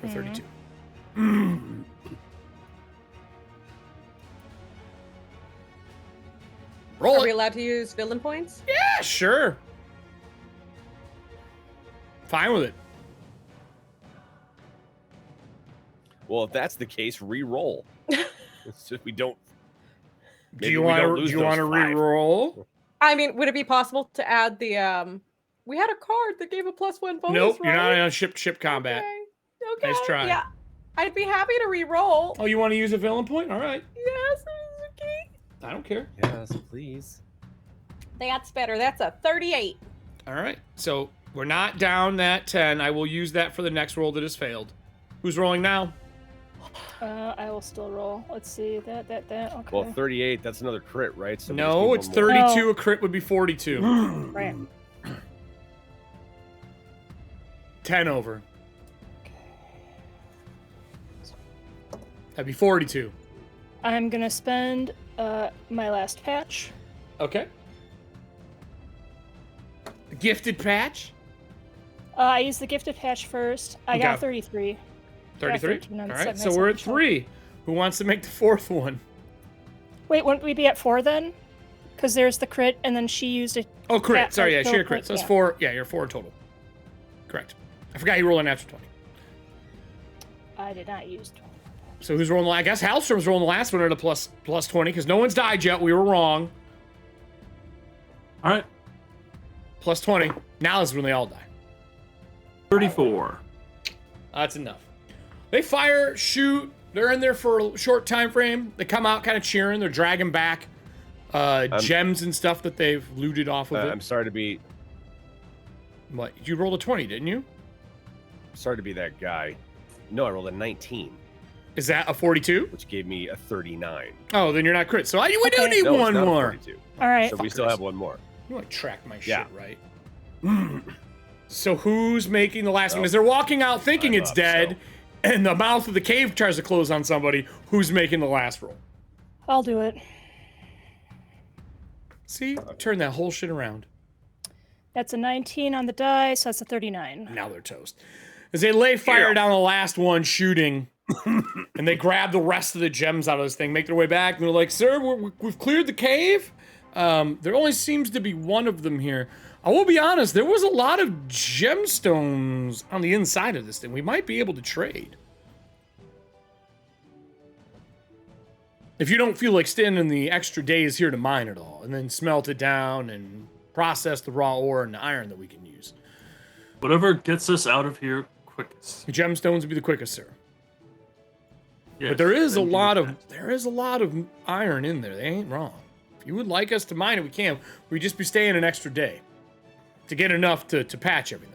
For 32. Roll Are we it. allowed to use villain points? Yeah, sure. Fine with it. Well, if that's the case, re-roll. It's just we don't. Do maybe you we want don't to? lose Do you want to those 5. re-roll? I mean, would it be possible to add the we had a card that gave a +1 bonus, Nope, you're not right? on ship combat. Okay. Nice try. Yeah. I'd be happy to re-roll. Oh, you want to use a villain point? All right. Yes, okay. I don't care. Yes, please. That's better. That's a 38. All right. So we're not down that 10. I will use that for the next roll that has failed. Who's rolling now? I will still roll. Let's see. That. Okay. Well, 38, that's another crit, right? So we just No, need it's one more. 32. No. A crit would be 42. Right. 10 over. That'd be 42. I'm gonna spend my last patch. Okay. Gifted patch? I used the gifted patch first. I got Okay. 33. 33? 13 All on the right, second so we're at essential. 3. Who wants to make the 4th one? Wait, wouldn't we be at 4 then? Because there's the crit, and then she used a. Oh, crit. Sorry, yeah, kill she had crit. So that's 4. Yeah, you're 4 total. Correct. I forgot you rolled a natural 20. I did not use. So who's rolling? I guess Halstrom's rolling the last one at a plus 20 because no one's died yet. We were wrong. All right. Plus 20. Now is when they all die. 34. That's enough. They fire, shoot. They're in there for a short time frame. They come out kind of cheering. They're dragging back gems and stuff that they've looted off of it. I'm sorry to be. What? You rolled a 20, didn't you? Sorry to be that guy. No, I rolled a 19. Is that a 42? Which gave me a 39. Oh, then you're not crit. So we do need No, it's one not a more. 42. All right. So we still have one more. You like track my Yeah. shit, right? So who's making the last one? As they're walking out thinking it's dead, and the mouth of the cave tries to close on somebody, who's making the last roll? I'll do it. See? Turn that whole shit around. That's a 19 on the die, so that's a 39. Now they're toast. As they lay fire down the last one shooting, and they grab the rest of the gems out of this thing, make their way back, and they're like, sir, we've cleared the cave. There only seems to be one of them here. I will be honest, there was a lot of gemstones on the inside of this thing. We might be able to trade. If you don't feel like standing the extra days here to mine it all, and then smelt it down and process the raw ore and the iron that we can use. Whatever gets us out of here quickest. The gemstones would be the quickest, sir. Yes, but there is a thank you. lot of iron in there. They ain't wrong. If you would like us to mine it, we can. We'd just be staying an extra day to get enough to patch everything.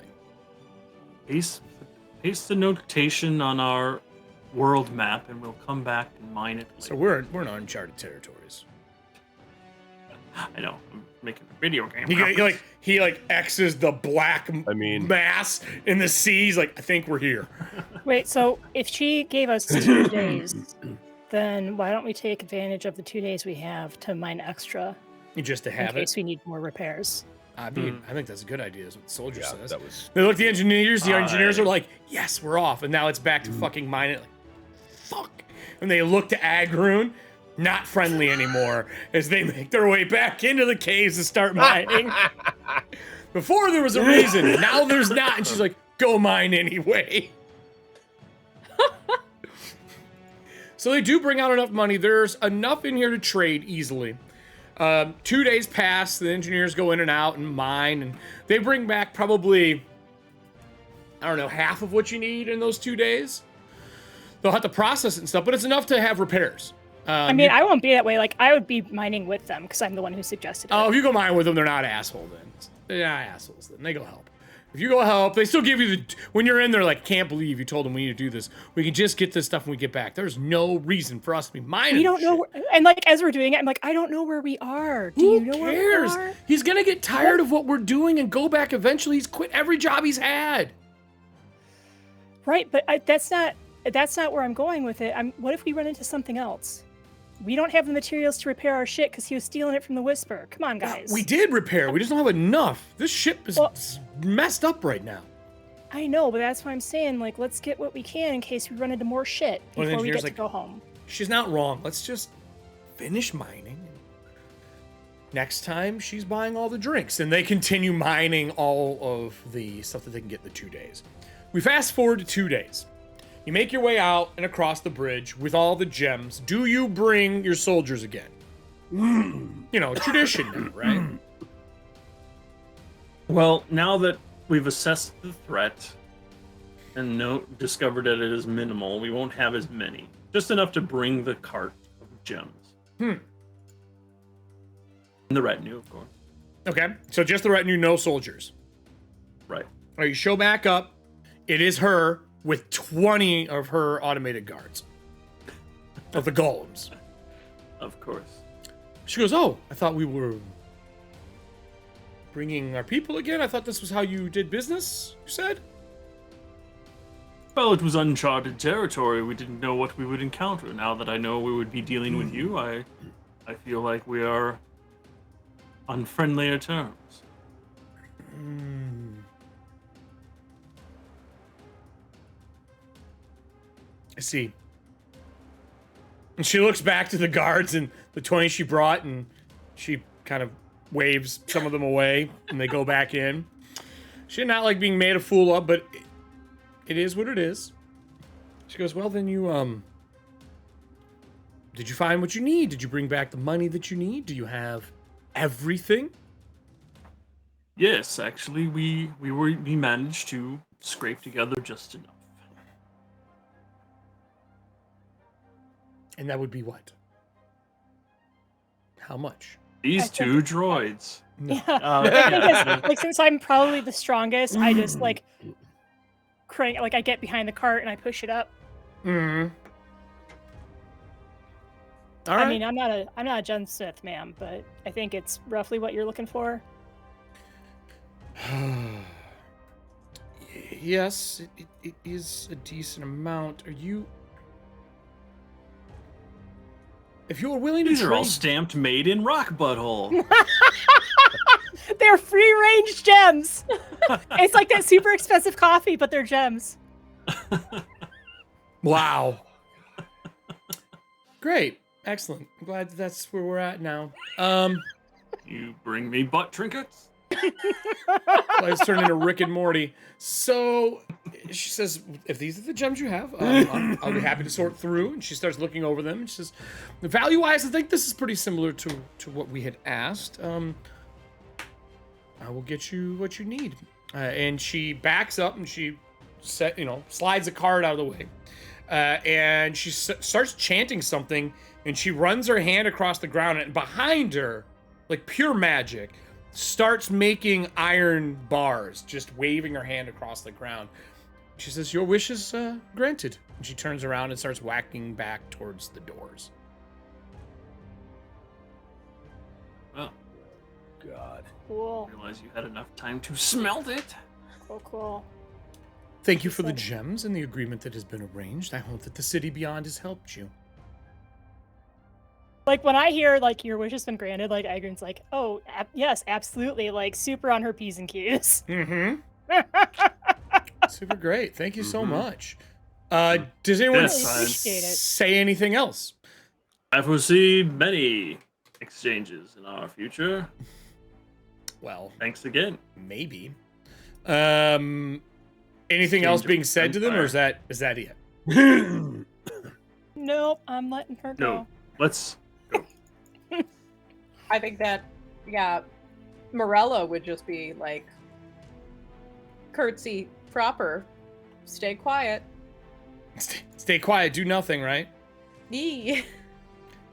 Paste the notation on our world map, and we'll come back and mine it. So we're in uncharted territories. I know. I'm making a video game. He X's the black mass in the sea. He's like, I think we're here. Wait, so if she gave us 2 days, then why don't we take advantage of the 2 days we have to mine extra? Just to have in case we need more repairs. I think that's a good idea, is what the soldier says. That was... They look at the engineers are like, yes, we're off. And now it's back to fucking mine it. Like, fuck. And they look to Agrun, not friendly anymore, as they make their way back into the caves to start mining. Before there was a reason, now there's not. And she's like, go mine anyway. So they do bring out enough money. There's enough in here to trade easily. 2 days pass, the engineers go in and out and mine, and they bring back probably, I don't know, half of what you need in those 2 days. They'll have to process it and stuff, but it's enough to have repairs. I mean, I won't be that way. Like, I would be mining with them because I'm the one who suggested it. Oh, if you go mine with them, they're not assholes then. They're not assholes then. They go help. If you go help, they still give you the... When you're in there, like, can't believe you told them we need to do this. We can just get this stuff when we get back. There's no reason for us to be mining. We don't know. And, like, as we're doing it, I'm like, I don't know where we are. Do you know where we are? He's going to get tired of what we're doing and go back eventually. He's quit every job he's had. Right, but that's not where I'm going with it. What if we run into something else? We don't have the materials to repair our shit because he was stealing it from the Whisper. Come on, guys. We did repair. We just don't have enough. This ship is messed up right now. I know, but that's why I'm saying, like, let's get what we can in case we run into more shit before we get to go home. She's not wrong. Let's just finish mining. Next time, she's buying all the drinks. And they continue mining all of the stuff that they can get in the 2 days. We fast forward to 2 days. You make your way out and across the bridge with all the gems. Do you bring your soldiers again? You know, tradition now, right? Well, now that we've assessed the threat and discovered that it is minimal, we won't have as many. Just enough to bring the cart of gems. And the retinue, of course. Okay, so just the retinue, no soldiers. Right. All right, you show back up. It is her with 20 of her automated guards. Of the golems. Of course. She goes, oh, I thought we were bringing our people again? I thought this was how you did business, you said? Well, it was uncharted territory. We didn't know what we would encounter. Now that I know we would be dealing with you, I feel like we are on friendlier terms. I see. And she looks back to the guards, and the 20 she brought, and she kind of waves some of them away, and they go back in. She did not like being made a fool of, but it is what it is. She goes, well, then you, did you find what you need? Did you bring back the money that you need? Do you have everything? Yes, actually, we managed to scrape together just enough. And that would be what? How much? These two droids. Yeah. I think it's, like, since I'm probably the strongest, I just like crank, like I get behind the cart and I push it up. Mm-hmm. All I right. mean, I'm not a Gen Sith, ma'am, but I think it's roughly what you're looking for. Yes, it is a decent amount. Are you... If you are willing to These are all trade- stamped made in rock butthole. They're free range gems. It's like that super expensive coffee, but they're gems. Wow. Great. Excellent. I'm glad that's where we're at now. You bring me butt trinkets? Let's turn into Rick and Morty. So she says, if these are the gems you have, I'll be happy to sort through. And she starts looking over them. And she says, value-wise, I think this is pretty similar to what we had asked. I will get you what you need. And she backs up and she slides a card out of the way. And she starts chanting something. And she runs her hand across the ground. And behind her, like pure magic, starts making iron bars, just waving her hand across the ground. She says, your wish is granted. And she turns around and starts whacking back towards the doors. Oh. God. Cool. I realize you had enough time to smelt it. Cool. Thank you for the gems and the agreement that has been arranged. I hope that the city beyond has helped you. Like when I hear like your wish has been granted, like Agrin's like, oh yes, absolutely, like super on her P's and Q's. Mm-hmm. Super great. Thank you so much. Does anyone say anything else? I foresee many exchanges in our future. Well, thanks again. Maybe. Anything else being said to them, or is that it? Nope, I'm letting her go. No, let's go. I think that, yeah, Morella would just be like, curtsy proper, stay quiet. Stay quiet, do nothing, right? Yee.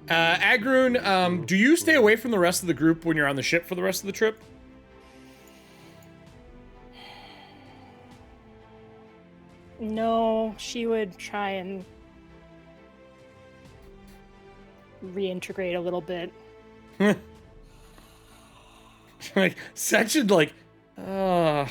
Agrun, do you stay away from the rest of the group when you're on the ship for the rest of the trip? No, she would try and reintegrate a little bit. Like, such a, like, no.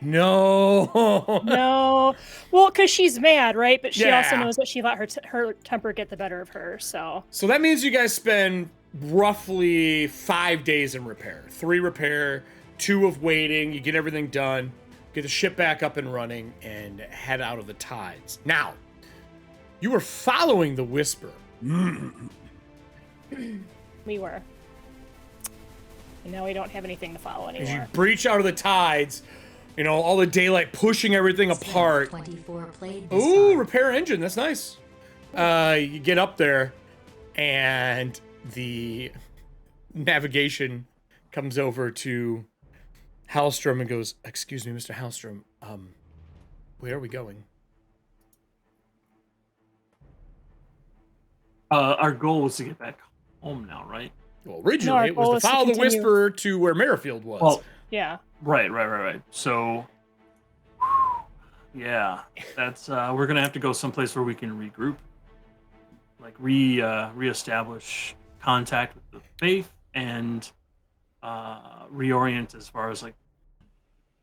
No. Well, because she's mad, right? But she also Yeah. knows that she let her temper get the better of her, so. So that means you guys spend roughly 5 days in repair. 3 repair, 2 of waiting, you get everything done, get the ship back up and running, and head out of the tides. Now, you were following the Whisper. We were. And now we don't have anything to follow As you anymore. breach out of the tides, you know, all the daylight pushing everything apart. 24 played. Ooh, repair engine. That's nice. You get up there, and the navigation comes over to Halstrom and goes, "Excuse me, Mr. Halstrom. Where are we going?" Our goal was to get back home now, right? Well, originally it was to follow the Whisper to where Merrifield was. Well, yeah. Right. So, yeah, that's we're gonna have to go someplace where we can regroup, like reestablish contact with the faith and reorient as far as like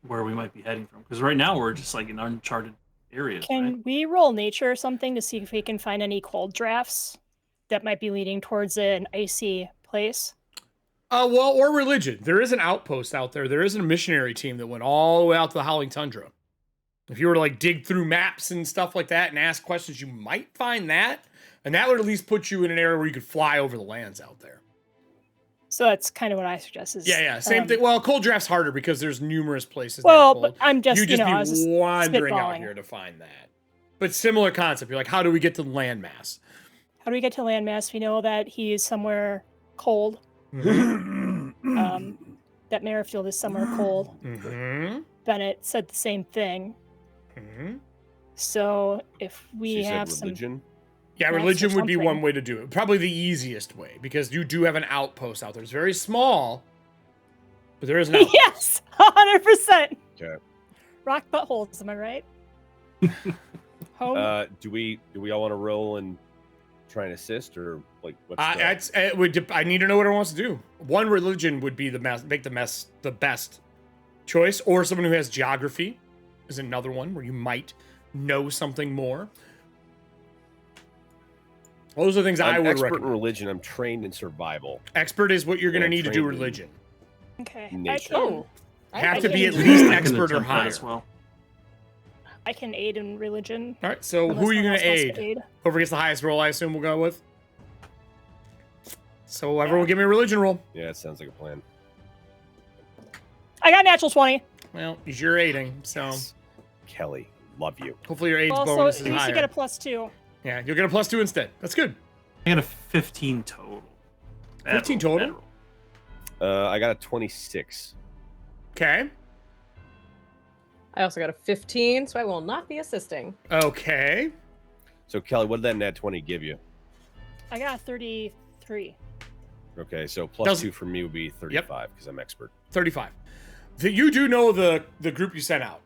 where we might be heading from. Because right now we're just like in uncharted areas. Can we roll nature or something to see if we can find any cold drafts that might be leading towards an icy place? Well, or religion. There is an outpost out there. There is a missionary team that went all the way out to the Howling Tundra. If you were to like dig through maps and stuff like that and ask questions, you might find that. And that would at least put you in an area where you could fly over the lands out there. So that's kind of what I suggest. Is, Yeah, same thing. Well, cold draft's harder because there's numerous places. Well, that are cold. but I'm just, you just I be was just wandering out spitballing. here to find that. But similar concept. You're like, how do we get to the landmass? How do we get to landmass? We know that he is somewhere cold. Mm-hmm. That Merrifield is somewhere cold. Mm-hmm. Bennett said the same thing. Mm-hmm. So if we She have said some, religion. Yeah, maps or religion would be something. one way to do it. Probably the easiest way because you do have an outpost out there. It's very small, but there is an outpost. Yes, 100%. Okay. Rock buttholes. Am I right? Home. Do we all want to roll and try and assist, or like what's I need to know what it wants to do. One religion would be the best choice, or someone who has geography is another one where you might know something more. Those are things I would expert in recommend. religion. I'm trained in survival. Expert is what you're going to And need to do trained in religion. Okay. nature. Have to I be at can- least I can expert or attempt that higher. as well. I can aid in religion. All right, so Unless who are you someone going to else wants to aid? aid. Whoever gets the highest roll, I assume we'll go with. So everyone give me a religion roll. Yeah, it sounds like a plan. I got natural 20. Well, you're aiding, so Kelly, love you. hopefully your age Also, bonus he is used higher. to get a +2. Yeah, you'll get a +2 instead. That's good. I got a 15 total. 15 total? I got a 26. Okay. I also got a 15, so I will not be assisting. Okay. So Kelly, what did that nat 20 give you? I got a 33. Okay, so plus Doesn't- 2 for me would be 35 because I'm expert. 35. You do know the group you sent out.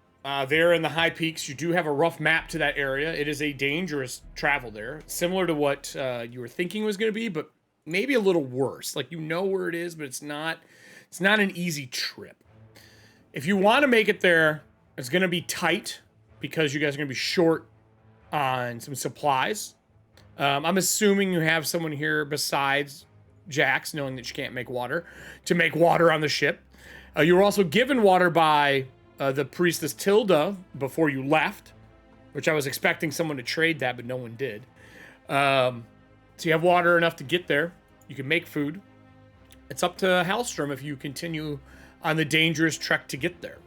They're in the high peaks. You do have a rough map to that area. It is a dangerous travel there, similar to what you were thinking was going to be, but maybe a little worse. Like you know where it is, but it's not an easy trip. If you want to make it there, it's going to be tight because you guys are going to be short on some supplies. I'm assuming you have someone here besides Jax, knowing that you can't make water, to make water on the ship. You were also given water by the priestess Tilda before you left, which I was expecting someone to trade that, but no one did. So you have water enough to get there. You can make food. It's up to Halstrom if you continue on the dangerous trek to get there.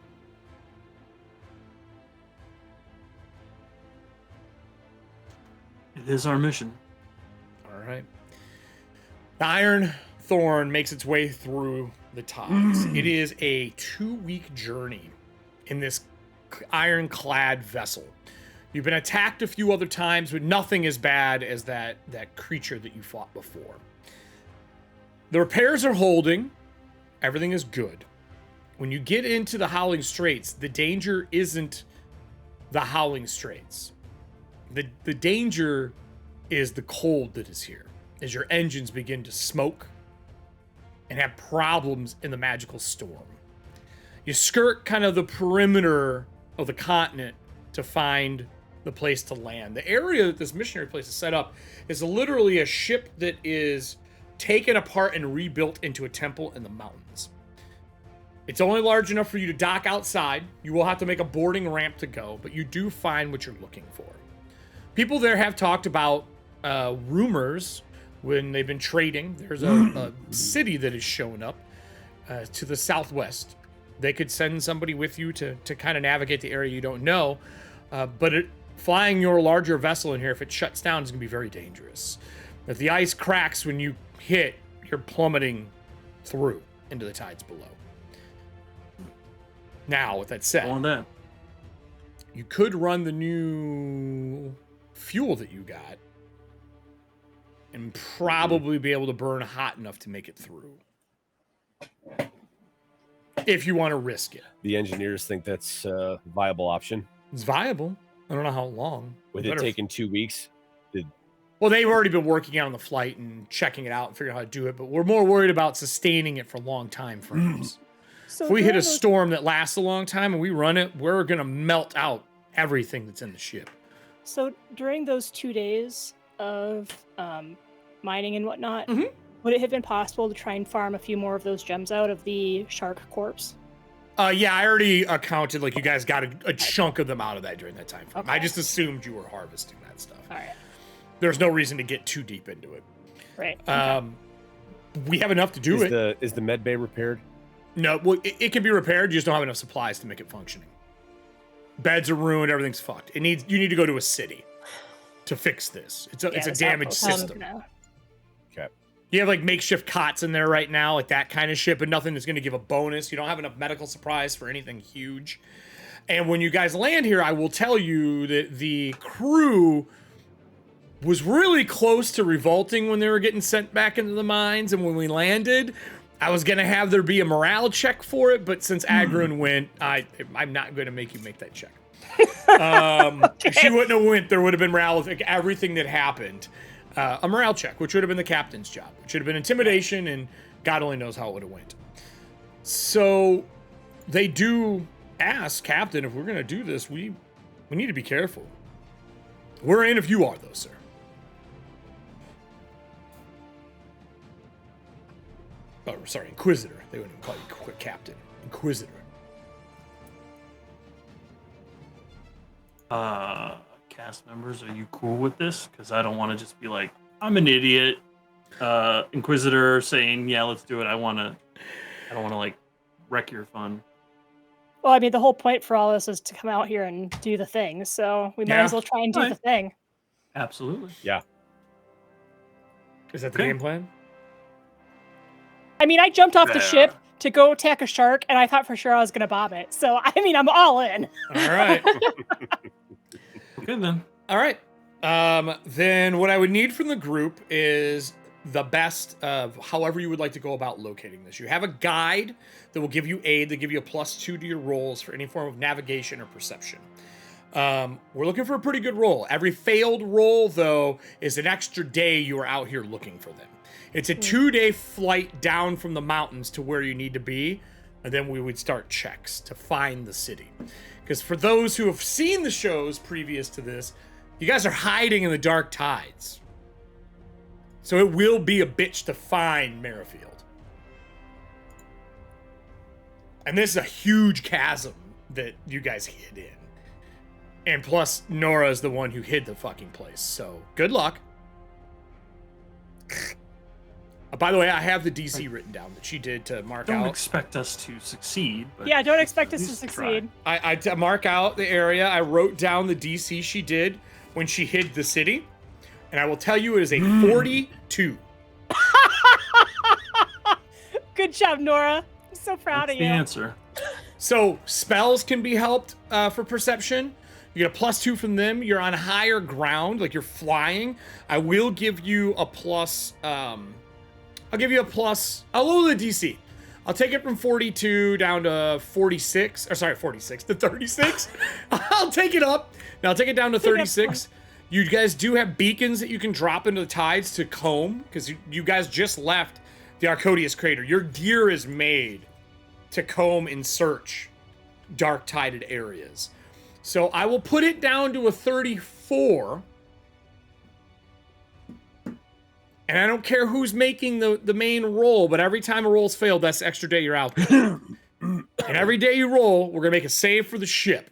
It is our mission. All right. The Iron Thorn makes its way through the tides. It is a 2-week journey in this ironclad vessel. You've been attacked a few other times, but nothing as bad as that creature that you fought before. The repairs are holding. Everything is good. When you get into the Howling Straits, the danger isn't the Howling Straits. The danger is the cold that is here, as your engines begin to smoke and have problems in the magical storm. You skirt kind of the perimeter of the continent to find the place to land. The area that this missionary place is set up is literally a ship that is taken apart and rebuilt into a temple in the mountains. It's only large enough for you to dock outside. You will have to make a boarding ramp to go, but you do find what you're looking for. People there have talked about rumors when they've been trading. There's a city that is showing up to the southwest. They could send somebody with you to kind of navigate the area you don't know. But flying your larger vessel in here, if it shuts down, is going to be very dangerous. If the ice cracks when you hit, you're plummeting through into the tides below. Now, with that said, you could run the new fuel that you got and probably be able to burn hot enough to make it through. If you want to risk it. The engineers think that's a viable option. It's viable. I don't know how long. With it taking 2 weeks. Well, they've already been working on the flight and checking it out and figuring out how to do it, but we're more worried about sustaining it for long time frames. So if we hit a during those- storm that lasts a long time and we run it, we're going to melt out everything that's in the ship. So during those 2 days of mining and whatnot, would it have been possible to try and farm a few more of those gems out of the shark corpse? Yeah, I already counted, like, you guys got a chunk of them out of that during that time frame. I just assumed you were harvesting that stuff. All right. there's no reason to get too deep into it. Right. We have enough to do it. Is the med bay repaired? No, well, it can be repaired. You just don't have enough supplies to make it functioning. Beds are ruined. Everything's fucked. You need to go to a city to fix this. It's a damaged system. Okay. You have like makeshift cots in there right now, like that kind of shit, but nothing that's going to give a bonus. You don't have enough medical supplies for anything huge. And when you guys land here, I will tell you that the crew was really close to revolting when they were getting sent back into the mines. And when we landed, I was going to have there be a morale check for it. But since Agrun went, I'm not going to make you make that check. If she wouldn't have went, there would have been morale with like, everything that happened. A morale check, which would have been the captain's job. It should have been intimidation, and God only knows how it would have went. So they do ask, Captain, if we're going to do this, we need to be careful. We're in if you are, though, sir. Oh, sorry, Inquisitor. They wouldn't even call you Captain. Inquisitor. Cast members, are you cool with this? Because I don't want to just be like, I'm an idiot. Inquisitor saying, yeah, let's do it. I don't want to like wreck your fun. Well, I mean, the whole point for all this is to come out here and do the thing, so we might as well try and do the thing. Absolutely. Yeah. Is that the game plan? I mean, I jumped off the ship to go attack a shark, and I thought for sure I was going to bomb it. So, I mean, I'm all in. All right. Okay, then. All right. Then what I would need from the group is the best of however you would like to go about locating this. You have a guide that will give you aid, that give you a +2 to your rolls for any form of navigation or perception. We're looking for a pretty good roll. Every failed roll, though, is an extra day you are out here looking for them. It's a 2-day flight down from the mountains to where you need to be, and then we would start checks to find the city. Because for those who have seen the shows previous to this, you guys are hiding in the dark tides. So it will be a bitch to find Merrifield. And this is a huge chasm that you guys hid in. And plus, Nora's the one who hid the fucking place. So, good luck. By the way, I have the DC written down that she did to mark out. Don't expect us to succeed. But yeah, don't expect us to succeed. I to mark out the area. I wrote down the DC she did when she hid the city. And I will tell you it is a 42. Good job, Nora. I'm so proud of you. The answer. So spells can be helped for perception. You get a +2 from them. You're on higher ground, like you're flying. I will give you a plus. I'll give you a plus. I'll lower the DC. I'll take it from 42 down to 46. Or sorry, 46 to 36. I'll take it up. Now I'll take it down to 36. You guys do have beacons that you can drop into the tides to comb, because you guys just left the Arcodius crater. Your gear is made to comb and search dark tided areas. So I will put it down to a 34. And I don't care who's making the main roll, but every time a roll's failed, that's the extra day you're out there. And every day you roll, we're going to make a save for the ship.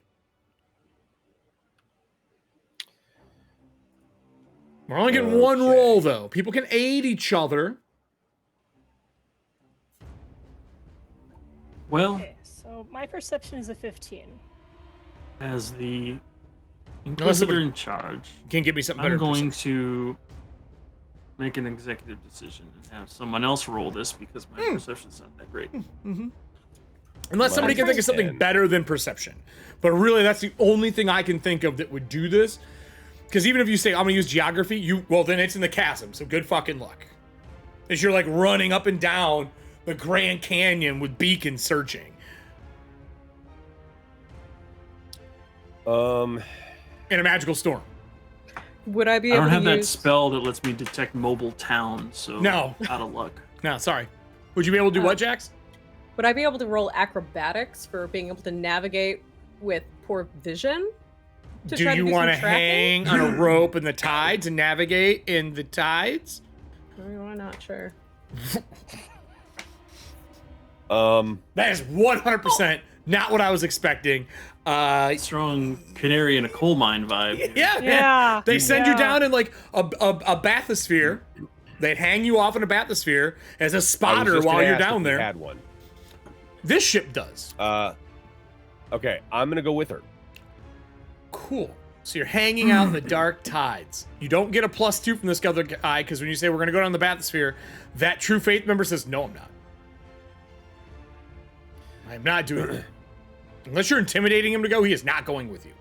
We're only getting one roll, though. People can aid each other. Well, Okay, so my perception is a 15. as the Inquisitor in charge, can give me something better. I'm going to make an executive decision and have someone else roll this because my perception's not that great. Unless somebody can think of something better than perception. But really, that's the only thing I can think of that would do this. Because even if you say, I'm going to use geography, well, then it's in the chasm, so good fucking luck. As you're, like, running up and down the Grand Canyon with beacons searching. In a magical storm. Would I be I able don't to have that use... spell that lets me detect mobile towns, so No. out of luck. No, sorry. Would you be able to do what, Jax? Would I be able to roll acrobatics for being able to navigate with poor vision? Do you want to hang on a rope in the tides and navigate in the tides? I'm not sure. That is 100% not what I was expecting. Strong canary in a coal mine vibe. Yeah, man. Yeah. They send you Yeah. down in like a bathysphere. They'd hang you off in a bathysphere as a spotter while you're down there. Had one. This ship does. Okay, I'm gonna go with her. Cool. So you're hanging out in the dark tides. You don't get a +2 from this other guy because when you say we're gonna go down the bathysphere, that True Faith member says, no, I'm not. I'm not doing that. Unless you're intimidating him to go, he is not going with you.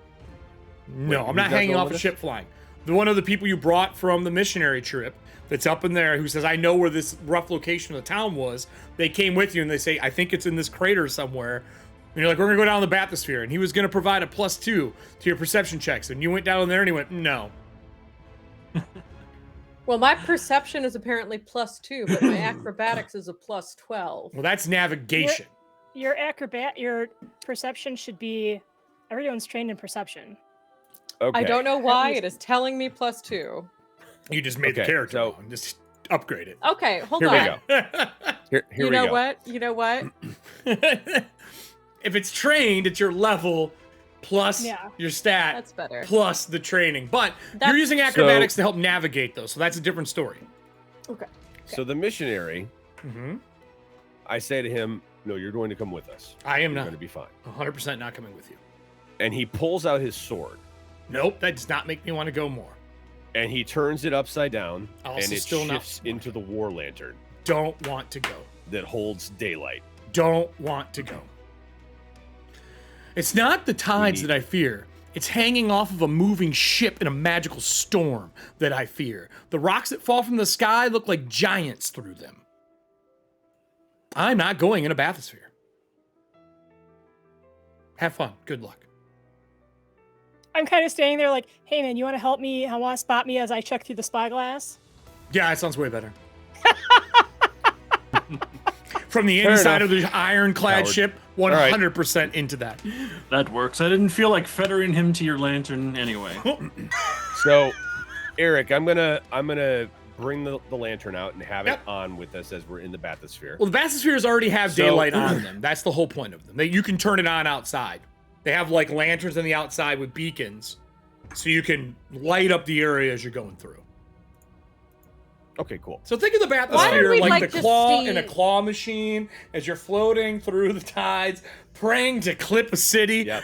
No, Wait, I'm not who's not hanging going off with a us? ship flying. The one of the people you brought from the missionary trip that's up in there who says, I know where this rough location of the town was. They came with you and they say, I think it's in this crater somewhere. And you're like, we're going to go down the bathysphere. And he was going to provide a +2 to your perception checks. And you went down there and he went, no. Well, my perception is apparently +2, but my acrobatics is a +12. Well, that's navigation. Your perception should be. Everyone's trained in perception. Okay. I don't know why it is telling me +2. You just made the Okay, character so- wrong. Just upgrade it. Okay, hold Here on. we go. Here You we know go. what? You know what? If it's trained, it's your level plus Yeah. your stat That's better. plus the training. But you're That's- using acrobatics to help navigate, though, so that's a different story. Okay. So the missionary, Mm-hmm. I say to him, "No, you're going to come with us. I am You're not. going to be fine." 100% not coming with you. And he pulls out his sword Nope, that does not make me want to go more. and he turns it upside down, Also and it still not shifts smart. into the war lantern Don't want to go. that holds daylight. Don't want to go. It's not the tides need- that I fear. It's hanging off of a moving ship in a magical storm that I fear. The rocks that fall from the sky look like giants through them. I'm not going in a bathysphere. Have fun. Good luck. I'm kind of standing there like, hey man, you want to help me? I want to spot me as I check through the spyglass. Yeah, that sounds way better. From the Fair inside enough. of the ironclad Coward. ship, right. 100% into that. That works. I didn't feel like fettering him to your lantern anyway. So, Eric, I'm gonna bring the lantern out and have Yep. it on with us as we're in the bathysphere. Well, the bathyspheres already have So- daylight on them. That's the whole point of them. You can turn it on outside. They have like lanterns on the outside with beacons, so you can light up the area as you're going through. Okay, cool. So think of the Why don't bathysphere we, like like, the just claw see- in a claw machine as you're floating through the tides, praying to clip a city. Yep.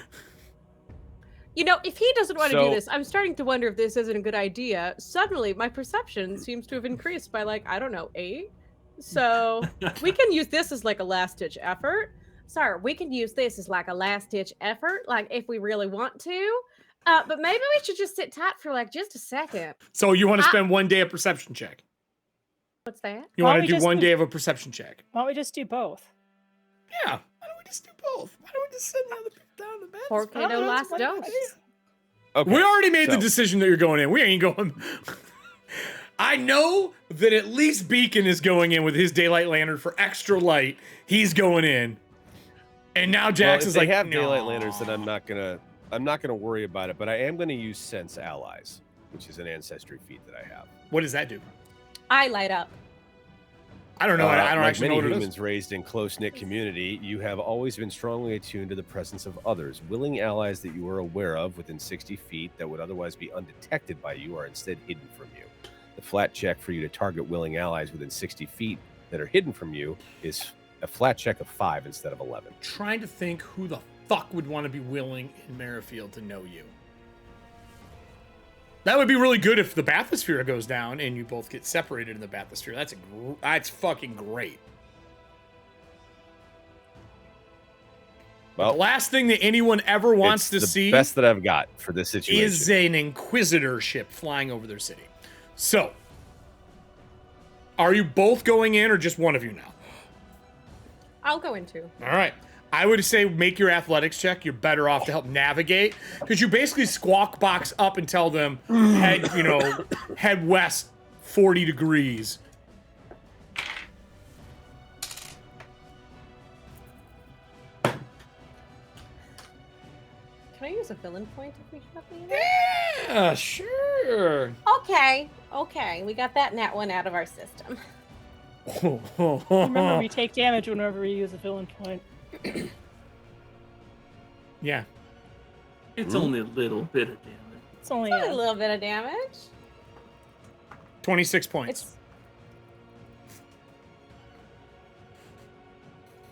You know, if he doesn't want to So- do this, I'm starting to wonder if this isn't a good idea. Suddenly, my perception seems to have increased by like, I don't know, 8. So we can use this as like a last-ditch effort. Sir, we can use this as like a last-ditch effort, like if we really want to. But maybe we should just sit tight for like just a second. So you want to spend 1 day of perception check. What's that? You Why want don't to we do just 1 do- day of a perception check. Why don't we just do both? Yeah. Why don't we just do both? Why don't we just send the other people down to bed? Porque no las dos. Okay. We already made the so- decision that you're going in. We ain't going. I know that at least Beacon is going in with his daylight lantern for extra light. He's going in, and now Well, Jax if is they like, have no. daylight lanterns, then I'm not gonna worry about it. But I am gonna use Sense Allies, which is an ancestry feat that I have. What does that do? I light up. I don't know. I don't like actually many know what it humans is. raised in close-knit community, you have always been strongly attuned to the presence of others. Willing allies that you are aware of within 60 feet that would otherwise be undetected by you are instead hidden from you. The flat check for you to target willing allies within 60 feet that are hidden from you is a flat check of 5 instead of 11. Trying to think who the fuck would want to be willing in Merrifield to know you. That would be really good if the bathysphere goes down and you both get separated in the bathysphere. That's fucking great. Well, The last thing that anyone ever wants it's to the see best that I've got for this situation. is an Inquisitor ship flying over their city. So, are you both going in or just one of you now? I'll go into. All right. I would say make your athletics check. You're better off to help navigate because you basically squawk box up and tell them head west 40 degrees. Can I use a villain point if we have any? Yeah, sure. Okay, we got that nat one out of our system. Remember, we take damage whenever we use a villain point. Yeah. It's only a little bit of damage. It's only a little bit of damage. 26 points. It's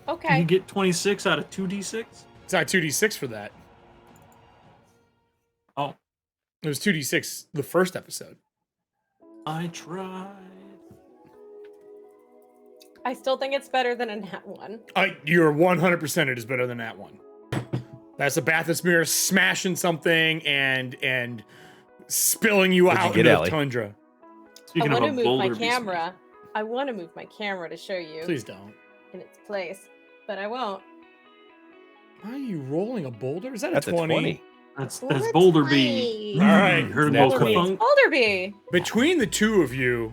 Can okay. you get 26 out of 2d6? It's not 2d6 for that. Oh. It was 2d6 the first episode. I tried. I still think it's better than a nat one. You're 100% it is better than that one. That's a bathysphere smashing something and spilling you What'd you out get, into the Allie? tundra. Speaking I of want a to move my boulder beast, camera. I want to move my camera to show you Please don't. in its place, but I won't. Why are you rolling a boulder? Is that That's a a 20? 20. That's Boulder Bee. All right. Heard Nat about 20. Funk? Boulder Bee. Between the two of you,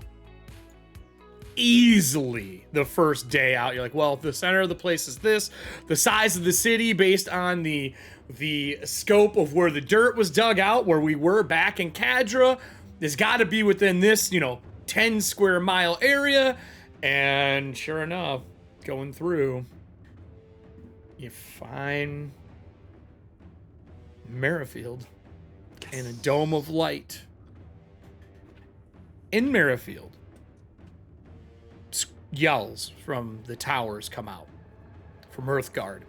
easily the first day out, you're like, well, the center of the place is this, the size of the city based on the scope of where the dirt was dug out, where we were back in Cadra, there's got to be within this, 10 square mile area. And sure enough, going through, you find Merrifield in a dome of light. In Merrifield, yells from the towers come out from Earthguard,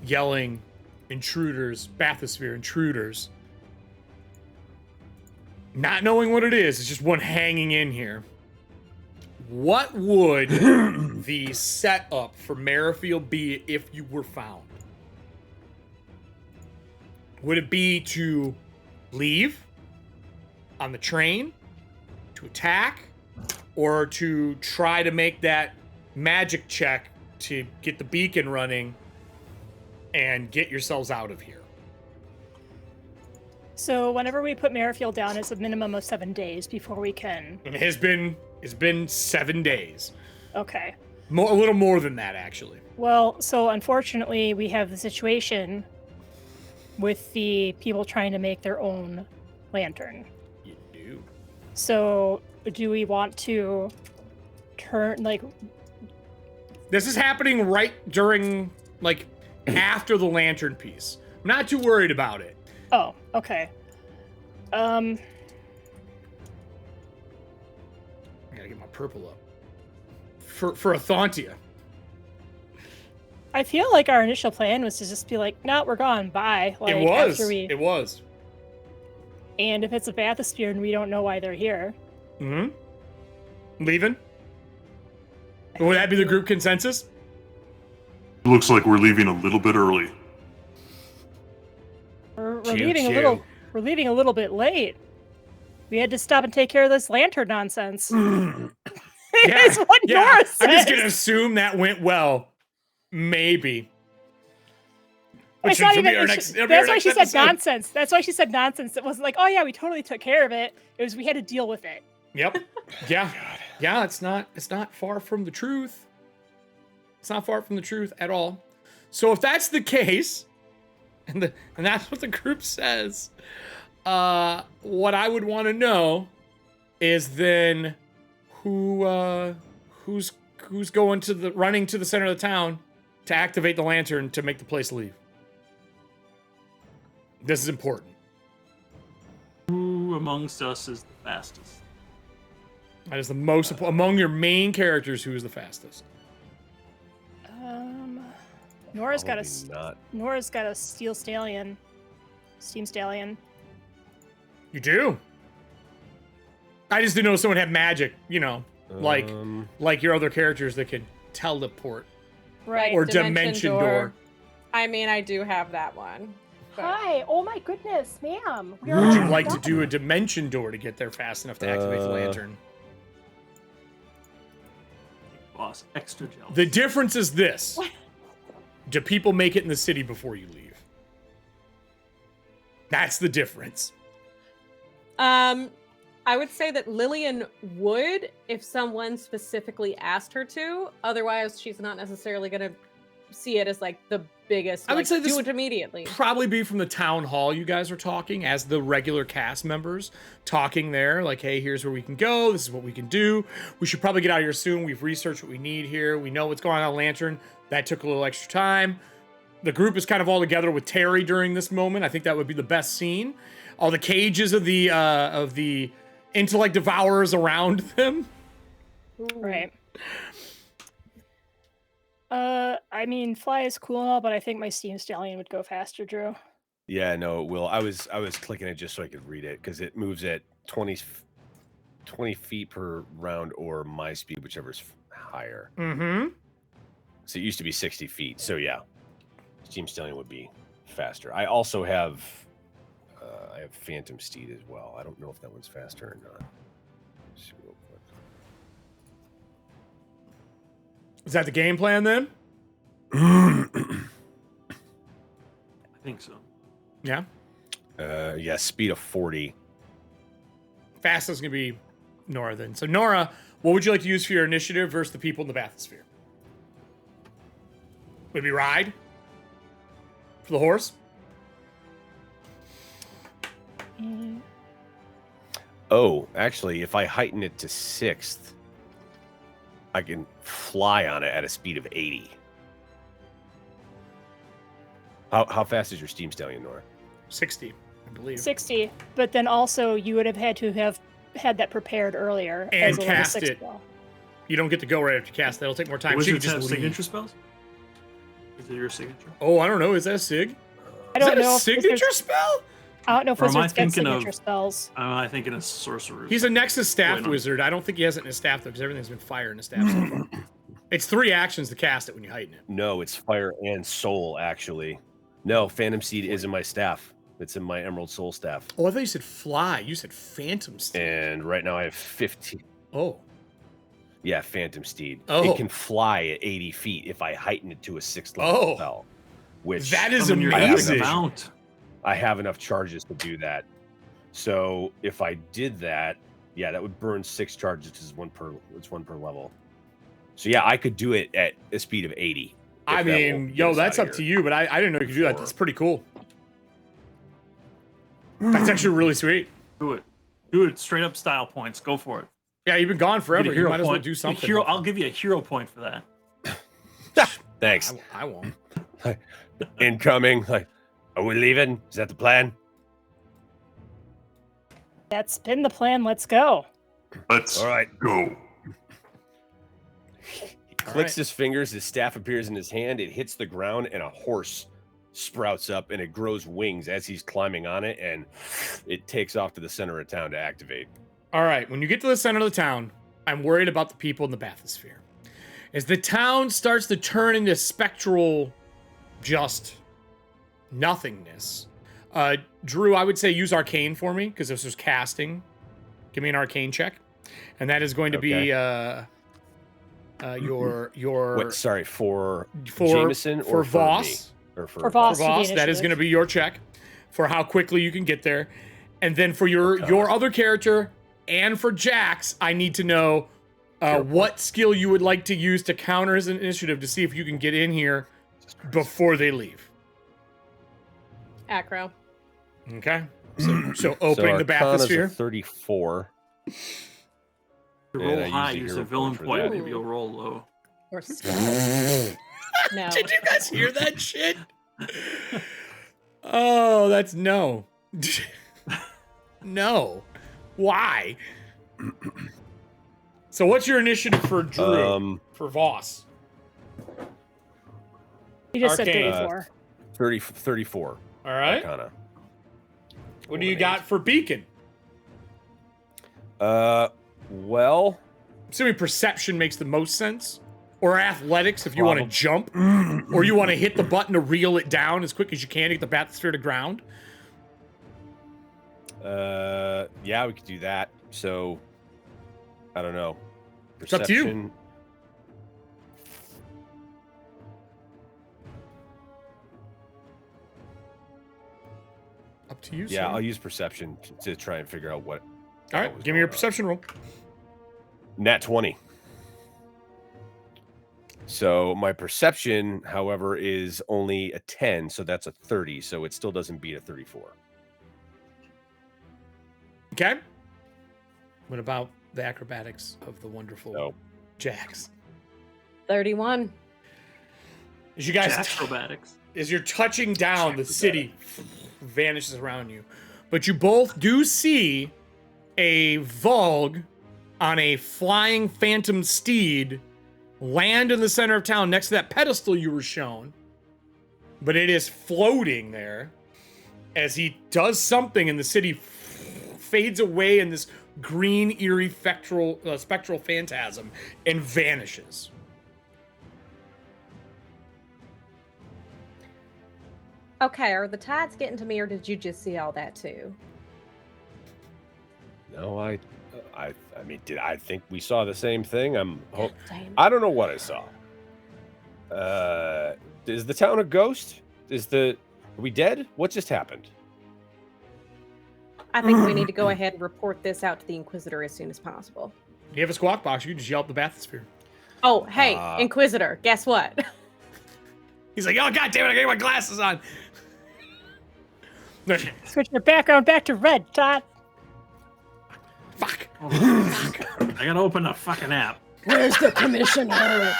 yelling intruders, bathysphere intruders. Not knowing what it is, it's just one hanging in here. What would the setup for Merrifield be if you were found? Would it be to leave on the train, to attack, or to try to make that magic check to get the beacon running and get yourselves out of here? So whenever we put Merrifield down, it's a minimum of 7 days before we can. And it's been 7 days. Okay. A little more than that, actually. Well, so unfortunately, we have the situation with the people trying to make their own lantern. You do. So do we want to turn, This is happening right during, after the lantern piece. I'm not too worried about it. Oh, okay. I gotta get my purple up. For Ethauntia. I feel like our initial plan was to just be like, no, we're gone, bye. It was. It was. And if it's a bathysphere and we don't know why they're here. Mm-hmm. Leaving? Would that be the group consensus? Looks like we're leaving a little bit early. We're leaving a little bit late. We had to stop and take care of this lantern nonsense. It's what Nora says. I'm just gonna assume that went well. Maybe. That's why she said nonsense. That's why she said nonsense. It wasn't like, oh yeah, we totally took care of it. It was we had to deal with it. Yep. Yeah. Yeah, it's not far from the truth. It's not far from the truth at all. So if that's the case, and that's what the group says, what I would want to know is then who's going running to the center of the town to activate the lantern to make the place leave. This is important. Who amongst us is the fastest? That is the most among your main characters. Who is the fastest? Nora's got a steam stallion. You do. I just didn't know someone had magic, like your other characters that can teleport. Right. Or dimension door. I mean, I do have that one. But... Hi. Oh my goodness, ma'am. Would you like to do a dimension door to get there fast enough to activate the lantern? Boss, extra jealous. The difference is this. Do people make it in the city before you leave? That's the difference. I would say that Lillian would if someone specifically asked her to. Otherwise, she's not necessarily going to see it as the biggest. I would say this do it immediately. Probably be from the town hall you guys are talking as the regular cast members talking there. Like, hey, here's where we can go. This is what we can do. We should probably get out of here soon. We've researched what we need here. We know what's going on Lantern. That took a little extra time. the group is kind of all together with Terry during this moment. I think that would be the best scene. All the cages of the intellect devourers around them. Right. I mean, fly is cool and all, but I think my Steam Stallion would go faster, Drew. Yeah, no, it will. I was clicking it just so I could read it because it moves at 20 feet per round or my speed, whichever's higher. Mm-hmm. So it used to be 60 feet. So yeah, Steam Stallion would be faster. I also have I have Phantom Steed as well. I don't know if that one's faster or not. Let's see real quick. Is that the game plan then? I think so. Yeah. Yeah, speed of 40. Fastest is gonna be Nora then. So Nora, what would you like to use for your initiative versus the people in the bathysphere? Would it be ride? For the horse? Oh, actually, if I heighten it to 6th, I can fly on it at a speed of 80. How fast is your Steam Stallion, Nora? 60, I believe. 60, but then also you would have had to have had that prepared earlier. And as a level cast 6 it. spell. You don't get to go right after you cast. That'll take more time. Wizards She can have just leave. signature spells? Is it your signature? Oh, I don't know. Is that a sig? I don't Is that know a if signature wizards- spell? I don't know if Or am I wizards get thinking signature of- spells. Am I thinking of sorcerers? He's a Nexus staff Wait, no. wizard. I don't think he has it in his staff though, because everything's been fire in his staff so far. It's 3 actions to cast it when you heighten it. No, it's fire and soul, actually. No, Phantom Seed is in my staff. It's in my Emerald Soul staff. Oh, I thought you said fly. You said Phantom Steed. And right now I have 15. Oh. Yeah, Phantom Steed. Oh. It can fly at 80 feet if I heighten it to a 6th level Oh. spell. Which That is Summon your amazing. amount. I have enough charges to do that. So if I did that, yeah, that would burn 6 charges. It's one per level. So yeah, I could do it at a speed of 80. I if that will mean, get yo, us that's out up of to here. you, but I didn't know you could do that. That's pretty cool. That's actually really sweet. Do it. Do it. Straight up style points. Go for it. Yeah, you've been gone Get a forever. You hero might as well point. do something. I'll give you a hero point for that. Thanks. I won't. Incoming. Like, are we leaving? Is that the plan? That's been the plan. Let's go. Let's All right. go. He clicks his fingers, his staff appears in his hand, it hits the ground, and a horse sprouts up and it grows wings as he's climbing on it, and it takes off to the center of town to activate. All right, when you get to the center of the town, I'm worried about the people in the bathysphere. As the town starts to turn into spectral, just nothingness. Drew, I would say use Arcane for me, because this is casting. Give me an Arcane check. And that is going to be your What? Sorry, for for Jameson or for Voss. me? Or For Voss. For Voss, that is going to be your check for how quickly you can get there. And then for your other character and for Jax, I need to know what skill you would like to use to counter his initiative to see if you can get in here before they leave. Acro. Okay. So opening the Arcana's a bathysphere. 34. You And roll I high, use use the a hero villain point for point. that. Maybe you'll roll low. Or no. Did you guys hear that shit? Oh, that's no. No. Why? So what's your initiative for Drew? For Voss? You just said Arcane. 34. 34. All right. Arcana. What do you got for Beacon? Well, Assuming perception makes the most sense. Or athletics if you want to jump. Or you want to hit the button to reel it down as quick as you can to get the bathysphere to ground. yeah, we could do that. So, I don't know. It's up to you. Perception. Up to you, Yeah, sir. I'll use perception to try and figure out what. All right, give me your perception roll. Nat 20. So my perception, however, is only a 10, so that's a 30, so it still doesn't beat a 34. Okay. What about the acrobatics of the wonderful Jax? 31. As you guys Acrobatics. as you're touching down, the city vanishes around you. But you both do see a Vogue on a flying phantom steed land in the center of town next to that pedestal you were shown. But it is floating there as he does something, and the city fades away in this green, eerie, spectral phantasm and vanishes. Okay, are the tides getting to me, or did you just see all that too? No, I mean, I think we saw the same thing? I don't know what I saw. Is the town a ghost? Are we dead? What just happened? I think we need to go ahead and report this out to the Inquisitor as soon as possible. You have a squawk box. You can just yell up the bathysphere. Oh, hey, Inquisitor, guess what? He's like, oh, God damn it, I got my glasses on. Switch your background back to red, Todd. Fuck. I gotta open a fucking app. Where's the commissioner?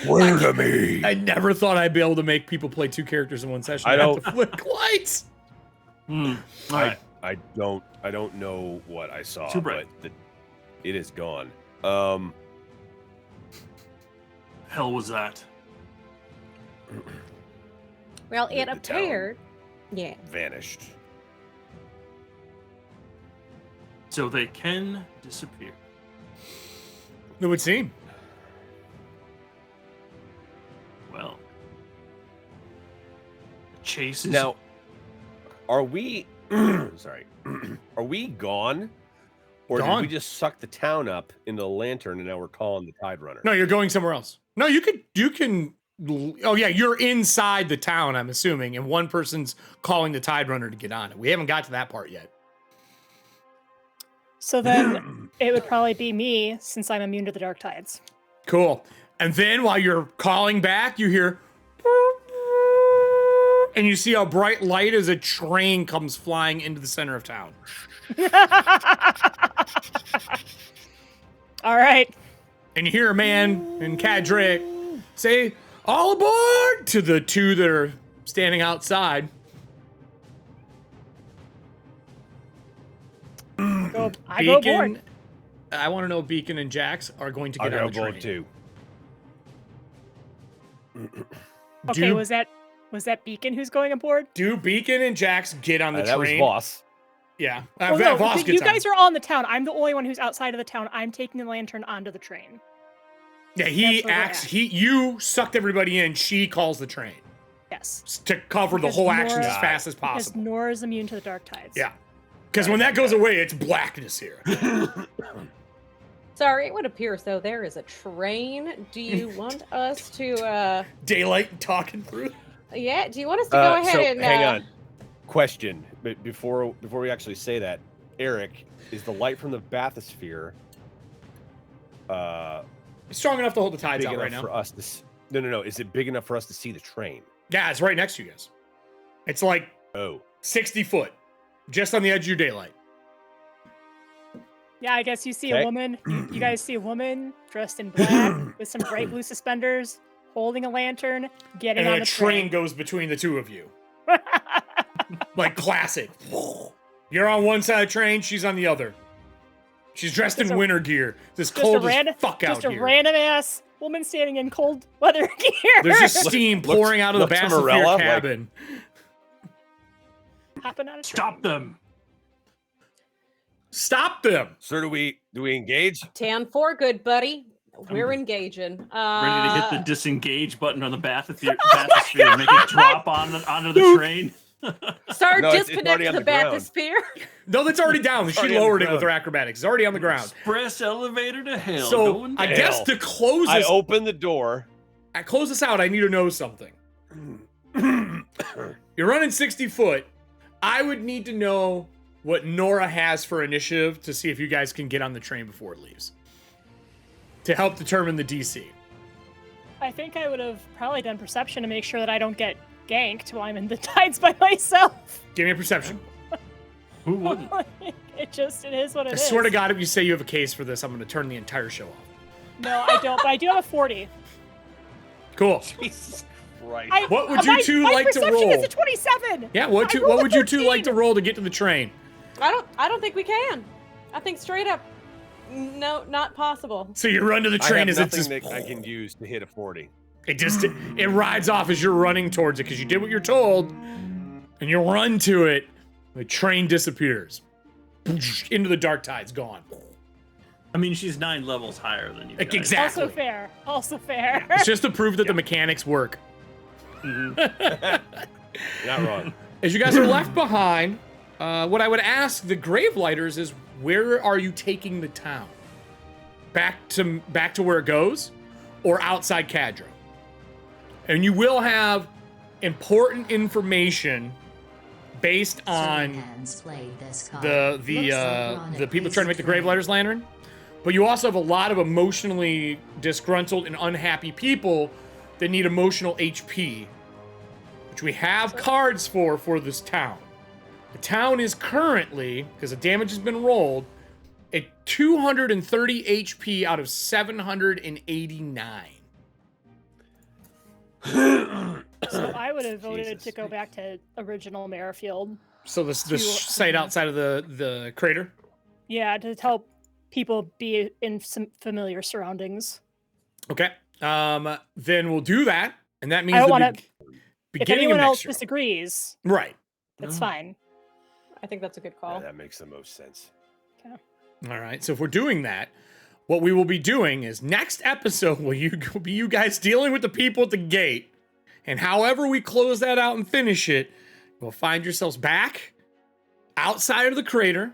Swear to me. I never thought I'd be able to make people play 2 characters in one session. I don't. Have to flick lights. All right. I don't know what I saw, Too bright. but it is gone. Hell was that? Well, it The appeared. Yeah. Vanished. So they can disappear. It would seem. Well, the chase is Now, are we? Sorry, are we gone, or Gone. did we just suck the town up into the lantern and now we're calling the Tide Runner? No, you're going somewhere else. No, you can. Oh yeah, you're inside the town, I'm assuming, and one person's calling the Tide Runner to get on it. We haven't got to that part yet. So then it would probably be me, since I'm immune to the dark tides. Cool. And then while you're calling back, you hear, and you see a bright light as a train comes flying into the center of town. All right. And you hear a man in cadre say, all aboard, to the 2 that are standing outside. I go aboard. I want to know if Beacon and Jax are going to I'll get go on the train. aboard too. Okay, was that Beacon who's going aboard? Do Beacon and Jax get on the That was train? Voss. Yeah. Well, no, Voss you gets guys on. are all in the town. I'm the only one who's outside of the town. I'm taking the lantern onto the train. Yeah, you sucked everybody in. She calls the train. Yes. To cover the whole action as fast as Because possible. Nora's immune to the dark tides. Yeah. Because when that goes away, it's blackness here. Sorry, it would appear as though there is a train. Do you want us to, Daylight talking through? Yeah, do you want us to go ahead so, and, hang on. Question, but before we actually say that, Eric, is the light from the bathysphere strong enough to hold the tides big out right enough now? for us to no, is it big enough for us to see the train? Yeah, it's right next to you guys. It's like 60 foot, just on the edge of your daylight. Yeah, I guess you see Okay. a woman. You guys see a woman dressed in black with some bright blue suspenders, holding a lantern, getting And on a the train goes between the 2 of you. Like classic. You're on one side of the train, she's on the other. She's dressed in winter gear. This cold as fuck out Just a here. random ass woman standing in cold weather gear. There's just steam pouring out of the bathysphere cabin. Hopping on a train. Stop them. Stop them. Sir, do we engage? 10-4, good buddy. We're engaging. Ready to hit the disengage button on the bathysphere, and make it drop onto the train. Sir, No, it's disconnect already on the the ground. bathysphere. No, that's already down. It's She already on the lowered it with ground. her acrobatics. It's already on the ground. Express elevator to hell. So Going I down. guess to close I this, open the door. close this out, I need to know something. You're running 60 foot. I would need to know what Nora has for initiative to see if you guys can get on the train before it leaves. To help determine the DC. I think I would have probably done perception to make sure that I don't get ganked while I'm in the tides by myself. Give me a perception. Who wouldn't? It is what it I is. swear to God, if you say you have a case for this, I'm going to turn the entire show off. No, I don't, but I do have a 40. Cool. Jesus Christ. What would you two my like to perception roll? is a 27. Yeah, what would you two like to roll to get to the train? I don't think we can. I think straight up, no, not possible. So you run to the I train have as it's nothing just that I can use to hit a 40. it rides off as you're running towards it because you did what you're told, and you run to it. The train disappears into the dark tide's gone. I mean, she's 9 levels higher than you guys. Exactly. Also fair. Also fair. It's just to prove that the mechanics work. Not wrong. As you guys are left behind, what I would ask the Gravelighters is, where are you taking the town? Back to where it goes, or outside Cadra? And you will have important information based on the people trying to make the Gravelighters Lantern. But you also have a lot of emotionally disgruntled and unhappy people that need emotional HP, which we have cards for this town. The town is currently, because the damage has been rolled, at 230 HP out of 789. So I would have voted to go back to original Merrifield. So the site outside of the crater? Yeah, to help people be in some familiar surroundings. Okay. Then we'll do that, and that means I don't want to. If beginning anyone of else next year. disagrees, Right. that's fine. I think that's a good call. Yeah, that makes the most sense. Okay. All right. So if we're doing that, what we will be doing is next episode will be you guys dealing with the people at the gate, and however we close that out and finish it, you'll find yourselves back outside of the crater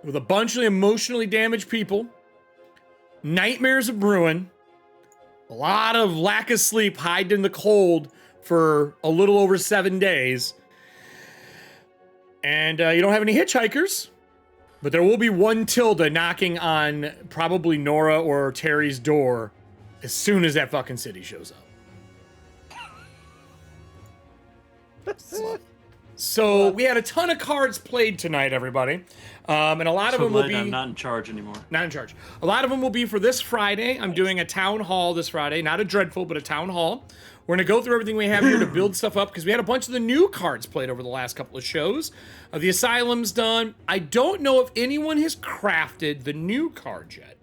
with a bunch of emotionally damaged people, nightmares of brewing, a lot of lack of sleep, hiding in the cold for a little over 7 days, and you don't have any hitchhikers. But there will be one Tilda knocking on probably Nora or Terry's door as soon as that fucking city shows up. So we had a ton of cards played tonight, everybody. And a lot of them will be... I'm not in charge anymore. Not in charge. A lot of them will be for this Friday. I'm doing a town hall this Friday. Not a dreadful, but a town hall. We're going to go through everything we have here to build stuff up because we had a bunch of the new cards played over the last couple of shows. The Asylum's done. I don't know if anyone has crafted the new card yet.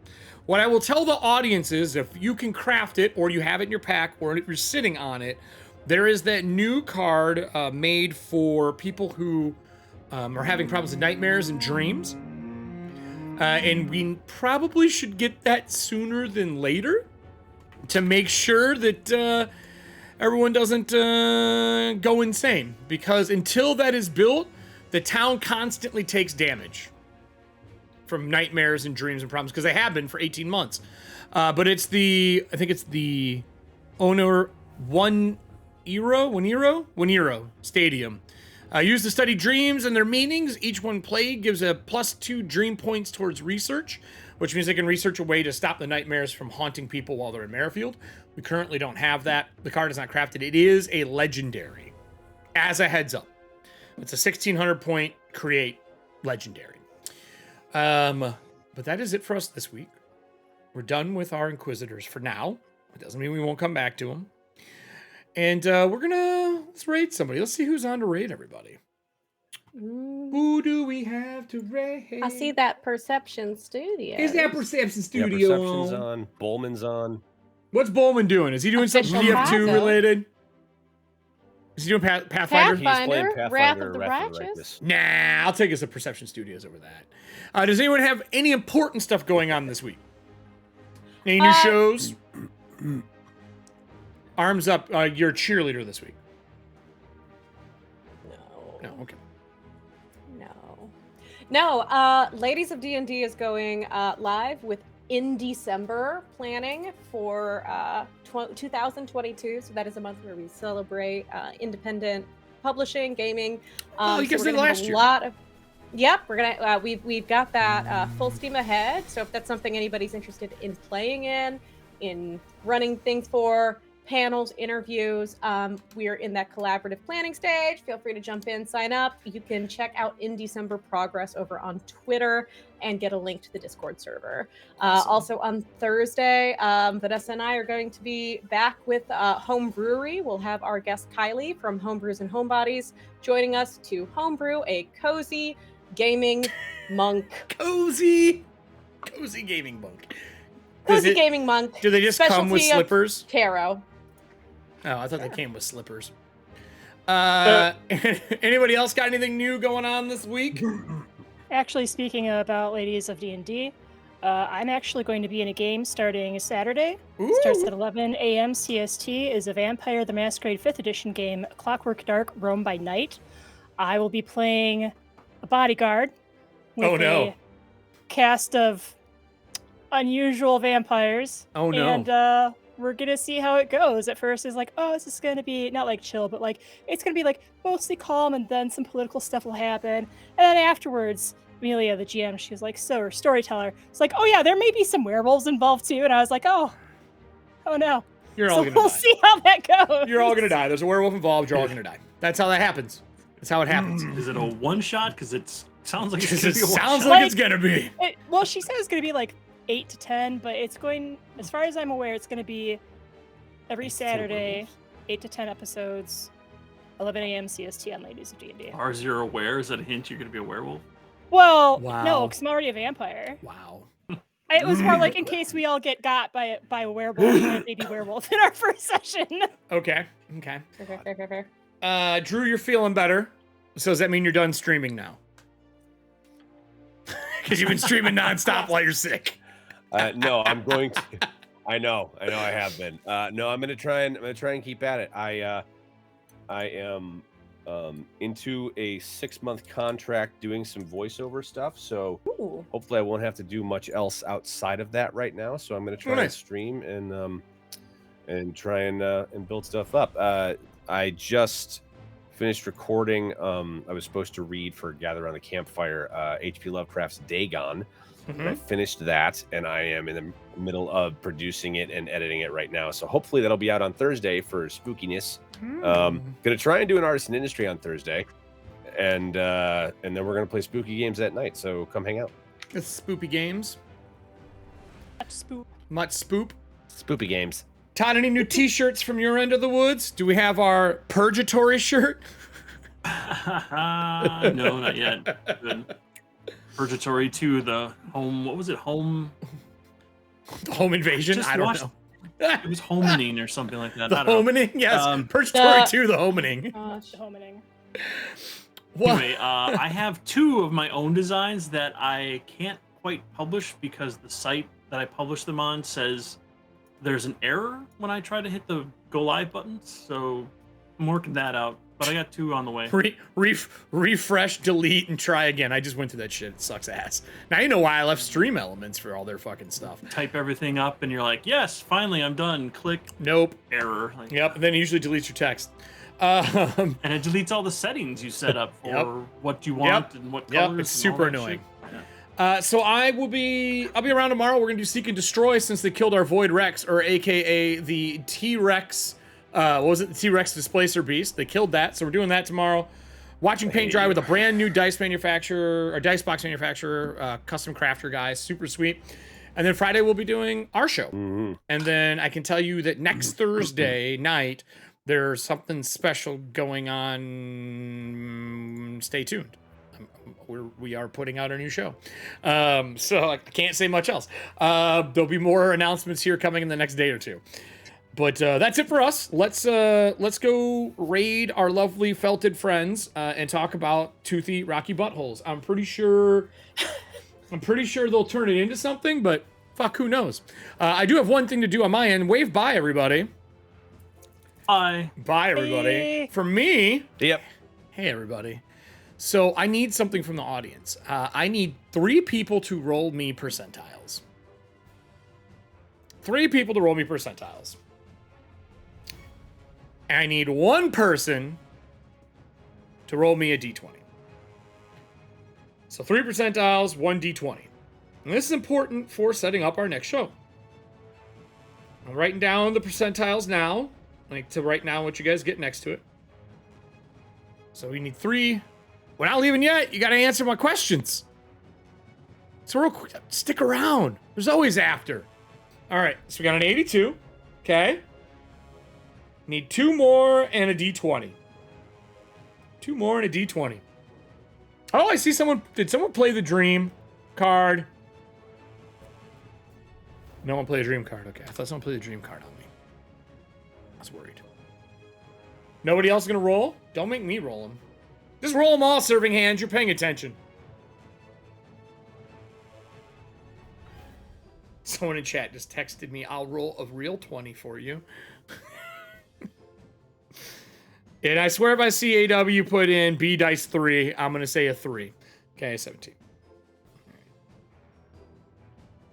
What I will tell the audience is if you can craft it or you have it in your pack or if you're sitting on it, there is that new card made for people who are having problems with nightmares and dreams. And we probably should get that sooner than later to make sure that everyone doesn't go insane. Because until that is built, the town constantly takes damage from nightmares and dreams and problems, because they have been for 18 months. But it's I think it's the owner One Euro Stadium. Used to study dreams and their meanings. Each one played gives a +2 dream points towards research, which means they can research a way to stop the nightmares from haunting people while they're in Merrifield. We currently don't have that. The card is not crafted. It is a legendary, as a heads up. It's a 1600 point create legendary. But that is it for us this week. We're done with our Inquisitors for now. It doesn't mean we won't come back to them. And let's raid somebody. Let's see who's on to raid everybody. Who do we have to raid? I see that Perception Studio. Is that Perception Studio? Yeah, Perception's on. Bowman's on. What's Bowman doing? Is he doing something DF2 related? Is he doing Pathfinder? He's playing Pathfinder, Wrath of the Righteous. Nah, I'll take us to Perception Studios over that. Does anyone have any important stuff going on this week? Any new shows? Arms up. You're a cheerleader this week. No, okay. No. Ladies of D&D is going live with in December planning for 2022. So that is a month where we celebrate independent publishing, gaming. You guys so did last year. Yep, we're gonna we've got that full steam ahead. So if that's something anybody's interested in playing in running things for, panels, interviews. We are in that collaborative planning stage. Feel free to jump in, sign up. You can check out In December progress over on Twitter and get a link to the Discord server. Awesome. Also on Thursday, Vanessa and I are going to be back with Home Brewery. We'll have our guest Kylie from Homebrews and Homebodies joining us to homebrew a cozy gaming monk. Cozy gaming monk. Cozy gaming monk. Do they just come with specialty of slippers? Tarot. Oh, I thought they came with slippers. Anybody else got anything new going on this week? Actually, speaking about Ladies of D&D, I'm actually going to be in a game starting Saturday. It starts at 11 AM CST. Is a Vampire the Masquerade 5th Edition game, Clockwork Dark, Rome by Night. I will be playing a bodyguard with a cast of unusual vampires. Oh no. And we're gonna see how it goes. At first it's like, oh, this is gonna be not like chill, but like it's gonna be like mostly calm, and then some political stuff will happen. And then afterwards, Amelia, the GM, she was like, so, or storyteller, it's like, oh yeah, there may be some werewolves involved too. And I was like, oh no. You're all gonna we'll die. see how that goes. You're all gonna die. There's a werewolf involved, you're all gonna die. That's how that happens. That's how it happens. Is it a one shot? Because it sounds like it's It gonna be a one sounds shot. like it's gonna be. Well, she said it's gonna be like 8 to 10, but it's going, as far as I'm aware, it's going to be every Saturday, 8 to 10 episodes, 11 AM CST on Ladies of D&D. Are you're aware? Is that a hint you're going to be a werewolf? Well, Wow. no, because I'm already a vampire. Wow. It was more like in case we all get got by a werewolf, and a baby werewolf in our first session. Okay. Fair. Drew, you're feeling better. So does that mean you're done streaming now? Because you've been streaming nonstop while you're sick. No, I'm going to. I know, I have been. No, I'm gonna try and keep at it. I am into a 6-month contract doing some voiceover stuff, so hopefully I won't have to do much else outside of that right now. So I'm gonna try and stream and try and build stuff up. I just finished recording. I was supposed to read for Gather Around the Campfire H.P. Lovecraft's Dagon. I finished that, and I am in the middle of producing it and editing it right now. So hopefully that'll be out on Thursday for spookiness. Gonna try and do an artist in industry on Thursday, and then we're gonna play spooky games that night. So come hang out. It's spoopy games. Much spoop. Spoopy games. Todd, any new T-shirts from your end of the woods? Do we have our purgatory shirt? No, not yet. Good. Purgatory 2, the home. What was it? Home. The home invasion. I don't know. It was homening or something like that. The I don't know. homening. Yes. Purgatory 2, the homening. The homening. Anyway, I have 2 of my own designs that I can't quite publish because the site that I publish them on says there's an error when I try to hit the go live buttons. So I'm working that out. But I got 2 on the way. Refresh, delete, and try again. I just went through that shit. It sucks ass. Now you know why I left Stream Elements for all their fucking stuff. Type everything up, and you're like, yes, finally, I'm done. Click. Nope. Error. Like, Yep. And then it usually deletes your text. And it deletes all the settings you set up for what you want and what colors. Yep. It's and all super that annoying. shit. So I'll be around tomorrow. We're gonna do Seek and Destroy since they killed our Void Rex, or AKA the T-Rex. What was it? The T-Rex Displacer Beast. They killed that, so we're doing that tomorrow. Watching paint dry with a brand new dice manufacturer, or dice box manufacturer, custom crafter guys. Super sweet. And then Friday we'll be doing our show. And then I can tell you that next Thursday night there's something special going on. Stay tuned. We are putting out a new show. So I can't say much else. There'll be more announcements here coming in the next day or two. But that's it for us. Let's go raid our lovely felted friends and talk about toothy rocky buttholes. I'm pretty sure they'll turn it into something, but fuck, who knows? I do have one thing to do on my end. Wave bye, everybody. Bye. Bye, everybody. Hey. For me. Yep. Hey, everybody. So I need something from the audience. I need 3 people to roll me percentiles. 3 people to roll me percentiles. And I need 1 person to roll me a d20. So 3 percentiles, 1 d20. And this is important for setting up our next show. I'm writing down the percentiles now, like to write down what you guys get next to it. So we need 3. We're not leaving yet. You got to answer my questions. So real quick, stick around. There's always after. All right, so we got an 82. Okay. Need 2 more and a D20. 2 more and a D20. Oh, I see someone. Did someone play the dream card? No one played a dream card. Okay, I thought someone played a dream card on me. I was worried. Nobody else gonna roll? Don't make me roll them. Just roll them all, serving hands. You're paying attention. Someone in chat just texted me, I'll roll a real 20 for you. And I swear by CAW put in B dice 3, I'm going to say a 3. Okay, 17.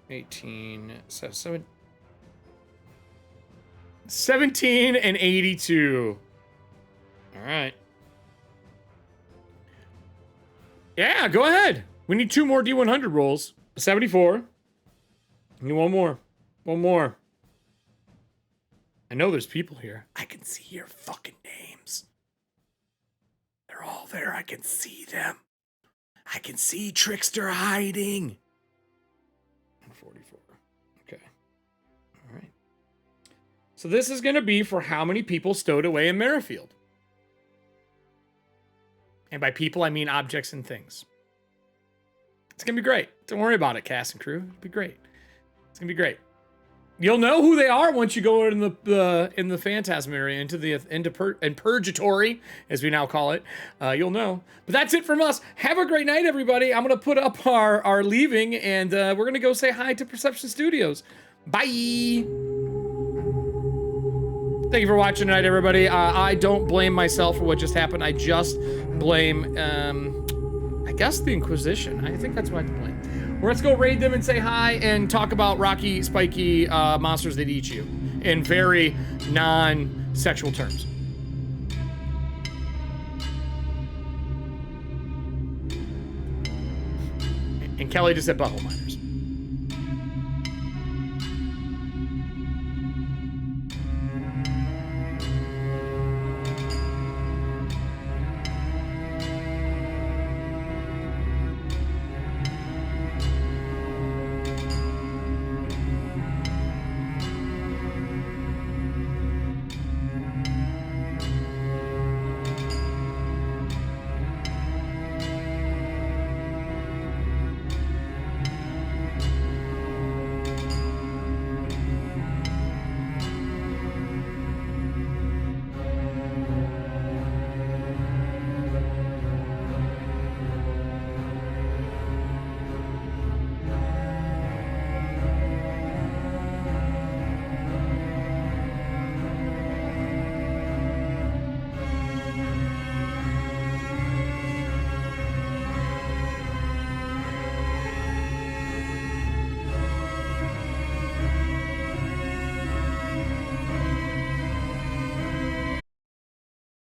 18, so 17 and 82. All right. Yeah, go ahead. We need 2 more D100 rolls. 74. I need 1 more. 1 more. I know there's people here. I can see your fucking names. They're all there. I can see them. I can see Trickster hiding. 44. Okay. All right. So this is going to be for how many people stowed away in Merrifield. And by people, I mean objects and things. It's going to be great. Don't worry about it, cast and crew. It'll be great. It's going to be great. You'll know who they are once you go in the Phantasm area, into Purgatory, as we now call it. You'll know. But that's it from us. Have a great night, everybody. I'm going to put up our leaving, and we're going to go say hi to Perception Studios. Bye. Thank you for watching tonight, everybody. I don't blame myself for what just happened. I just blame, I guess, the Inquisition. I think that's what I have to blame. Well, let's go raid them and say hi and talk about rocky, spiky monsters that eat you in very non-sexual terms. And Kelly just said butthole mine.